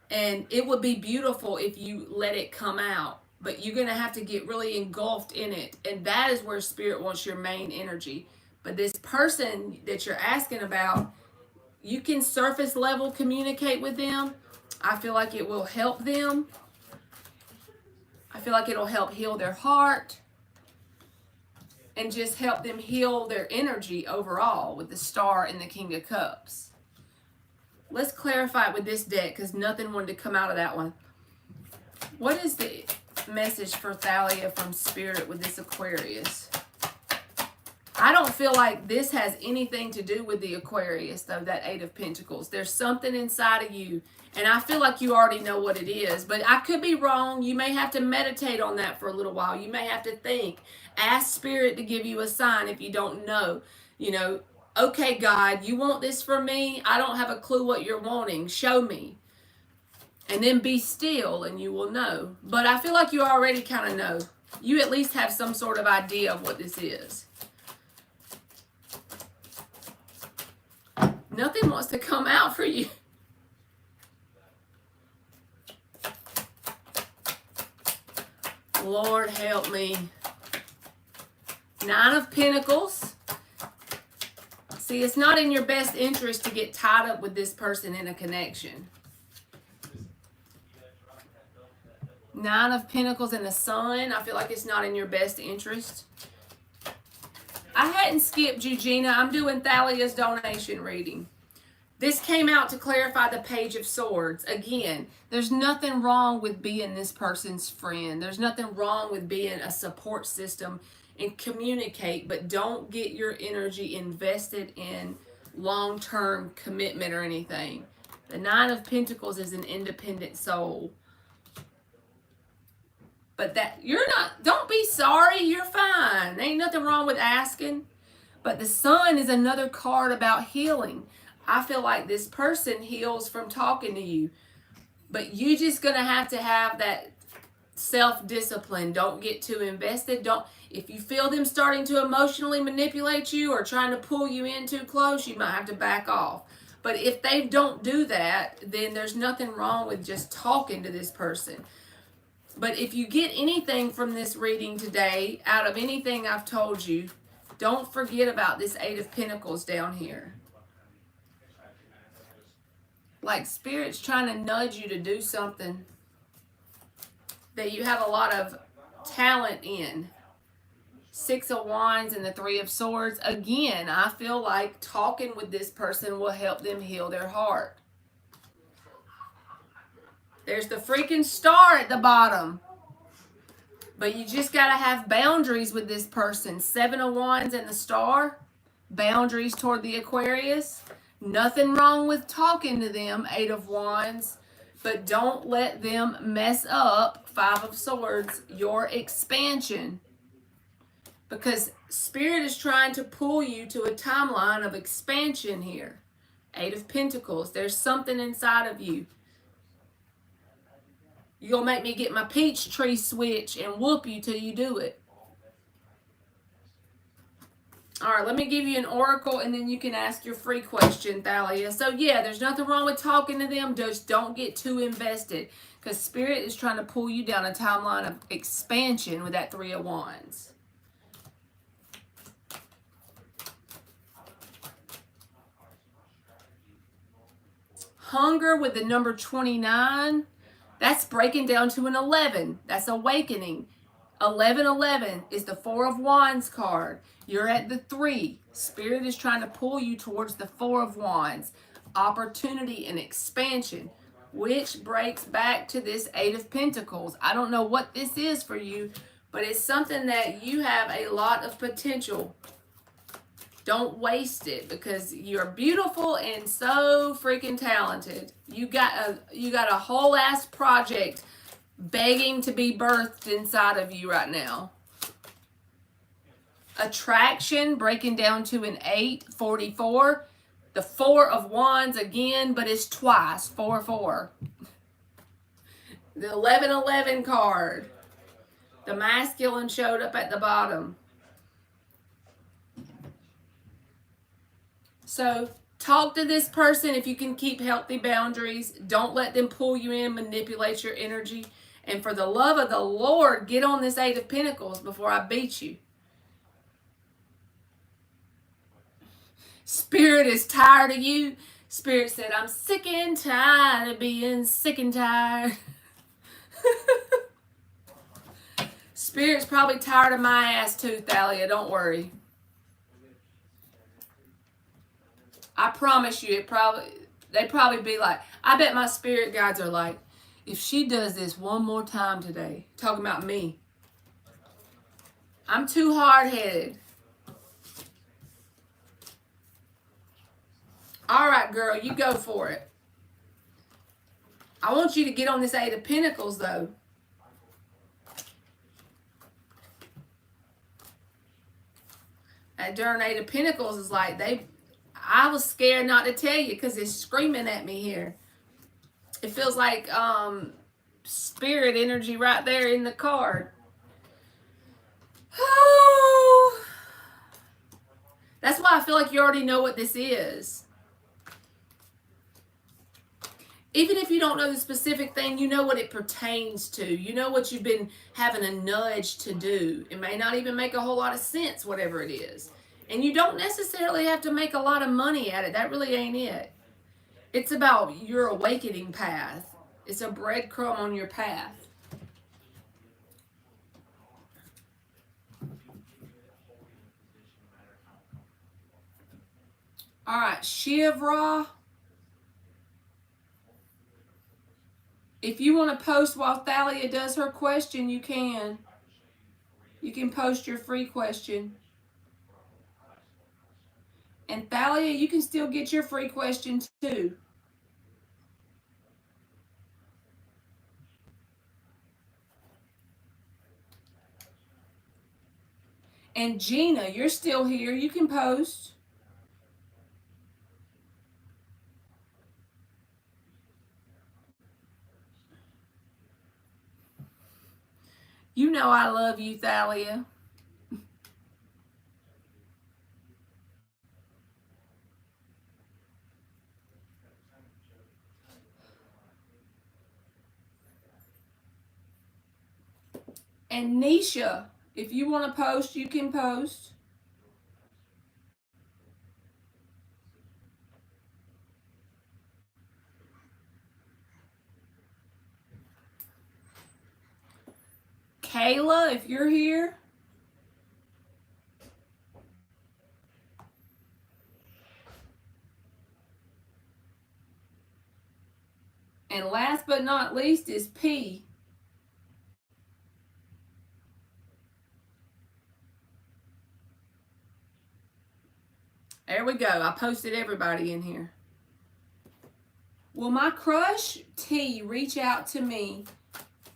And it would be beautiful if you let it come out. But you're going to have to get really engulfed in it. And that is where Spirit wants your main energy. But this person that you're asking about, you can surface level communicate with them. I feel like it will help them. I feel like it'll help heal their heart. And just help them heal their energy overall with the Star and the King of Cups. Let's clarify it with this deck because nothing wanted to come out of that one. What is the message for Thalia from Spirit with this Aquarius? I don't feel like this has anything to do with the Aquarius, though, that Eight of Pentacles. There's something inside of you, and I feel like you already know what it is, but I could be wrong. You may have to meditate on that for a little while. You may have to think. Ask Spirit to give you a sign if you don't know. You know, okay, God, you want this from me? I don't have a clue what you're wanting. Show me. And then be still and you will know. But I feel like you already kind of know. You at least have some sort of idea of what this is. Nothing wants to come out for you. Lord help me. Nine of Pentacles. See, it's not in your best interest to get tied up with this person in a connection. Nine of Pentacles and the Sun. I feel like it's not in your best interest. I hadn't skipped you, Gina. I'm doing Thalia's donation reading. This came out to clarify the Page of Swords. Again, there's nothing wrong with being this person's friend. There's nothing wrong with being a support system and communicate, but don't get your energy invested in long-term commitment or anything. The Nine of Pentacles is an independent soul. But that you're not, don't be sorry, you're fine. Ain't nothing wrong with asking. But the Sun is another card about healing. I feel like this person heals from talking to you. But you just going to have that self-discipline. Don't get too invested. If you feel them starting to emotionally manipulate you or trying to pull you in too close, you might have to back off. But if they don't do that, then there's nothing wrong with just talking to this person. But if you get anything from this reading today, out of anything I've told you, don't forget about this Eight of Pentacles down here. Like Spirit's trying to nudge you to do something that you have a lot of talent in. Six of Wands and the Three of Swords. Again, I feel like talking with this person will help them heal their heart. There's the freaking star at the bottom. But you just got to have boundaries with this person. Seven of Wands and the star. Boundaries toward the Aquarius. Nothing wrong with talking to them, Eight of Wands. But don't let them mess up, Five of Swords, your expansion. Because Spirit is trying to pull you to a timeline of expansion here. Eight of Pentacles. There's something inside of you. You're going to make me get my peach tree switch and whoop you till you do it. All right, let me give you an oracle and then you can ask your free question, Thalia. So, yeah, there's nothing wrong with talking to them. Just don't get too invested because Spirit is trying to pull you down a timeline of expansion with that Three of Wands. Hunger with the number 29. That's breaking down to an 11. That's awakening. 1111 is the Four of Wands card. You're at the 3. Spirit is trying to pull you towards the Four of Wands. Opportunity and expansion, which breaks back to this Eight of Pentacles. I don't know what this is for you, but it's something that you have a lot of potential. Don't waste it because you're beautiful and so freaking talented. You got a whole ass project begging to be birthed inside of you right now. Attraction breaking down to an 844. The Four of Wands again, but it's twice. 4-4. The 1111 card. The masculine showed up at the bottom. So talk to this person if you can keep healthy boundaries. Don't let them pull you in, manipulate your energy. And for the love of the Lord, get on this Eight of Pentacles before I beat you. Spirit is tired of you. Spirit said, I'm sick and tired of being sick and tired. Spirit's probably tired of my ass too, Thalia. Don't worry. I promise you, they'd probably be like, I bet my spirit guides are like, if she does this one more time today, talking about me, I'm too hard-headed. All right, girl, you go for it. I want you to get on this Eight of Pentacles, though. That darn Eight of Pentacles is like, I was scared not to tell you because it's screaming at me here. It feels like spirit energy right there in the card. Oh. That's why I feel like you already know what this is. Even if you don't know the specific thing, you know what it pertains to. You know what you've been having a nudge to do. It may not even make a whole lot of sense, whatever it is. And you don't necessarily have to make a lot of money at it. That really ain't it. It's about your awakening path. It's a breadcrumb on your path. All right, Shivra. If you want to post while Thalia does her question, you can. You can post your free question. And Thalia, you can still get your free question too. And Gina, you're still here. You can post. You know I love you, Thalia. And Nisha, if you want to post, you can post. Kayla, if you're here. And last but not least is P. There we go. I posted everybody in here. Will my crush T reach out to me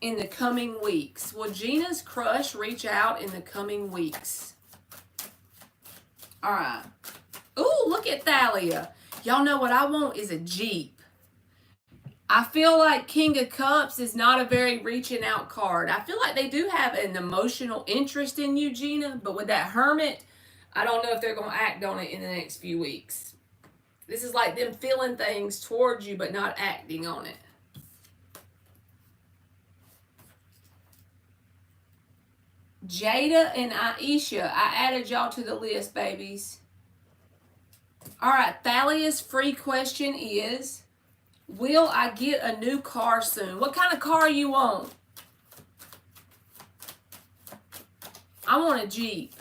in the coming weeks? Will Gina's crush reach out in the coming weeks? All right. Ooh, look at Thalia. Y'all know what I want is a Jeep. I feel like King of Cups is not a very reaching out card. I feel like they do have an emotional interest in you, Gina, but with that Hermit, I don't know if they're going to act on it in the next few weeks. This is like them feeling things towards you but not acting on it. Jada and Aisha, I added y'all to the list, babies. All right, Thalia's free question is, will I get a new car soon? What kind of car you want? I want a Jeep.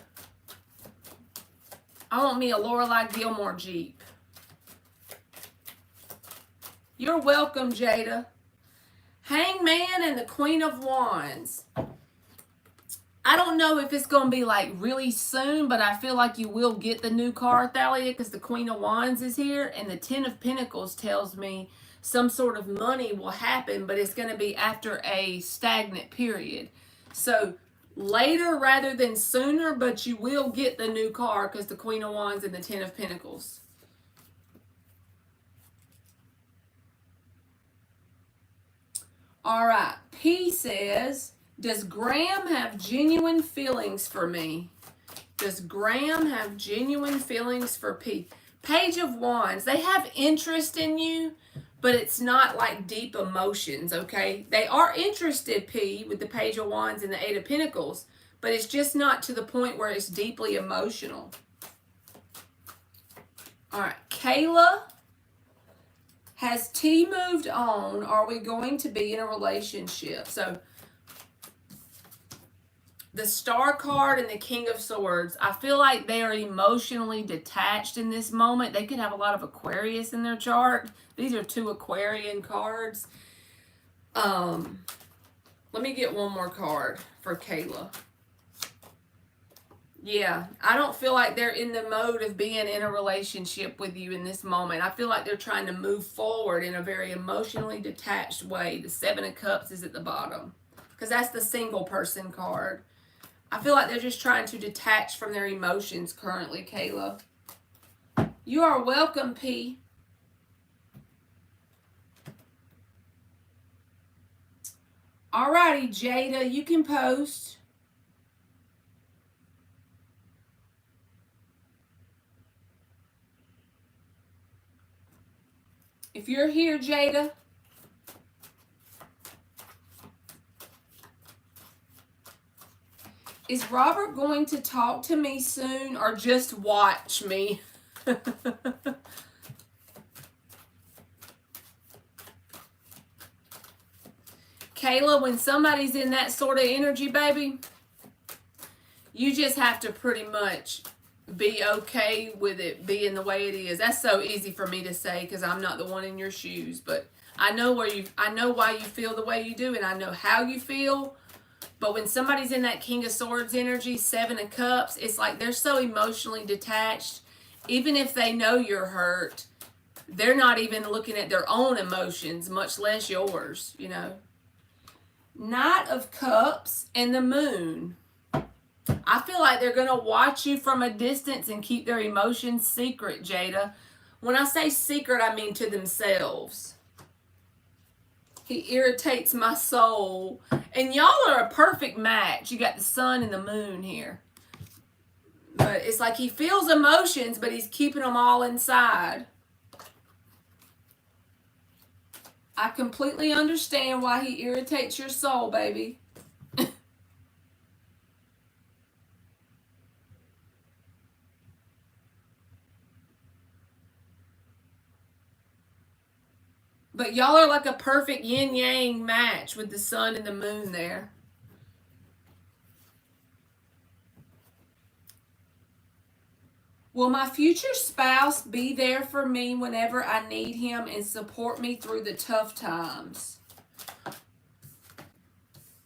I want me a Lorelai Gilmore Jeep. You're welcome, Jada. Hangman and the Queen of Wands. I don't know if it's going to be like really soon, but I feel like you will get the new car, Thalia, because the Queen of Wands is here, and the Ten of Pentacles tells me some sort of money will happen, but it's going to be after a stagnant period. So later rather than sooner, but you will get the new car because the Queen of Wands and the Ten of Pentacles. All right, P says, does Graham have genuine feelings for me? Does Graham have genuine feelings for P? Page of Wands, they have interest in you, but it's not like deep emotions, okay? They are interested, P, with the Page of Wands and the Eight of Pentacles, but it's just not to the point where it's deeply emotional. All right, Kayla, has T moved on? Are we going to be in a relationship? So the Star card and the King of Swords, I feel like they are emotionally detached in this moment. They could have a lot of Aquarius in their chart. These are two Aquarian cards. Let me get one more card for Kayla. Yeah, I don't feel like they're in the mode of being in a relationship with you in this moment. I feel like they're trying to move forward in a very emotionally detached way. The Seven of Cups is at the bottom because that's the single person card. I feel like they're just trying to detach from their emotions currently, Kayla. You are welcome, P. Alrighty, Jada, you can post. If you're here, Jada. Is Robert going to talk to me soon or just watch me? Kayla, when somebody's in that sort of energy, baby, you just have to pretty much be okay with it being the way it is. That's so easy for me to say because I'm not the one in your shoes, but I know why you feel the way you do, and I know how you feel. But when somebody's in that King of Swords energy, Seven of Cups, it's like they're so emotionally detached. Even if they know you're hurt, they're not even looking at their own emotions, much less yours, you know. Knight of Cups and the Moon. I feel like they're going to watch you from a distance and keep their emotions secret, Jada. When I say secret, I mean to themselves. He irritates my soul. And y'all are a perfect match. You got the sun and the moon here. But it's like he feels emotions, but he's keeping them all inside. I completely understand why he irritates your soul, baby. But y'all are like a perfect yin-yang match with the sun and the moon there. Will my future spouse be there for me whenever I need him and support me through the tough times?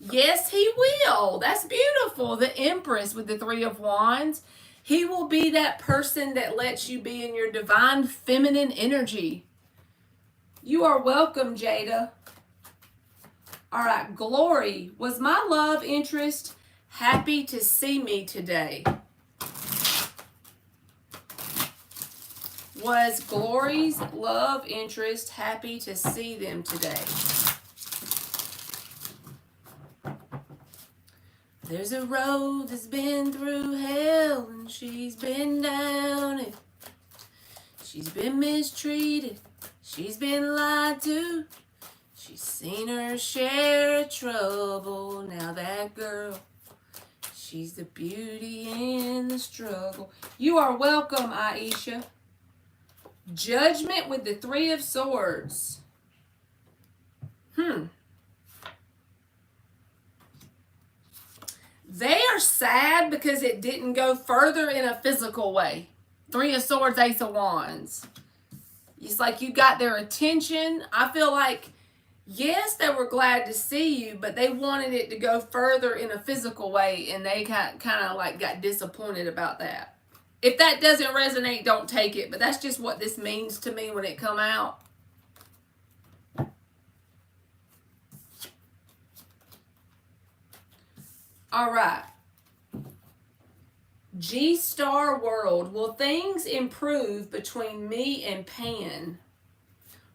Yes, he will. That's beautiful. The Empress with the Three of Wands. He will be that person that lets you be in your divine feminine energy. You are welcome, Jada. All right, Glory. Was my love interest happy to see me today? Was Glory's love interest happy to see them today? There's a road that's been through hell and she's been down it. She's been mistreated. She's been lied to. She's seen her share of trouble. Now that girl, she's the beauty in the struggle. You are welcome, Aisha. Judgment with the Three of Swords. They are sad because it didn't go further in a physical way. Three of Swords, Ace of Wands. It's like you got their attention. I feel like, yes, they were glad to see you, but they wanted it to go further in a physical way, and they kind of like got disappointed about that. If that doesn't resonate, don't take it, but that's just what this means to me when it come out. All right. G-Star World. Will things improve between me and Pan?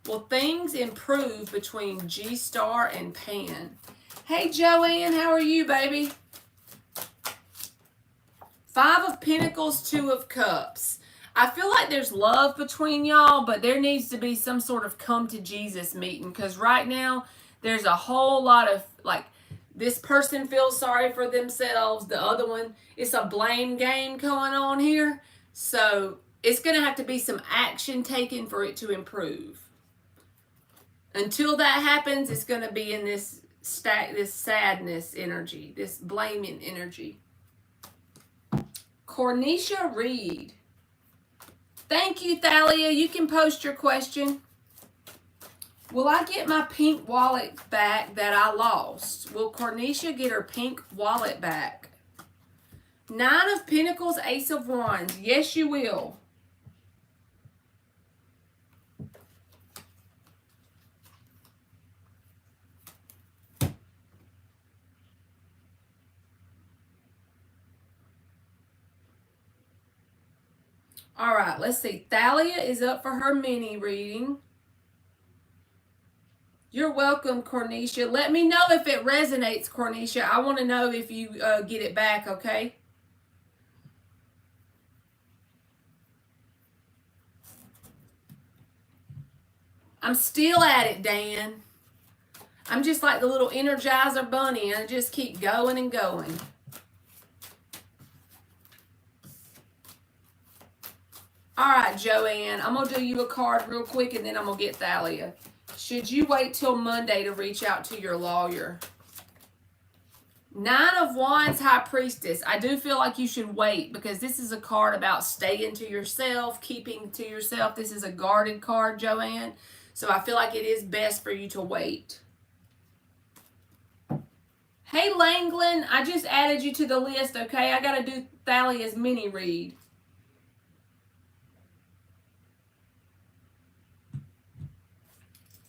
Will things improve between G-Star and Pan? Hey, Joanne, how are you, baby? Five of Pentacles, Two of Cups. I feel like there's love between y'all, but there needs to be some sort of come to Jesus meeting, because right now there's a whole lot of, like, this person feels sorry for themselves. The other one, it's a blame game going on here. So it's going to have to be some action taken for it to improve. Until that happens, it's going to be in this sadness energy, this blaming energy. Cornisha Reed. Thank you, Thalia. You can post your question. Will I get my pink wallet back that I lost? Will Cornisha get her pink wallet back? Nine of Pentacles, Ace of Wands. Yes, you will. All right, let's see. Thalia is up for her mini reading. You're welcome, Cornisha. Let me know if it resonates, Cornisha. I want to know if you get it back, okay? I'm still at it, Dan. I'm just like the little Energizer bunny, and I just keep going and going. All right, Joanne, I'm going to do you a card real quick, and then I'm going to get Thalia. Should you wait till Monday to reach out to your lawyer? Nine of Wands, High Priestess. I do feel like you should wait, because this is a card about staying to yourself, keeping to yourself. This is a guarded card, Joanne. So I feel like it is best for you to wait. Hey, Langland, I just added you to the list, okay? I got to do Thalia's mini read.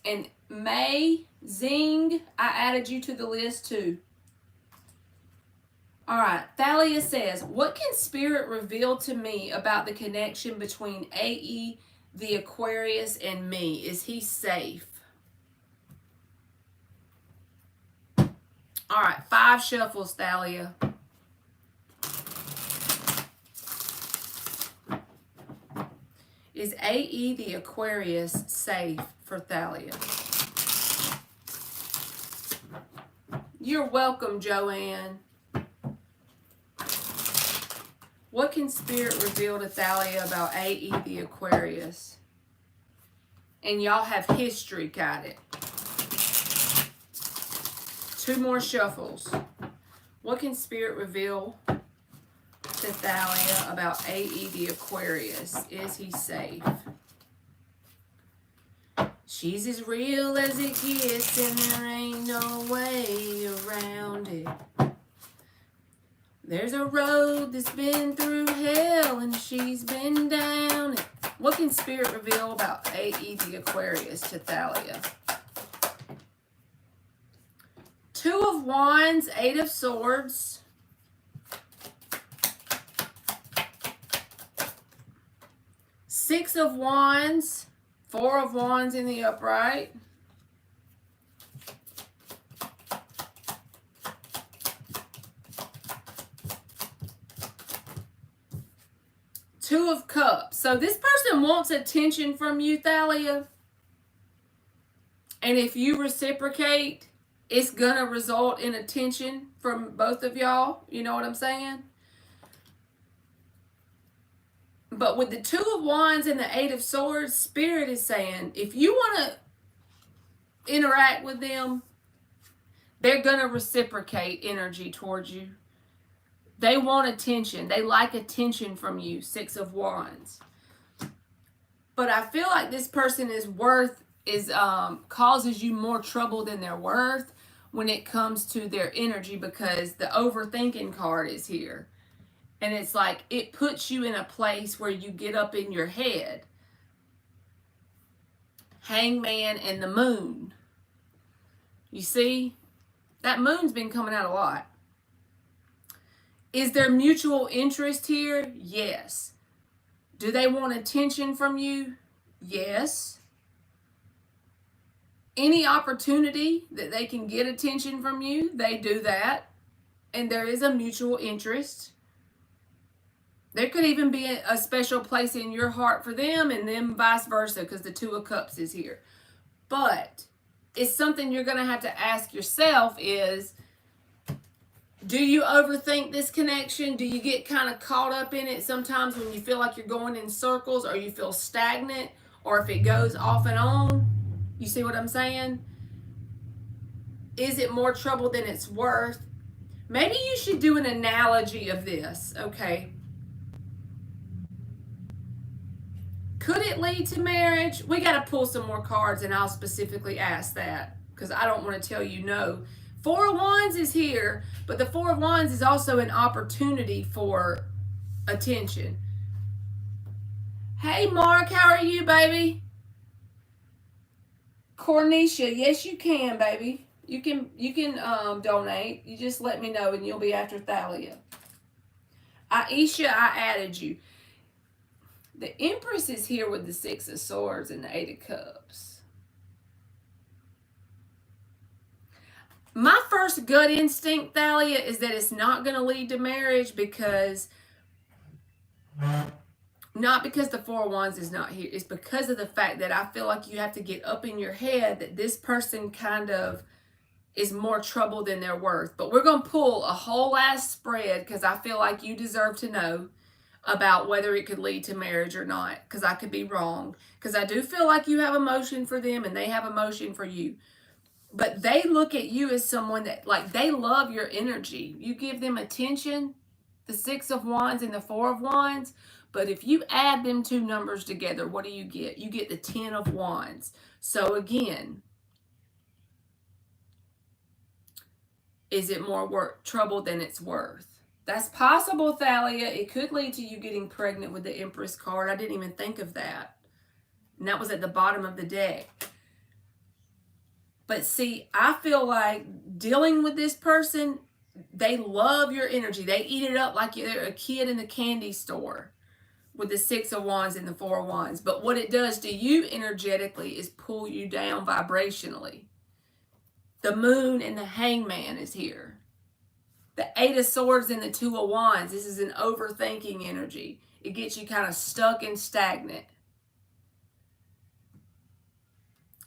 And May Zing, I added you to the list too. All right, Thalia says, what can Spirit reveal to me about the connection between AE, the Aquarius, and me? Is he safe? All right, 5 shuffles, Thalia. Is AE the Aquarius safe for Thalia? You're welcome, Joanne. What can Spirit reveal to Thalia about AE the Aquarius? And y'all have history, got it. 2 more shuffles. What can Spirit reveal to Thalia about AE the Aquarius? Is he safe? She's as real as it gets, and there ain't no way around it. There's a road that's been through hell, and she's been down it. What can Spirit reveal about AE the Aquarius to Thalia? 2 of Wands, 8 of Swords. Six of Wands, 4 of Wands in the upright. Two of Cups. So this person wants attention from you, Thalia. And if you reciprocate, it's going to result in attention from both of y'all. You know what I'm saying? But with the 2 of Wands and the 8 of Swords, Spirit is saying, if you want to interact with them, they're going to reciprocate energy towards you. They want attention. They like attention from you, 6 of Wands. But I feel like this person causes you more trouble than they're worth when it comes to their energy, because the overthinking card is here. And it's like it puts you in a place where you get up in your head. Hangman and the Moon. You see? That Moon's been coming out a lot. Is there mutual interest here? Yes. Do they want attention from you? Yes. Any opportunity that they can get attention from you, they do that. And there is a mutual interest. There could even be a special place in your heart for them, and then vice versa, because the 2 of Cups is here. But it's something you're going to have to ask yourself is, do you overthink this connection? Do you get kind of caught up in it sometimes when you feel like you're going in circles, or you feel stagnant, or if it goes off and on? You see what I'm saying? Is it more trouble than it's worth? Maybe you should do an analogy of this, okay? Could it lead to marriage? We got to pull some more cards, and I'll specifically ask that, because I don't want to tell you no. 4 of Wands is here, but the 4 of Wands is also an opportunity for attention. Hey, Mark, how are you, baby? Cornisha, yes, you can, baby. You can donate. You just let me know, and you'll be after Thalia. Aisha, I added you. The Empress is here with the 6 of Swords and the 8 of Cups. My first gut instinct, Thalia, is that it's not going to lead to marriage, because not because the 4 of Wands is not here. It's because of the fact that I feel like you have to get up in your head that this person kind of is more trouble than they're worth. But we're going to pull a whole ass spread, because I feel like you deserve to know about whether it could lead to marriage or not, because I could be wrong. Because I do feel like you have emotion for them and they have emotion for you. But they look at you as someone that, like, they love your energy. You give them attention, the 6 of Wands and the 4 of Wands. But if you add them 2 numbers together, what do you get? You get the 10 of Wands. So again, is it more trouble than it's worth? That's possible, Thalia. It could lead to you getting pregnant with the Empress card. I didn't even think of that. And that was at the bottom of the deck. But see, I feel like dealing with this person, they love your energy. They eat it up like you're a kid in the candy store with the 6 of Wands and the 4 of Wands. But what it does to you energetically is pull you down vibrationally. The Moon and the Hangman is here. The Eight of Swords and the Two of Wands. This is an overthinking energy. It gets you kind of stuck and stagnant.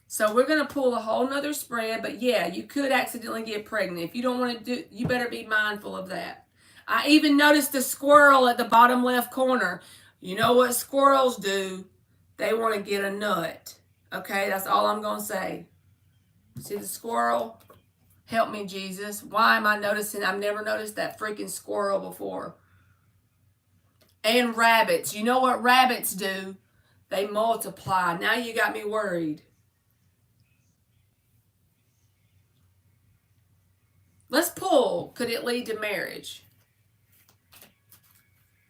So we're going to pull a whole nother spread. But yeah, you could accidentally get pregnant. If you don't want to do, you better be mindful of that. I even noticed the squirrel at the bottom left corner. You know what squirrels do? They want to get a nut. Okay, that's all I'm going to say. See the squirrel? Help me, Jesus. Why am I noticing? I've never noticed that freaking squirrel before. And rabbits. You know what rabbits do? They multiply. Now you got me worried. Let's pull. Could it lead to marriage?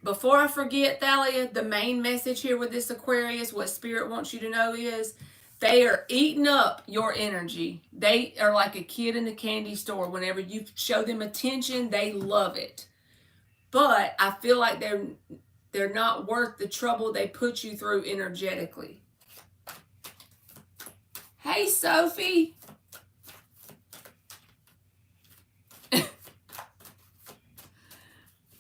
Before I forget, Thalia, the main message here with this Aquarius, what Spirit wants you to know is they are eating up your energy. They are like a kid in the candy store. Whenever you show them attention, they love it. But I feel like they're not worth the trouble they put you through energetically. Hey, Sophie.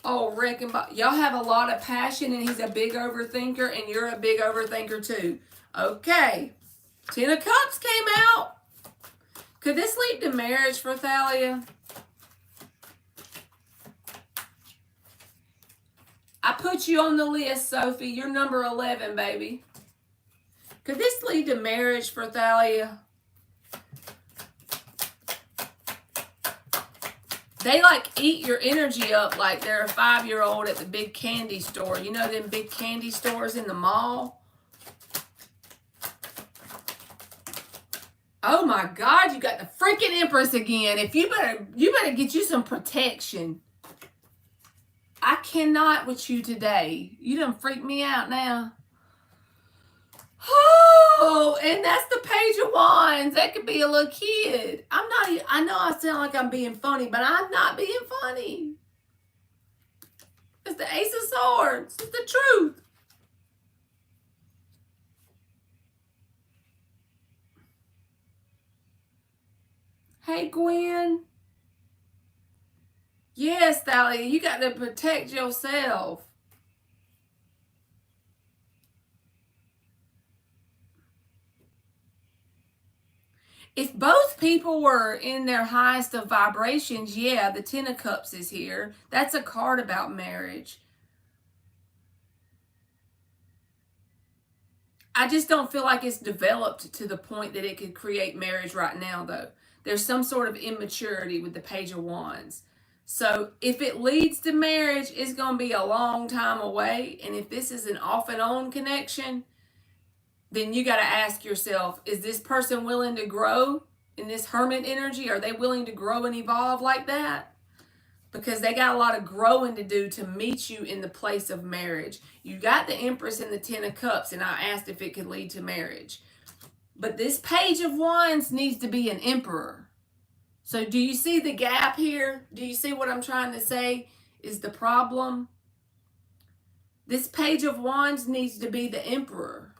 Oh, reckon y'all have a lot of passion, and he's a big overthinker, and you're a big overthinker too. Okay. Ten of Cups came out. Could this lead to marriage for Thalia? I put you on the list, Sophie. You're number 11, baby. Could this lead to marriage for Thalia? They like eat your energy up like they're a 5-year-old at the big candy store. You know them big candy stores in the mall? Oh my God, you got the freaking Empress again. If you better get you some protection. I cannot with you today. You done freaked me out now. Oh, and that's the Page of Wands. That could be a little kid. I know I sound like I'm being funny, but I'm not being funny. It's the Ace of Swords. It's the truth. Hey, Gwen. Yes, Thalia, you got to protect yourself. If both people were in their highest of vibrations, yeah, the Ten of Cups is here. That's a card about marriage. I just don't feel like it's developed to the point that it could create marriage right now, though. There's some sort of immaturity with the Page of Wands. So if it leads to marriage, it's going to be a long time away. And if this is an off and on connection, then you got to ask yourself, is this person willing to grow in this hermit energy? Are they willing to grow and evolve like that? Because they got a lot of growing to do to meet you in the place of marriage. You got the Empress and the Ten of Cups, and I asked if it could lead to marriage. But this Page of Wands needs to be an Emperor. So do you see the gap here? Do you see what I'm trying to say is the problem? This Page of Wands needs to be the Emperor.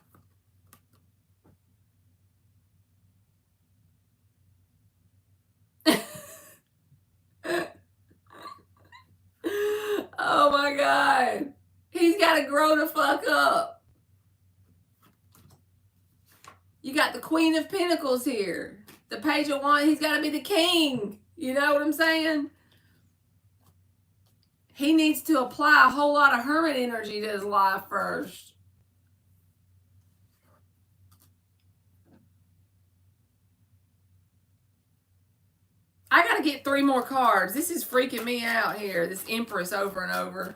Oh my God. He's got to grow the fuck up. You got the Queen of Pentacles here. The Page of Wands, he's got to be the king. You know what I'm saying? He needs to apply a whole lot of hermit energy to his life first. I got to get 3 more cards. This is freaking me out here. This Empress over and over.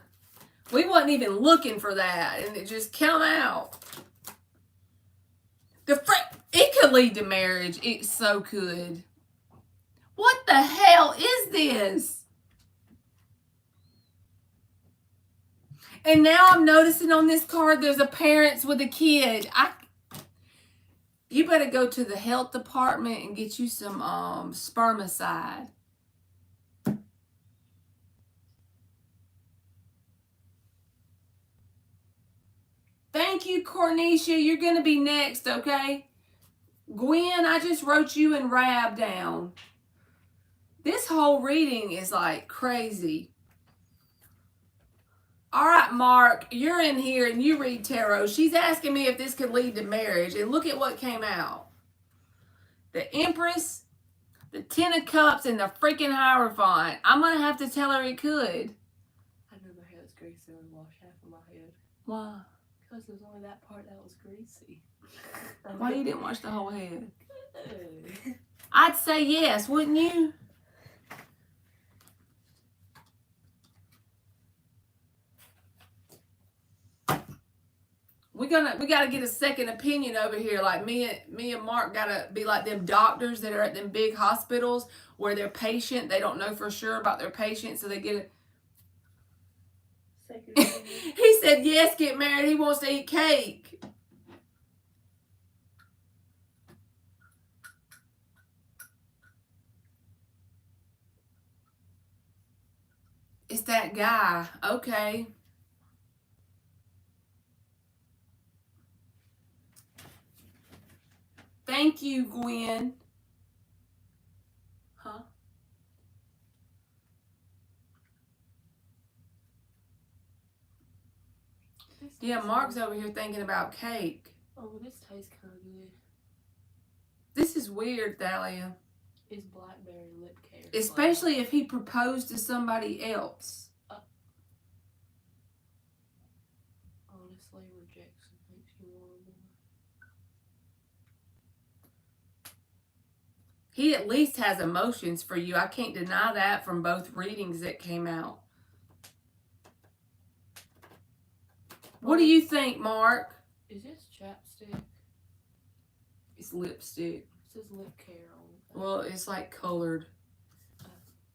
We wasn't even looking for that. And it just came out. It could lead to marriage. It so could. What the hell is this? And now I'm noticing on this card there's a parents with a kid. You better go to the health department and get you some spermicide. Thank you, Cornisha. You're going to be next, okay? Gwen, I just wrote you and Rab down. This whole reading is like crazy. All right, Mark, you're in here and you read tarot. She's asking me if this could lead to marriage, and look at what came out. The Empress, the Ten of Cups, and the freaking Hierophant. I'm going to have to tell her it could. I know my hair was greasy and washed half of my head. Why? Because there was only that part that was greasy. Why you didn't wash the whole head? Good. I'd say yes, wouldn't you? We gotta get a second opinion over here. Like me and Mark gotta be like them doctors that are at them big hospitals where their patient, they don't know for sure about their patient, so they get Second it. opinion. He said yes, get married. He wants to eat cake. It's that guy. Okay. Thank you, Gwen. Huh? Yeah, Mark's over here thinking about cake. Oh, this tastes kind of good. This is weird, Thalia. It's blackberry lip care. Especially if he proposed to somebody else. Honestly, rejection makes you want more. He at least has emotions for you. I can't deny that from both readings that came out. What do you think, Mark? Is this chapstick? It's lipstick. It says lip care on it. Well, it's like colored.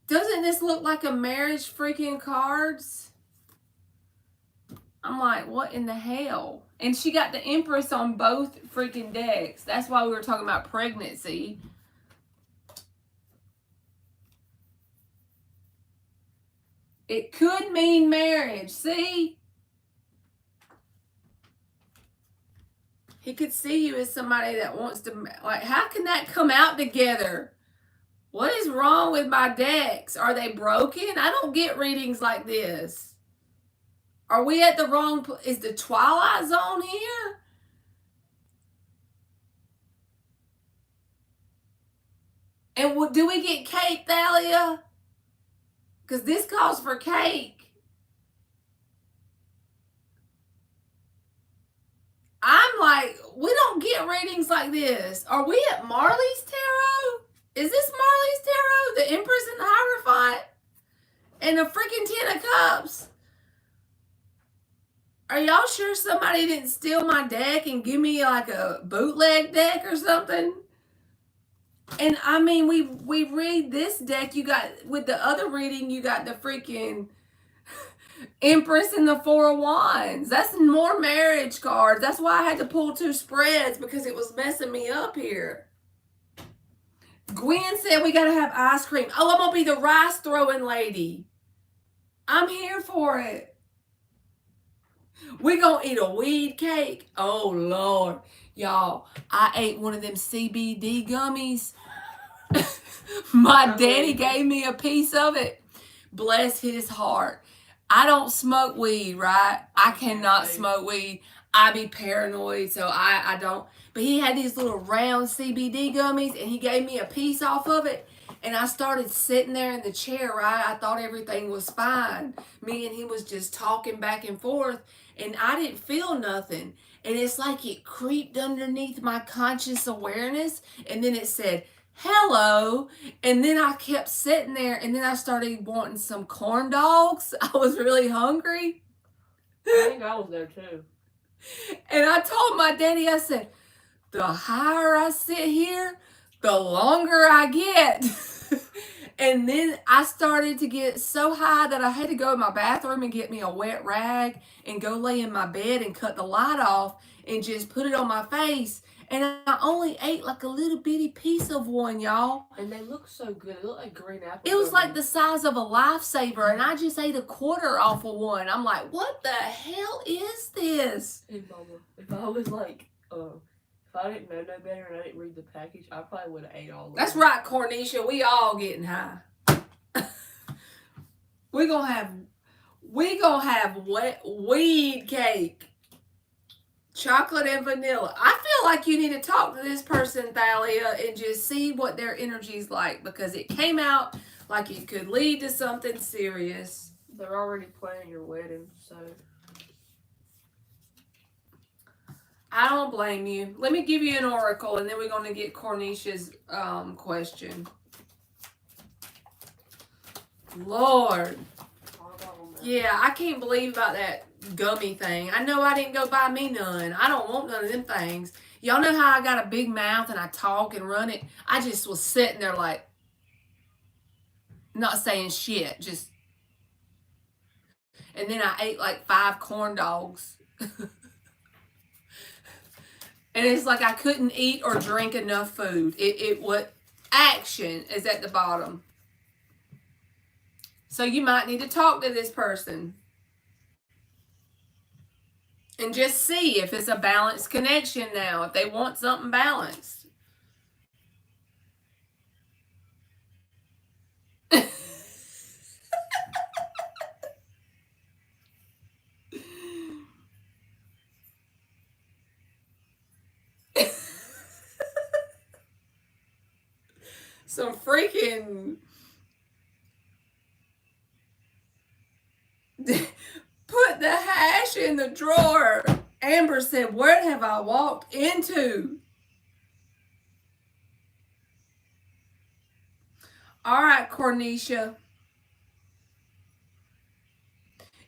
Doesn't this look like a marriage freaking cards? I'm like, what in the hell? And she got the Empress on both freaking decks. That's why we were talking about pregnancy. It could mean marriage. See? He could see you as somebody that wants to, like, how can that come out together? What is wrong with my decks? Are they broken? I don't get readings like this. Are we at the wrong, is the Twilight Zone here? And do we get cake, Thalia? Because this calls for cake. I'm like, we don't get readings like this. Are we at Marley's Tarot? Is this Marley's Tarot? The Empress and the Hierophant? And the freaking Ten of Cups? Are y'all sure somebody didn't steal my deck and give me like a bootleg deck or something? And I mean, we read this deck. You got, with the other reading, you got the freaking Empress and the Four of Wands. That's more marriage cards. That's why I had to pull two spreads, because it was messing me up here. Gwen said we got to have ice cream. Oh, I'm going to be the rice throwing lady. I'm here for it. We're going to eat a weed cake. Oh, Lord. Y'all, I ate one of them CBD gummies. My daddy gave me a piece of it. Bless his heart. I don't smoke weed, right? I cannot smoke weed. I be paranoid, so I don't. But he had these little round CBD gummies, and he gave me a piece off of it. And I started sitting there in the chair, right? I thought everything was fine. Me and he was just talking back and forth, and I didn't feel nothing. And it's like it creeped underneath my conscious awareness, and then it said, hello. And then I kept sitting there, and then I started wanting some corn dogs. I was really hungry. I think I was there too. And I told my daddy, I said, the higher I sit here, the longer I get. And then I started to get so high that I had to go in my bathroom and get me a wet rag and go lay in my bed and cut the light off and just put it on my face. And I only ate like a little bitty piece of one, y'all. And they look so good. They look like green apples. It was like the size of a Lifesaver, and I just ate a quarter off of one. I'm like, what the hell is this? And Mama, if I was like, if I didn't know no better and I didn't read the package, I probably would have ate all of them. That's right, Cornisha. We all getting high. we gonna have wet weed cake, chocolate and vanilla. I feel like you need to talk to this person, Thalia, and just see what their energy's like, because it came out like it could lead to something serious. They're already planning your wedding, so. I don't blame you. Let me give you an oracle, and then we're going to get Cornisha's question. Lord. Yeah, I can't believe about that gummy thing. I know I didn't go buy me none. I don't want none of them things. Y'all know how I got a big mouth and I talk and run it? I just was sitting there like, not saying shit, just. And then I ate like 5 corn dogs. And it's like I couldn't eat or drink enough food. It what action is at the bottom. So you might need to talk to this person. And just see if it's a balanced connection now, if they want something balanced. Some freaking put the hash in the drawer. Amber said, "Where have I walked into?" All right, Cornisha.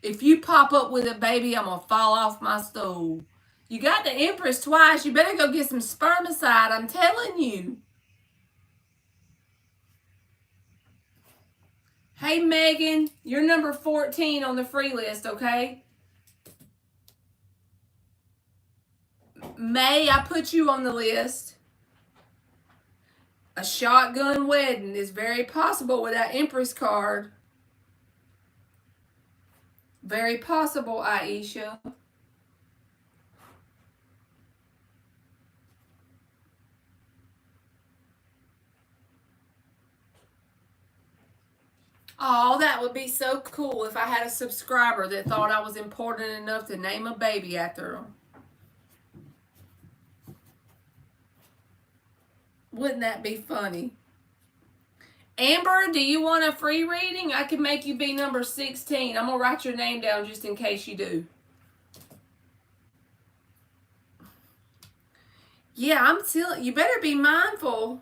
If you pop up with a baby, I'm going to fall off my stool. You got the Empress twice. You better go get some spermicide. I'm telling you. Hey, Megan, you're number 14 on the free list, okay? May, I put you on the list. A shotgun wedding is very possible with that Empress card. Very possible, Aisha. Oh, that would be so cool if I had a subscriber that thought I was important enough to name a baby after them. Wouldn't that be funny? Amber, do you want a free reading? I can make you be number 16. I'm going to write your name down just in case you do. Yeah, I'm still. You better be mindful.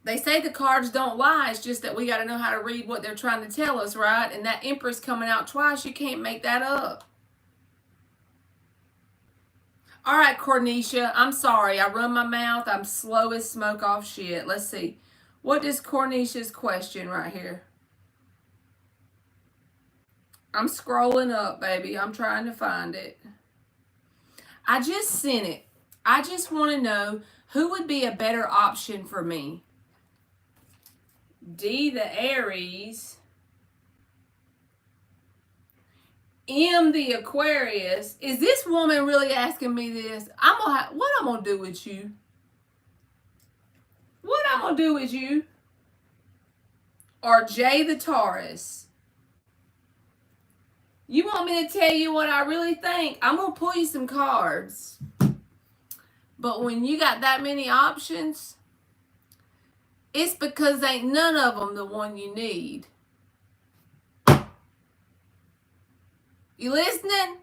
They say the cards don't lie. It's just that we got to know how to read what they're trying to tell us, right? And that Empress coming out twice, you can't make that up. All right, Cornisha, I'm sorry. I run my mouth. I'm slow as smoke off shit. Let's see. What is Cornisha's question right here? I'm scrolling up, baby. I'm trying to find it. I just sent it. I just want to know who would be a better option for me. D, the Aries. M, the Aquarius. Is this woman really asking me this? What I'm gonna do with you? What I'm gonna do with you? Or J, the Taurus. You want me to tell you what I really think? I'm gonna pull you some cards. But when you got that many options, it's because ain't none of them the one you need. You listening?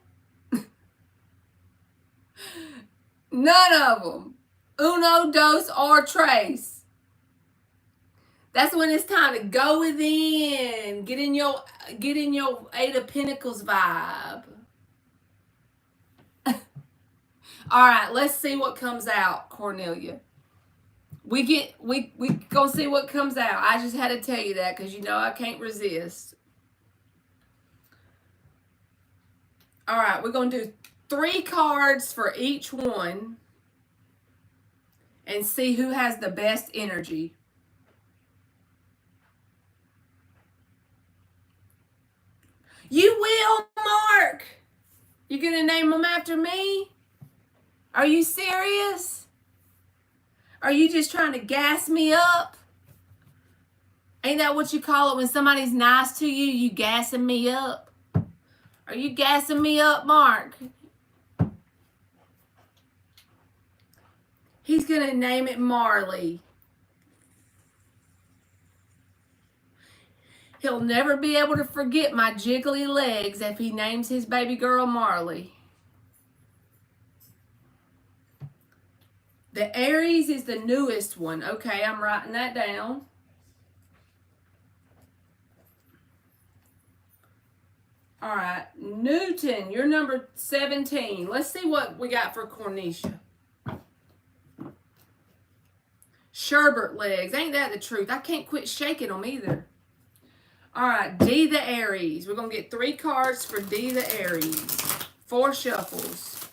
None of them. Uno, dos, or tres. That's when it's time to go within. Get in your Eight of Pentacles vibe. All right, let's see what comes out, Cornelia. We gonna see what comes out. I just had to tell you that because you know I can't resist. All right, we're gonna do 3 cards for each one and see who has the best energy. You will, Mark. You gonna name them after me? Are you serious? Are you just trying to gas me up? Ain't that what you call it when somebody's nice to you? You gassing me up? Are you gassing me up, Mark? He's going to name it Marley. He'll never be able to forget my jiggly legs if he names his baby girl Marley. The Aries is the newest one. Okay, I'm writing that down. All right, Newton, you're number 17. Let's see what we got for Cornisha. Sherbert legs. Ain't that the truth? I can't quit shaking them either. All right, D the Aries. We're going to get 3 cards for D the Aries. 4 shuffles.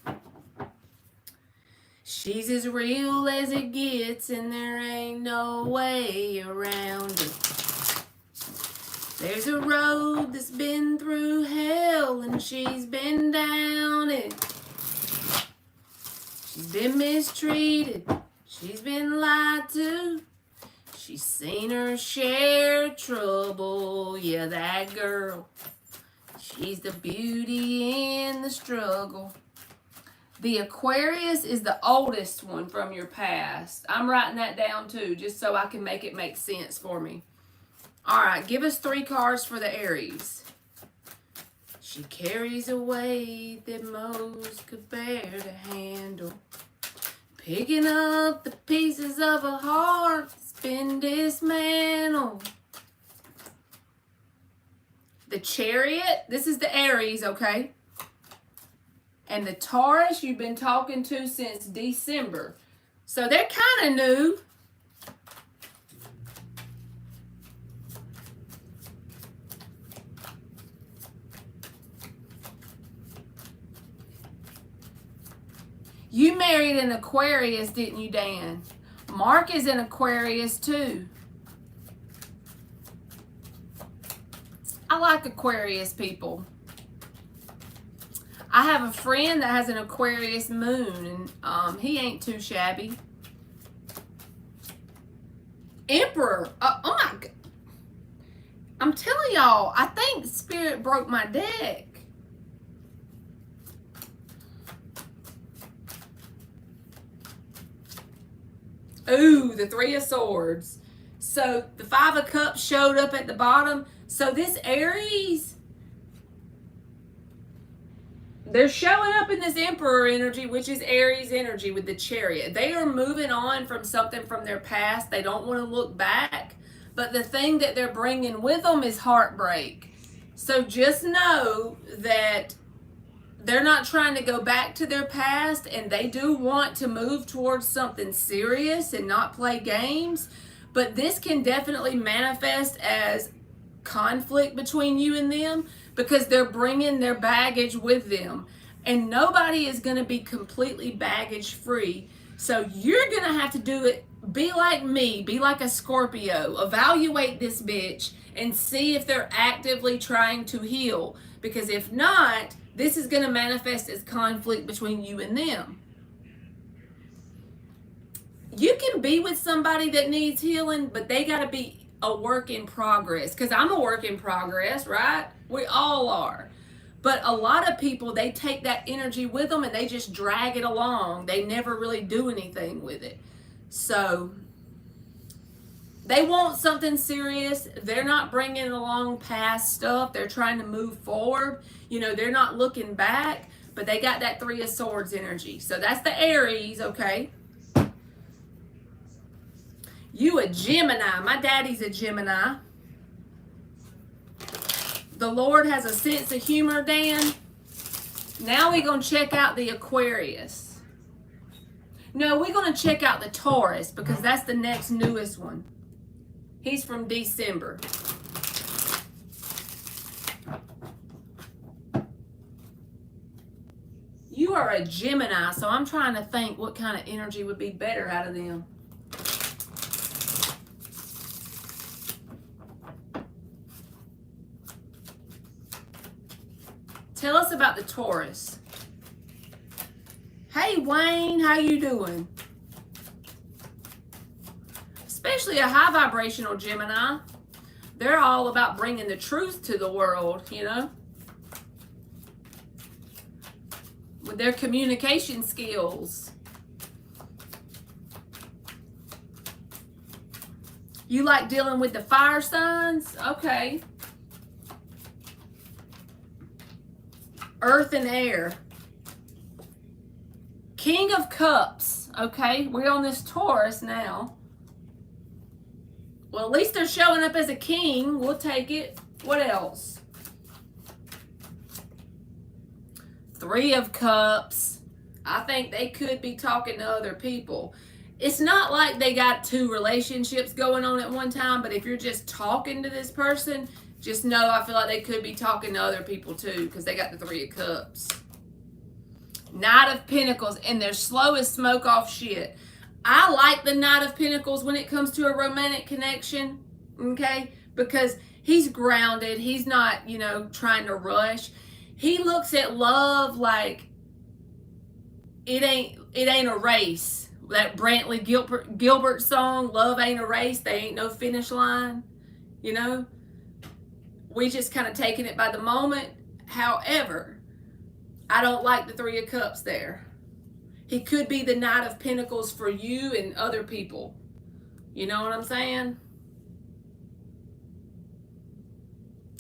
She's as real as it gets, and there ain't no way around it. There's a road that's been through hell, and she's been down it. She's been mistreated. She's been lied to. She's seen her share of trouble. Yeah, that girl. She's the beauty in the struggle. The Aquarius is the oldest one from your past. I'm writing that down too, just so I can make it make sense for me. All right, give us 3 cards for the Aries. She carries a weight that most could bear to handle. Picking up the pieces of a heart that's been dismantled. The Chariot, this is the Aries, okay? And the Taurus you've been talking to since December. So they're kind of new. You married an Aquarius, didn't you, Dan? Mark is an Aquarius too. I like Aquarius people. I have a friend that has an Aquarius moon, and he ain't too shabby. Emperor. Oh my God. I'm telling y'all, I think Spirit broke my deck. Ooh, the 3 of Swords. So the 5 of Cups showed up at the bottom. So this Aries, they're showing up in this Emperor energy, which is Aries energy with the Chariot. They are moving on from something from their past. They don't want to look back. But the thing that they're bringing with them is heartbreak. So just know that they're not trying to go back to their past, and they do want to move towards something serious and not play games. But this can definitely manifest as conflict between you and them because they're bringing their baggage with them. And nobody is going to be completely baggage free. So you're going to have to do it. Be like me. Be like a Scorpio. Evaluate this bitch and see if they're actively trying to heal. Because if not, this is going to manifest as conflict between you and them. You can be with somebody that needs healing, but they got to be a work in progress. Because I'm a work in progress, right? We all are. But a lot of people, they take that energy with them and they just drag it along. They never really do anything with it. So they want something serious. They're not bringing along past stuff. They're trying to move forward. You know, they're not looking back, but they got that 3 of Swords energy. So that's the Aries, okay? You a Gemini. My daddy's a Gemini. The Lord has a sense of humor, Dan. Now we're going to check out the Aquarius. No, we're going to check out the Taurus because that's the next newest one. He's from December. You are a Gemini, so I'm trying to think what kind of energy would be better out of them. Tell us about the Taurus. Hey, Wayne, how you doing? Especially a high vibrational Gemini. They're all about bringing the truth to the world, you know, with their communication skills. You like dealing with the fire signs? Okay. Earth and air. King of Cups. Okay, we're on this Taurus now. Well, at least they're showing up as a king. We'll take it. What else? Three of Cups. I think they could be talking to other people. It's not like they got two relationships going on at one time, but if you're just talking to this person, just know I feel like they could be talking to other people too, because they got the Three of Cups. Knight of Pentacles, and they're slow as smoke off shit. I like the Knight of Pentacles when it comes to a romantic connection, okay? Because he's grounded. He's not, you know, trying to rush. He looks at love like it ain't a race. That Brantley Gilbert song, Love Ain't a Race, they ain't no finish line, you know? We just kind of taking it by the moment. However, I don't like the Three of Cups there. He could be the Knight of Pentacles for you and other people. You know what I'm saying?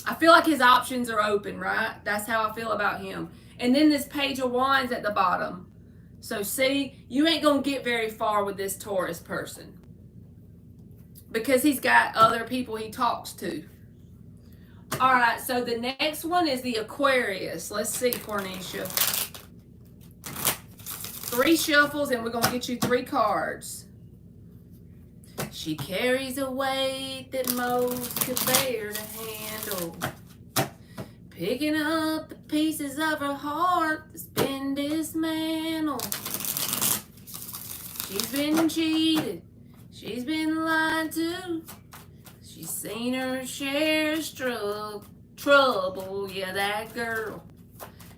I feel like his options are open, right? That's how I feel about him. And then this Page of Wands at the bottom. So see, you ain't going to get very far with this Taurus person. Because he's got other people he talks to. All right, so the next one is the Aquarius. Let's see, Cornisha. 3 shuffles, and we're going to get you 3 cards. She carries a weight that most could bear to handle. Picking up the pieces of her heart that's been dismantled. She's been cheated. She's been lied to. She's seen her share of trouble. Yeah, that girl.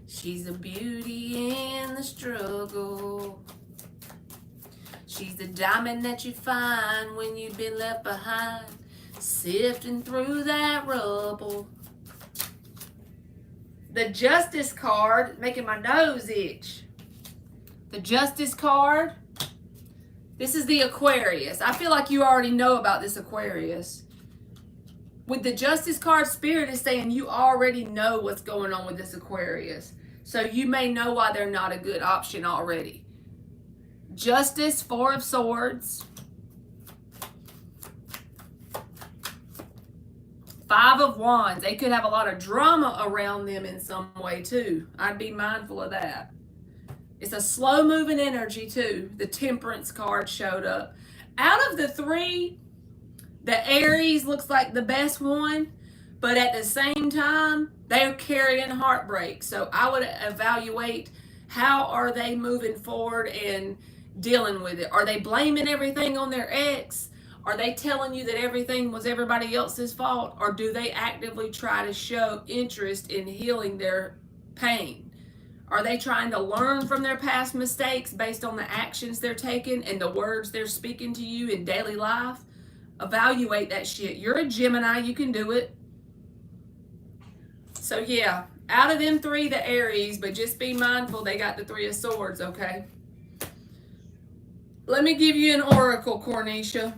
She's a beauty in the struggle. She's the diamond that you find when you've been left behind, sifting through that rubble. The Justice card, making my nose itch. The Justice card. This is the Aquarius. I feel like you already know about this Aquarius. With the Justice card, Spirit is saying you already know what's going on with this Aquarius. So you may know why they're not a good option already. Justice, 4 of Swords. 5 of Wands. They could have a lot of drama around them in some way too. I'd be mindful of that. It's a slow moving energy too. The Temperance card showed up. Out of the 3, the Aries looks like the best one, but at the same time, they're carrying heartbreak. So I would evaluate how are they moving forward and dealing with it. Are they blaming everything on their ex? Are they telling you that everything was everybody else's fault? Or do they actively try to show interest in healing their pain? Are they trying to learn from their past mistakes based on the actions they're taking and the words they're speaking to you in daily life? Evaluate that shit. You're a Gemini, you can do it. So yeah, out of them 3, the Aries, but just be mindful they got the 3 of Swords, okay? Let me give you an oracle, Cornisha.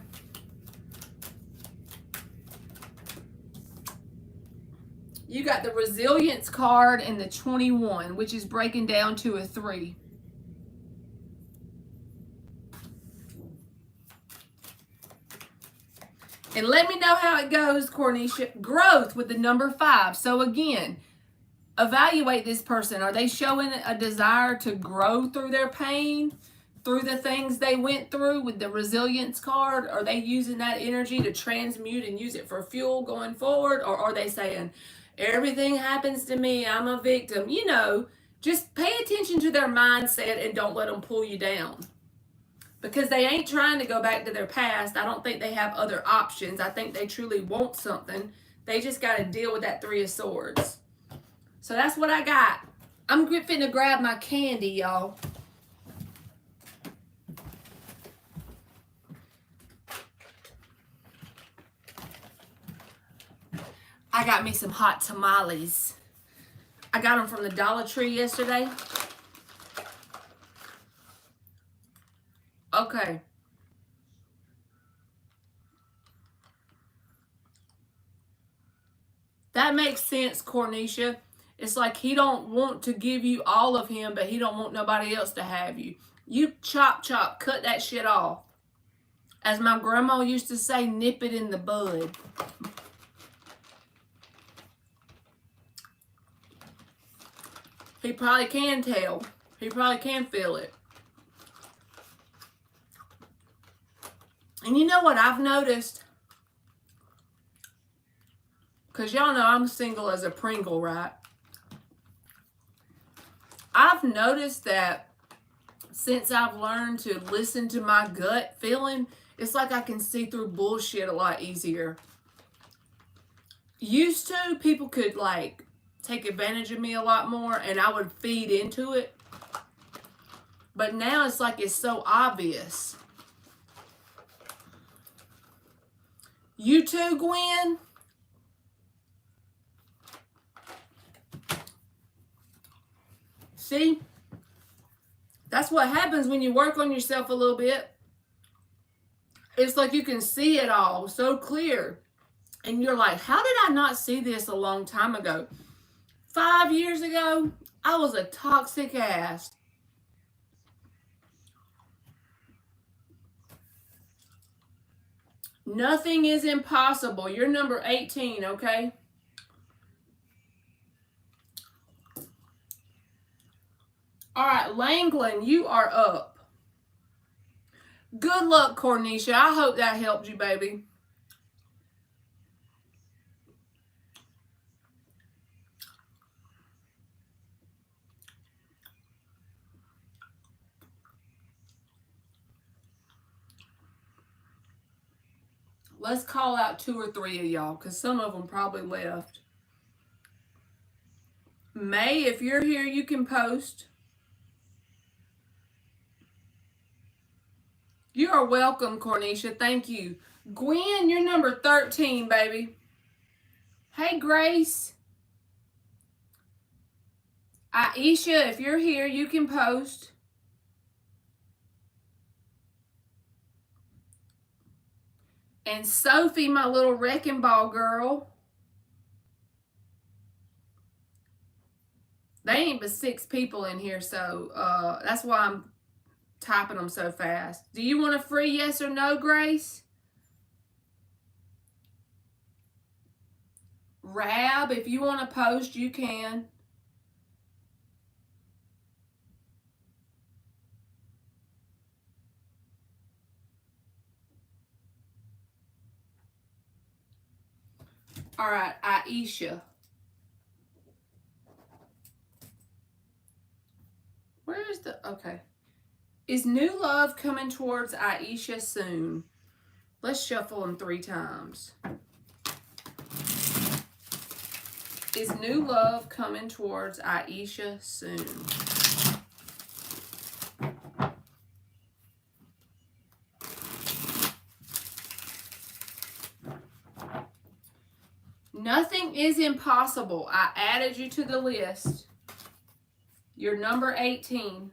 You got the Resilience card and the 21, which is breaking down to a 3. And let me know how it goes, Cornisha. Growth with the number 5. So again, evaluate this person. Are they showing a desire to grow through their pain, through the things they went through with the Resilience card? Are they using that energy to transmute and use it for fuel going forward? Or are they saying, everything happens to me, I'm a victim? You know, just pay attention to their mindset and don't let them pull you down. Because they ain't trying to go back to their past. I don't think they have other options. I think they truly want something. They just got to deal with that 3 of Swords. So that's what I got. I'm finna grab my candy, y'all. I got me some hot tamales. I got them from the Dollar Tree yesterday. Okay. That makes sense, Cornisha. It's like he don't want to give you all of him, but he don't want nobody else to have you. You chop, cut that shit off. As my grandma used to say, nip it in the bud. He probably can tell. He probably can feel it. And you know what I've noticed? Because y'all know I'm single as a Pringle, right? I've noticed that since I've learned to listen to my gut feeling, it's like I can see through bullshit a lot easier. Used to, people could like take advantage of me a lot more and I would feed into it. But now it's like it's so obvious. You too, Gwen? See? That's what happens when you work on yourself a little bit. It's like you can see it all so clear. And you're like, how did I not see this a long time ago? 5 years ago, I was a toxic ass. Nothing is impossible. You're number 18, okay? All right, Langland, you are up. Good luck, Cornisha. I hope that helped you, baby. Let's call out 2 or 3 of y'all, because some of them probably left. May, if you're here, you can post. You are welcome, Cornisha. Thank you. Gwen, you're number 13, baby. Hey, Grace. Aisha, if you're here, you can post. And Sophie, my little wrecking ball girl. They ain't but 6 people in here, so that's why I'm typing them so fast. Do you want a free yes or no, Grace? Rab, if you want to post, you can. All right, Aisha. Where is the, okay. Is new love coming towards Aisha soon? Let's shuffle them 3 times. Is new love coming towards Aisha soon? Nothing is impossible. I added you to the list. You're number 18.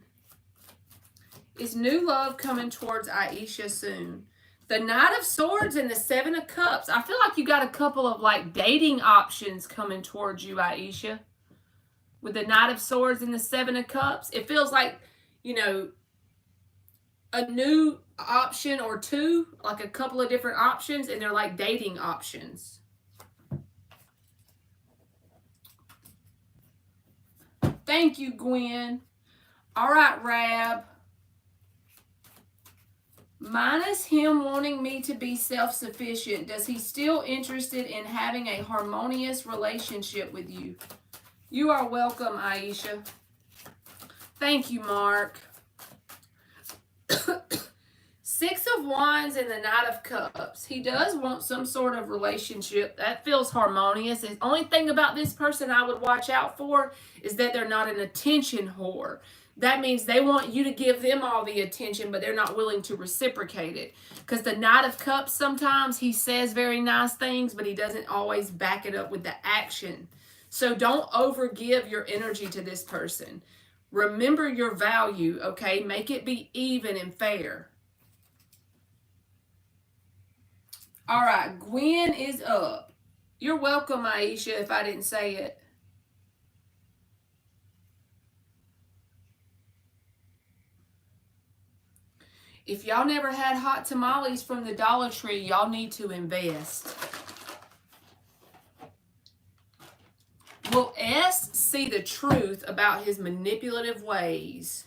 Is new love coming towards Aisha soon? The Knight of Swords and the 7 of Cups. I feel like you got a couple of like dating options coming towards you, Aisha. With the Knight of Swords and the 7 of Cups. It feels like, you know, a new option or 2. Like a couple of different options. And they're like dating options. Thank you, Gwen. All right, Rab. Minus him wanting me to be self-sufficient, does he still interested in having a harmonious relationship with you? You are welcome, Aisha. Thank you, Mark. 6 of Wands and the Knight of Cups. He does want some sort of relationship. That feels harmonious. The only thing about this person I would watch out for is that they're not an attention whore. that means they want you to give them all the attention, but they're not willing to reciprocate it. Because the Knight of Cups, sometimes he says very nice things, but he doesn't always back it up with the action. So don't overgive your energy to this person. Remember your value, okay? Make it be even and fair. All right, Gwen is up. You're welcome, Aisha, if I didn't say it. If y'all never had hot tamales from the Dollar Tree, y'all need to invest. Will S see the truth about his manipulative ways?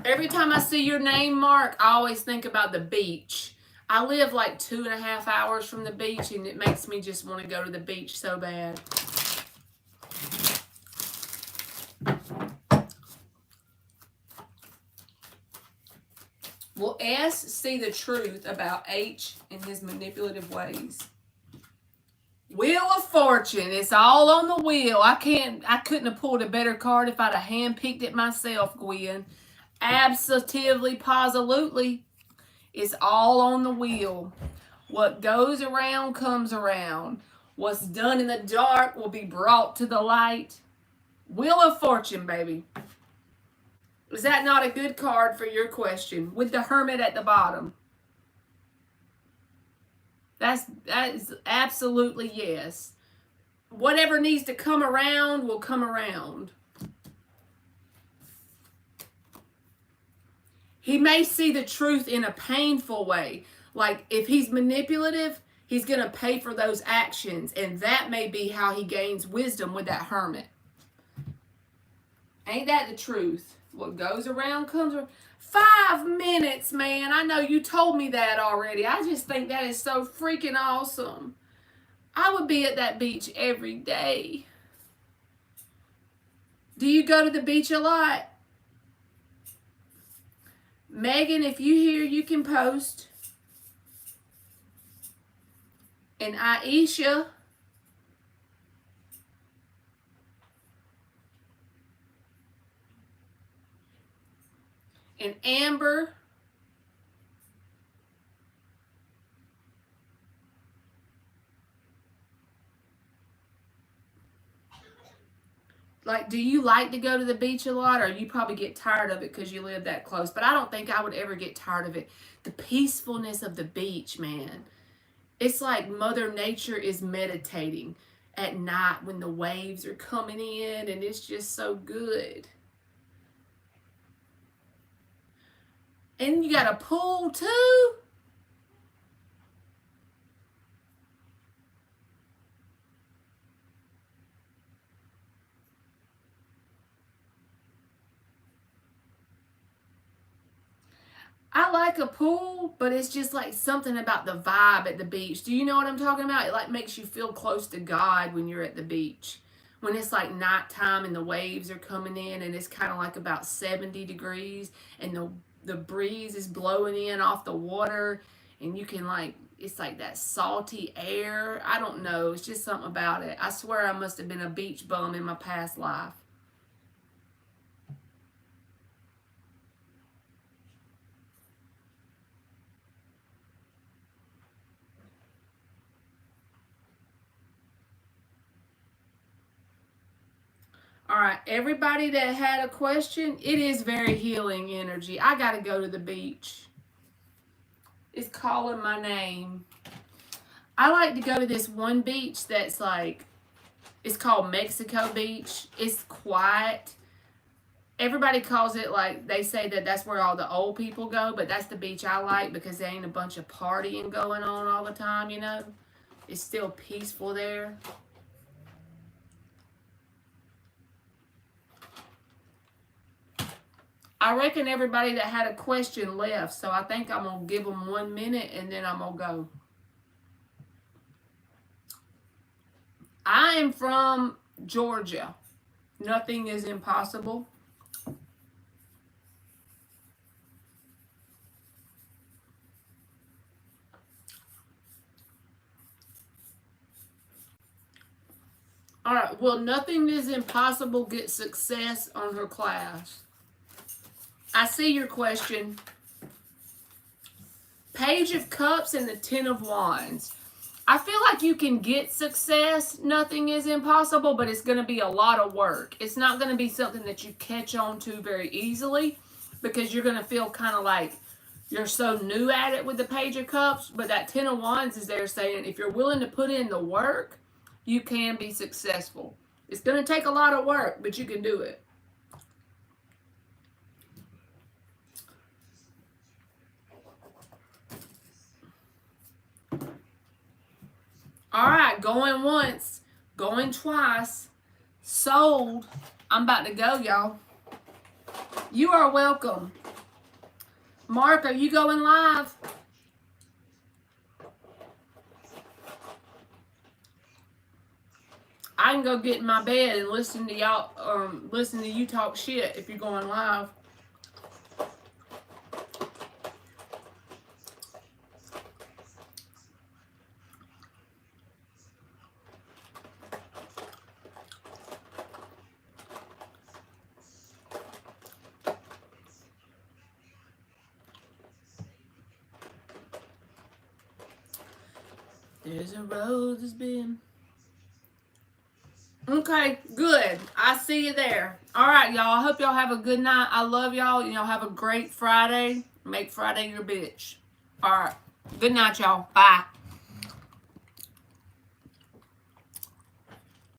Every time I see your name, Mark, I always think about the beach. I live like 2.5 hours from the beach, and it makes me just want to go to the beach so bad. Will S see the truth about H and his manipulative ways? Wheel of Fortune. It's all on the wheel. I couldn't have pulled a better card if I'd have handpicked it myself, Gwen. Absolutely, positively. It's all on the wheel. What goes around comes around. What's done in the dark will be brought to the light. Wheel of Fortune, baby. Is that not a good card for your question? With the Hermit at the bottom. That is absolutely yes. Whatever needs to come around will come around. He may see the truth in a painful way. Like if he's manipulative, he's going to pay for those actions. And that may be how he gains wisdom with that Hermit. Ain't that the truth? What goes around comes around. 5 minutes, man. I know you told me that already. I just think that is so freaking awesome. I would be at that beach every day. Do you go to the beach a lot? Megan, if you hear, you can post. And Aisha. And Amber. Like, do you like to go to the beach a lot, or you probably get tired of it because you live that close? But I don't think I would ever get tired of it. The peacefulness of the beach, man. It's like Mother Nature is meditating at night when the waves are coming in, and it's just so good. And you got a pool too? I like a pool, but it's just like something about the vibe at the beach. Do you know what I'm talking about? It like makes you feel close to God when you're at the beach. When it's like nighttime and the waves are coming in and it's kind of like about 70 degrees and the breeze is blowing in off the water and you can like, it's like that salty air. I don't know. It's just something about it. I swear I must have been a beach bum in my past life. All right, everybody that had a question, it is very healing energy. I got to go to the beach. It's calling my name. I like to go to this one beach that's like, it's called Mexico Beach. It's quiet. Everybody calls it like, they say that that's where all the old people go, but that's the beach I like because there ain't a bunch of partying going on all the time, you know? It's still peaceful there. I reckon everybody that had a question left, so I think I'm going to give them 1 minute and then I'm going to go. I am from Georgia. Nothing is impossible. All right. Will Nothing is Impossible get success on her class? I see your question. Page of Cups and the Ten of Wands. I feel like you can get success. Nothing is impossible, but it's going to be a lot of work. It's not going to be something that you catch on to very easily because you're going to feel kind of like you're so new at it with the Page of Cups. But that Ten of Wands is there saying if you're willing to put in the work, you can be successful. It's going to take a lot of work, but you can do it. All right, going once, going twice, sold. I'm about to go, y'all. You are welcome. Mark, are you going live? I can go get in my bed and listen to y'all, listen to you talk shit if you're going live. There's a road that's been... Okay, good. I see you there. All right, y'all. I hope y'all have a good night. I love y'all. Y'all have a great Friday. Make Friday your bitch. All right. Good night, y'all. Bye.